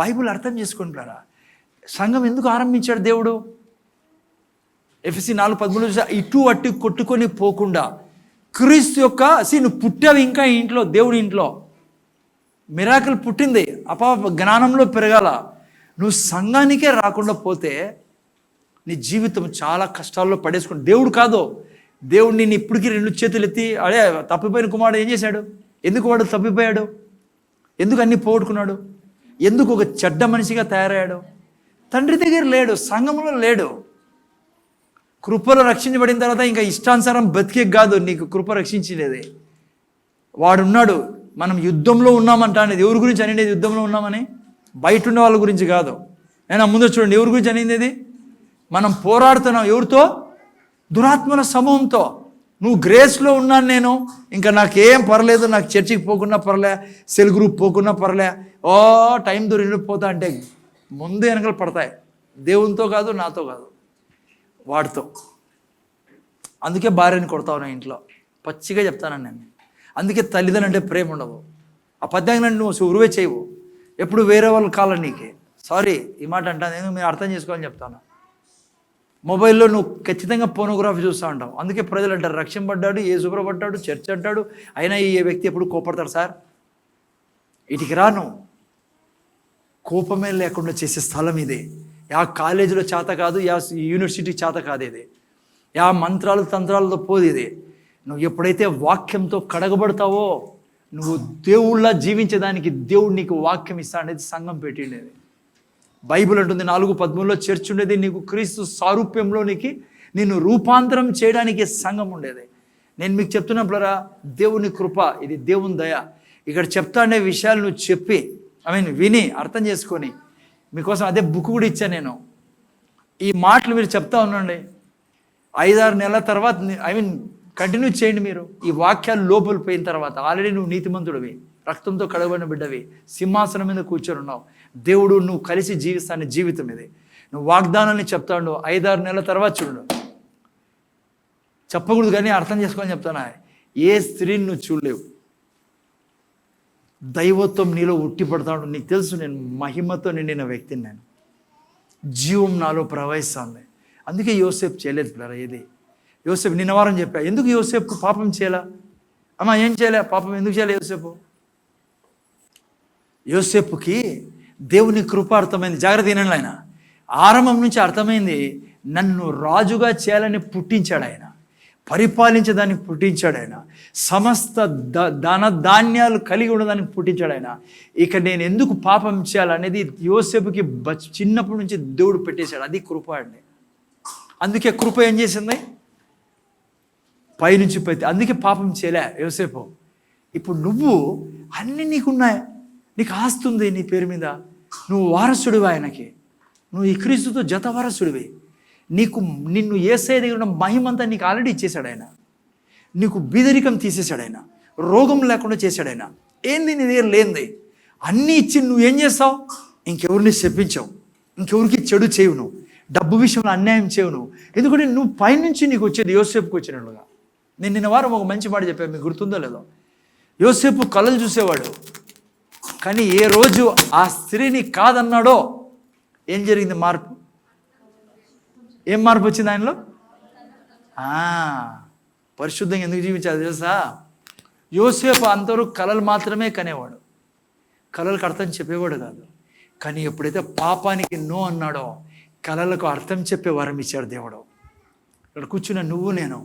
బైబిల్ అర్థం చేసుకుంటారా, సంఘం ఎందుకు ఆరంభించాడు దేవుడు? ఎఫెసీ 4:13 ఇటు అటు కొట్టుకొని పోకుండా క్రీస్తు యొక్క నువ్వు పుట్టావు ఇంకా ఇంట్లో, దేవుడి ఇంట్లో మిరాకిల్ పుట్టింది, జ్ఞానంలో పెరగాల. నువ్వు సంఘానికే రాకుండా పోతే నీ జీవితం చాలా కష్టాల్లో పడేసుకుంటు. దేవుడు కాదు, దేవుడు నేను ఇప్పటికీ 2 చేతులు ఎత్తి, అడే తప్పిపోయిన కుమారుడు ఏం చేశాడు? ఎందుకు వాడు తప్పిపోయాడు? ఎందుకు అన్నీ పోగొట్టుకున్నాడు? ఎందుకు ఒక చెడ్డ మనిషిగా తయారయ్యాడు? తండ్రి దగ్గర లేడు, సంఘంలో లేడు. కృపలో రక్షించబడిన తర్వాత ఇంకా ఇష్టానుసారం బతికే కాదు నీకు కృప రక్షించలేదే. వాడున్నాడు. మనం యుద్ధంలో ఉన్నామంట అనేది ఎవరి గురించి అనేది? యుద్ధంలో ఉన్నామని బయట ఉన్న వాళ్ళ గురించి కాదు. నేను ముందు చూడండి, ఎవరి గురించి అనేది? మనం పోరాడుతున్నాం ఎవరితో? దురాత్మల సమూహంతో. నువ్వు గ్రేస్లో ఉన్నాను నేను, ఇంకా నాకేం పర్లేదు, నాకు చర్చికి పోకున్నా పర్లే, సెల్ గ్రూప్ పోకున్నా పర్లే, టైం దొరికిపోతా అంటే ముందు వెనకలు పడతాయి. దేవునితో కాదు, నాతో కాదు, వాడితో. అందుకే భార్యని కొడతావు నా ఇంట్లో, పచ్చిగా చెప్తానని నేను. అందుకే తల్లిదండ్రులు అంటే ప్రేమ ఉండదు. ఆ పద్యంగా నువ్వు ఉరువే చేయవు, ఎప్పుడు వేరే వాళ్ళు కాలం నీకే. సారీ ఈ మాట అంటాను, నేను మీరు అర్థం చేసుకోవాలని చెప్తాను. మొబైల్లో నువ్వు ఖచ్చితంగా పోనోగ్రఫీ చూస్తూ ఉంటావు. అందుకే ప్రజలు అంటారు రక్షింపడ్డాడు, ఏ శుభ్రపడ్డాడు, చర్చ్ అంటాడు, అయినా ఈ వ్యక్తి ఎప్పుడు కోపడతాడు. సార్ ఇటుకి రాను, కోపమే లేకుండా చేసే స్థలం ఇది. యా కాలేజీలో చేత కాదు, యా యూనివర్సిటీ చేత కాదు ఇది, యా మంత్రాలు తంత్రాలతో పోదు ఇది. నువ్వు ఎప్పుడైతే వాక్యంతో కడగబడతావో నువ్వు దేవుళ్ళ జీవించేదానికి దేవుడు నీకు వాక్యం ఇస్తాడనేది సంఘం పెట్టిండేది. బైబిల్ అంటుంది 4:13 చర్చ్ ఉండేది, నీకు క్రీస్తు సారూప్యంలోనికి నిన్ను రూపాంతరం చేయడానికి సంఘం ఉండేది. నేను మీకు చెప్తున్నప్పుడరా దేవుని కృప, ఇది దేవుని దయ. ఇక్కడ చెప్తానే విషయాలు నువ్వు చెప్పి విని అర్థం చేసుకొని, మీకోసం అదే బుక్ కూడా ఇచ్చాను నేను. ఈ మాటలు మీరు చెప్తా ఉండండి, 5-6 నెలల తర్వాత కంటిన్యూ చేయండి. మీరు ఈ వాక్యాలు లోపల పోయిన తర్వాత ఆల్రెడీ నువ్వు నీతిమంతుడివి, రక్తంతో కడగబడిన బిడ్డవి, సింహాసనం మీద కూర్చొని ఉన్నావు. దేవుడు నువ్వు కలిసి జీవిస్తానే జీవితం ఇది. నువ్వు వాగ్దానాన్ని చెప్తా ఉండు, 5-6 నెలల తర్వాత చూడు. చెప్పకూడదు కానీ అర్థం చేసుకొని చెప్తానా, ఏ స్త్రీని నువ్వు చూడలేవు. దైవత్వం నీలో ఉట్టి పడతాడు. నీకు తెలుసు నేను మహిమతో నిండిన వ్యక్తిని, నేను జీవం నాలో ప్రవహిస్తుంది. అందుకే యోసేపు చేయలేదు పిల్లరా ఏది. యోసేపు నిన్న వారం చెప్పా, ఎందుకు యోసేపు పాపం చేయాలా? ఏం చేయలే, పాపం ఎందుకు చేయలే యోసేపు? యోసేపుకి దేవుని కృప అర్థమైంది. జాగ్రత్త వినండి, ఆయన ఆరంభం నుంచి అర్థమైంది, నన్ను రాజుగా చేయాలని పుట్టించాడు ఆయన, పరిపాలించడానికి పుట్టించాడు ఆయన, సమస్త ధాన్యాలు కలిగి ఉండడానికి పుట్టించాడు ఆయన. ఇక నేను ఎందుకు పాపం చేయాలనేది యోసేపుకి చిన్నప్పటి నుంచి దేవుడు పెట్టేశాడు. అది కృప అండి. అందుకే కృప ఏం చేసింది, పైనుంచి పైతే. అందుకే పాపం చేయలే యోసేపు. ఇప్పుడు నువ్వు అన్నీ నీకున్నాయి, నీకు ఆస్తి ఉంది నీ పేరు మీద, నువ్వు వారసుడివి ఆయనకి, నువ్వు ఈ క్రీస్తుతో జత వారసుడివి. నిన్ను యేసయ్య దగ్గర ఉన్న మహిమంతా నీకు ఆల్రెడీ ఇచ్చేశాడు ఆయన. నీకు బీదరికం తీసేశాడు ఆయన, రోగం లేకుండా చేశాడు ఆయన. ఏంది నీ దగ్గర లేనిది అన్నీ ఇచ్చి నువ్వేం చేస్తావు? ఇంకెవరిని శపించావు, ఇంకెవరికి చెడు చేయవు, నువ్వు డబ్బు విషయంలో అన్యాయం చేయవు నువ్వు. ఎందుకంటే నువ్వు పైనుంచి నీకు వచ్చేది యోసేపుకి వచ్చినట్లుగా. నేను నిన్న వారం ఒక మంచి మాట చెప్పాను, మీకు గుర్తుందో లేదో. యోసేపు కళలు చూసేవాడు, కానీ ఏ రోజు ఆ స్త్రీని కాదన్నాడో ఏం జరిగింది? మార్పు. ఏం మార్పు వచ్చింది ఆయనలో? పరిశుద్ధంగా ఎందుకు జీవించాలి తెలుసా? యోసేపు అంతవరకు కళలు మాత్రమే కనేవాడు, కళలకు అర్థం చెప్పేవాడు కాదు. కానీ ఎప్పుడైతే పాపానికి నో అన్నాడో కళలకు అర్థం చెప్పే వరం ఇచ్చాడు దేవుడు. ఇక్కడ కూర్చున్న నువ్వు నేను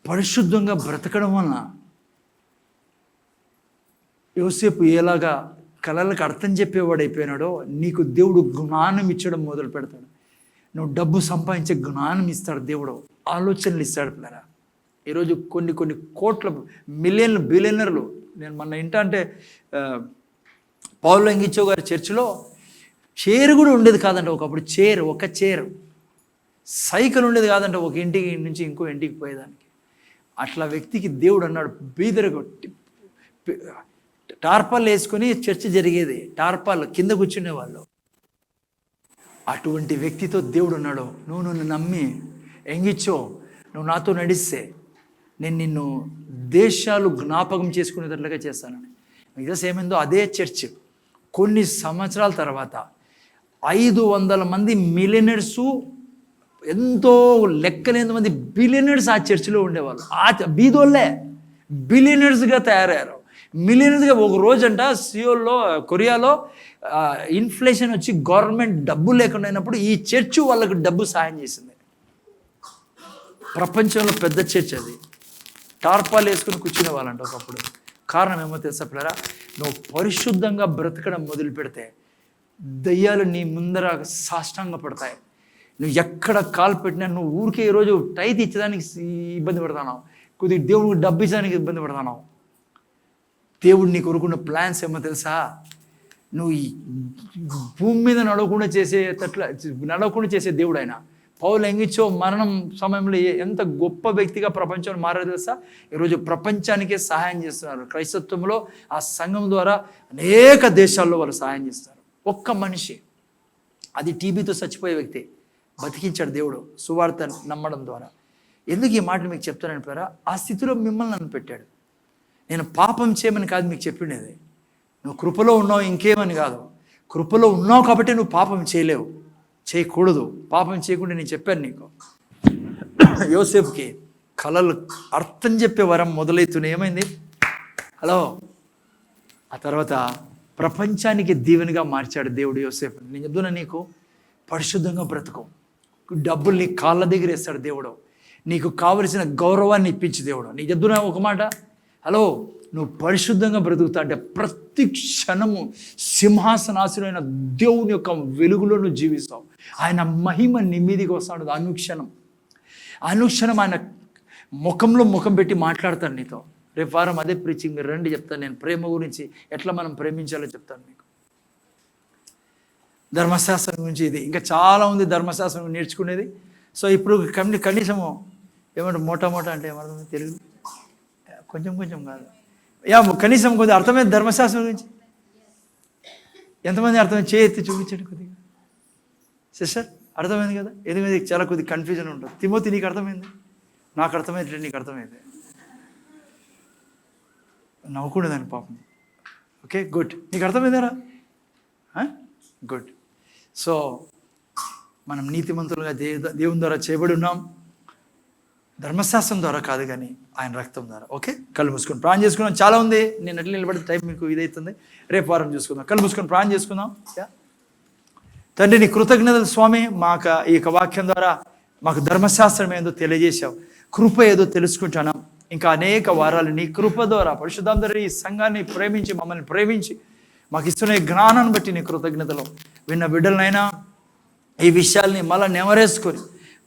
పరిశుద్ధంగా బ్రతకడం వలన యోసేపు ఎలాగా కళలకు అర్థం చెప్పేవాడు అయిపోయినాడో నీకు దేవుడు జ్ఞానం ఇచ్చడం మొదలు పెడతాడు. నువ్వు డబ్బు సంపాదించే జ్ఞానం ఇస్తాడు దేవుడు, ఆలోచనలు ఇస్తాడు పిల్లరా. ఈరోజు కొన్ని కోట్ల బిలియనర్లు, నేను మొన్న అంటే పౌలు లంగిచో గారి చర్చిలో చైర్ కూడా ఉండేది కాదంట. ఒకప్పుడు ఒక చైర్ సైకిల్ ఉండేది కాదంట, ఒక ఇంటికి నుంచి ఇంకో ఇంటికి పోయేదానికి. అట్లా వ్యక్తికి దేవుడు అన్నాడు, బీదరకు టార్పాల్ వేసుకొని చర్చ జరిగేది, టార్పాల్ కింద కూర్చునే వాళ్ళు. అటువంటి వ్యక్తితో దేవుడు అన్నాడు, నువ్వు నన్ను నమ్మి ఎంగిచ్చో, నువ్వు నాతో నడిస్తే నేను నిన్ను దేశాలు జ్ఞాపకం చేసుకునేటట్లుగా చేస్తానని. మిగతా ఏమైందో అదే చర్చ్ కొన్ని సంవత్సరాల తర్వాత 500 మంది మిలియనర్సు, ఎంతో లెక్కలేని మంది బిలియనర్స్ ఆ చర్చిలో ఉండేవాళ్ళు. ఆ బీదోళ్ళే బిలియనర్స్గా తయారయ్యారు, మిలియనర్స్గా. ఒక రోజంట కొరియాలో ఇన్ఫ్లేషన్ వచ్చి గవర్నమెంట్ డబ్బు లేకుండా అయినప్పుడు ఈ చర్చ్ వాళ్ళకు డబ్బు సాయం చేసింది. ప్రపంచంలో పెద్ద చర్చ్ అది. టార్పాలు వేసుకుని కూర్చునే వాళ్ళంట ఒకప్పుడు. కారణం ఏమో తెలుసా పిల్లరా? నువ్వు పరిశుద్ధంగా బ్రతకడం మొదలు పెడితే దయ్యాలు నీ ముందర సాష్టాంగ పడతాయి. నువ్వు ఎక్కడ కాలు పెట్టినా, నువ్వు ఊరికే ఈరోజు టైత్ ఇచ్చేదానికి ఇబ్బంది పడుతున్నావు, కొద్దిగా దేవుడికి డబ్బు ఇచ్చడానికి ఇబ్బంది పడుతున్నావు. దేవుడు నీకు కోరుకున్న ప్లాన్స్ ఏమో తెలుసా? నువ్వు ఈ భూమి మీద నడవకుండా చేసే దేవుడు ఆయన. పౌలు ఎంగిచ్చో మరణం సమయంలో ఎంత గొప్ప వ్యక్తిగా ప్రపంచంలో మారారు తెలుసా? ఈరోజు ప్రపంచానికే సహాయం చేస్తున్నారు. క్రైస్తత్వంలో ఆ సంఘం ద్వారా అనేక దేశాల్లో వాళ్ళు సహాయం చేస్తారు. ఒక్క మనిషి, అది టీబీతో చచ్చిపోయే వ్యక్తి, బతికించాడు దేవుడు సువార్త నమ్మడం ద్వారా. ఎందుకు ఈ మాటలు మీకు చెప్తానని పేరా? ఆ స్థితిలో మిమ్మల్ని నన్ను పెట్టాడు. నేను పాపం చేయమని కాదు మీకు చెప్పిండేది, నువ్వు కృపలో ఉన్నావు ఇంకేమని కాదు. కృపలో ఉన్నావు కాబట్టి నువ్వు పాపం చేయలేవు, చేయకూడదు. పాపం చేయకుండా నేను చెప్పాను నీకు. యోసేపుకి కళలు అర్థం చెప్పే వరం మొదలైతూనే ఏమైంది? హలో, ఆ తర్వాత ప్రపంచానికి దీవెనగా మార్చాడు దేవుడు యోసేపు. నేను చెప్తున్నా నీకు, పరిశుద్ధంగా బ్రతుకు. డబ్బులు నీ కాళ్ళ దగ్గర వేస్తాడు దేవుడు. నీకు కావలసిన గౌరవాన్ని ఇప్పించి దేవుడు. నీకు చెప్తున్నా ఒక మాట, హలో, నువ్వు పరిశుద్ధంగా బ్రతుకుతా అంటే ప్రతి క్షణము సింహాసనాసీనుడైన దేవుని యొక్క వెలుగులో నువ్వు జీవిస్తావు. ఆయన మహిమ నీ మీదికి వస్తాడు. అనుక్షణం ఆయన ముఖం పెట్టి మాట్లాడతాను నీతో. రేపు వారం అదే ప్రీచింగ్, మీరు రండి చెప్తాను. నేను ప్రేమ గురించి, ఎట్లా మనం ప్రేమించాలో చెప్తాను మీకు. ధర్మశాస్త్రం గురించి ఇది ఇంకా చాలా ఉంది, ధర్మశాస్త్రం నేర్చుకునేది. సో ఇప్పుడు కనీసము ఏమంటారు, మోటా అంటే ఏమర్థం తెలుగు? కొంచెం కాదు, కనీసం కొద్దిగా అర్థమైంది ధర్మశాస్త్రం గురించి. ఎంతమంది అర్థమైంది? చేయెత్తి చూపించండి కొద్దిగా. సిస్టర్ అర్థమైంది కదా? ఎందుకంటే చాలా కొద్దిగా కన్ఫ్యూజన్ ఉంటుంది. తిమోతి నీకు అర్థమైంది? నాకు అర్థమైతే నీకు అర్థమైంది. నవ్వుకునేదాన్ని పాపం. Okay, good. నీకు అర్థమైందారా? గుడ్. సో మనం నీతిమంతులుగా దేవుని ద్వారా చేయబడి ఉన్నాం, ధర్మశాస్త్రం ద్వారా కాదు కానీ ఆయన రక్తం ద్వారా. ఓకే, కళ్ళు మూసుకొని ప్రాణం చేసుకున్నాం. చాలా ఉంది, నేను ఎట్లా నిలబడి టైం మీకు ఇదవుతుంది. రేపు వారం చూసుకుందాం. కళ్ళు మూసుకొని ప్రాణం చేసుకుందాం. తండ్రి, నీ కృతజ్ఞతలు స్వామి. మాకు ఈ యొక్క వాక్యం ద్వారా మాకు ధర్మశాస్త్రం ఏదో తెలియజేశావు, కృప ఏదో తెలుసుకుంటున్నాం. ఇంకా అనేక వారాలు నీ కృప ద్వారా పరిశుద్ధాందరూ ఈ సంఘాన్ని ప్రేమించి, మమ్మల్ని ప్రేమించి మాకు ఇస్తున్న ఈ జ్ఞానాన్ని బట్టి నీ కృతజ్ఞతలు. విన్న బిడ్డలనైనా ఈ విషయాల్ని మళ్ళీ నెమరేసుకొని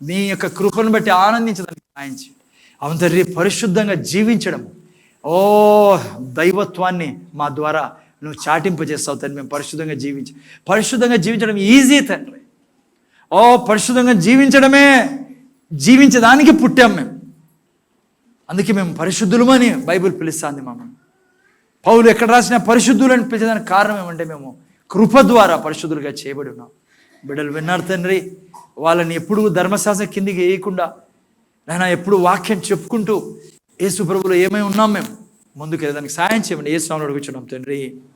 నీ యొక్క కృపను బట్టి ఆనందించడానికి సహాయం చేయండి. అవును తండ్రి, పరిశుద్ధంగా జీవించడం, దైవత్వాన్ని మా ద్వారా నువ్వు చాటింపజేస్తావు తండ్రి. మేము పరిశుద్ధంగా జీవించడం ఈజీ తండ్రి. పరిశుద్ధంగా జీవించడానికి పుట్టాం మేము. అందుకే మేము పరిశుద్ధులమని బైబిల్ పిలుస్తుంది మమ్మల్ని. పౌలు ఎక్కడ రాసిన పరిశుద్ధులని పిలిచేదానికి కారణం ఏమంటే మేము కృప ద్వారా పరిశుద్ధులుగా చేయబడి ఉన్నాం. బిడ్డలు విన్నారు తండ్రి, వాళ్ళని ఎప్పుడు ధర్మశాస్త్రం కిందికి వేయకుండా నాయన ఎప్పుడు వాక్యం చెప్పుకుంటూ యేసు ప్రభువులో ఏమై ఉన్నాం మేము ముందుకు వెళ్ళడానికి సాయం చేయమని యేసు నామములో అడుగుచున్నాం తండ్రి.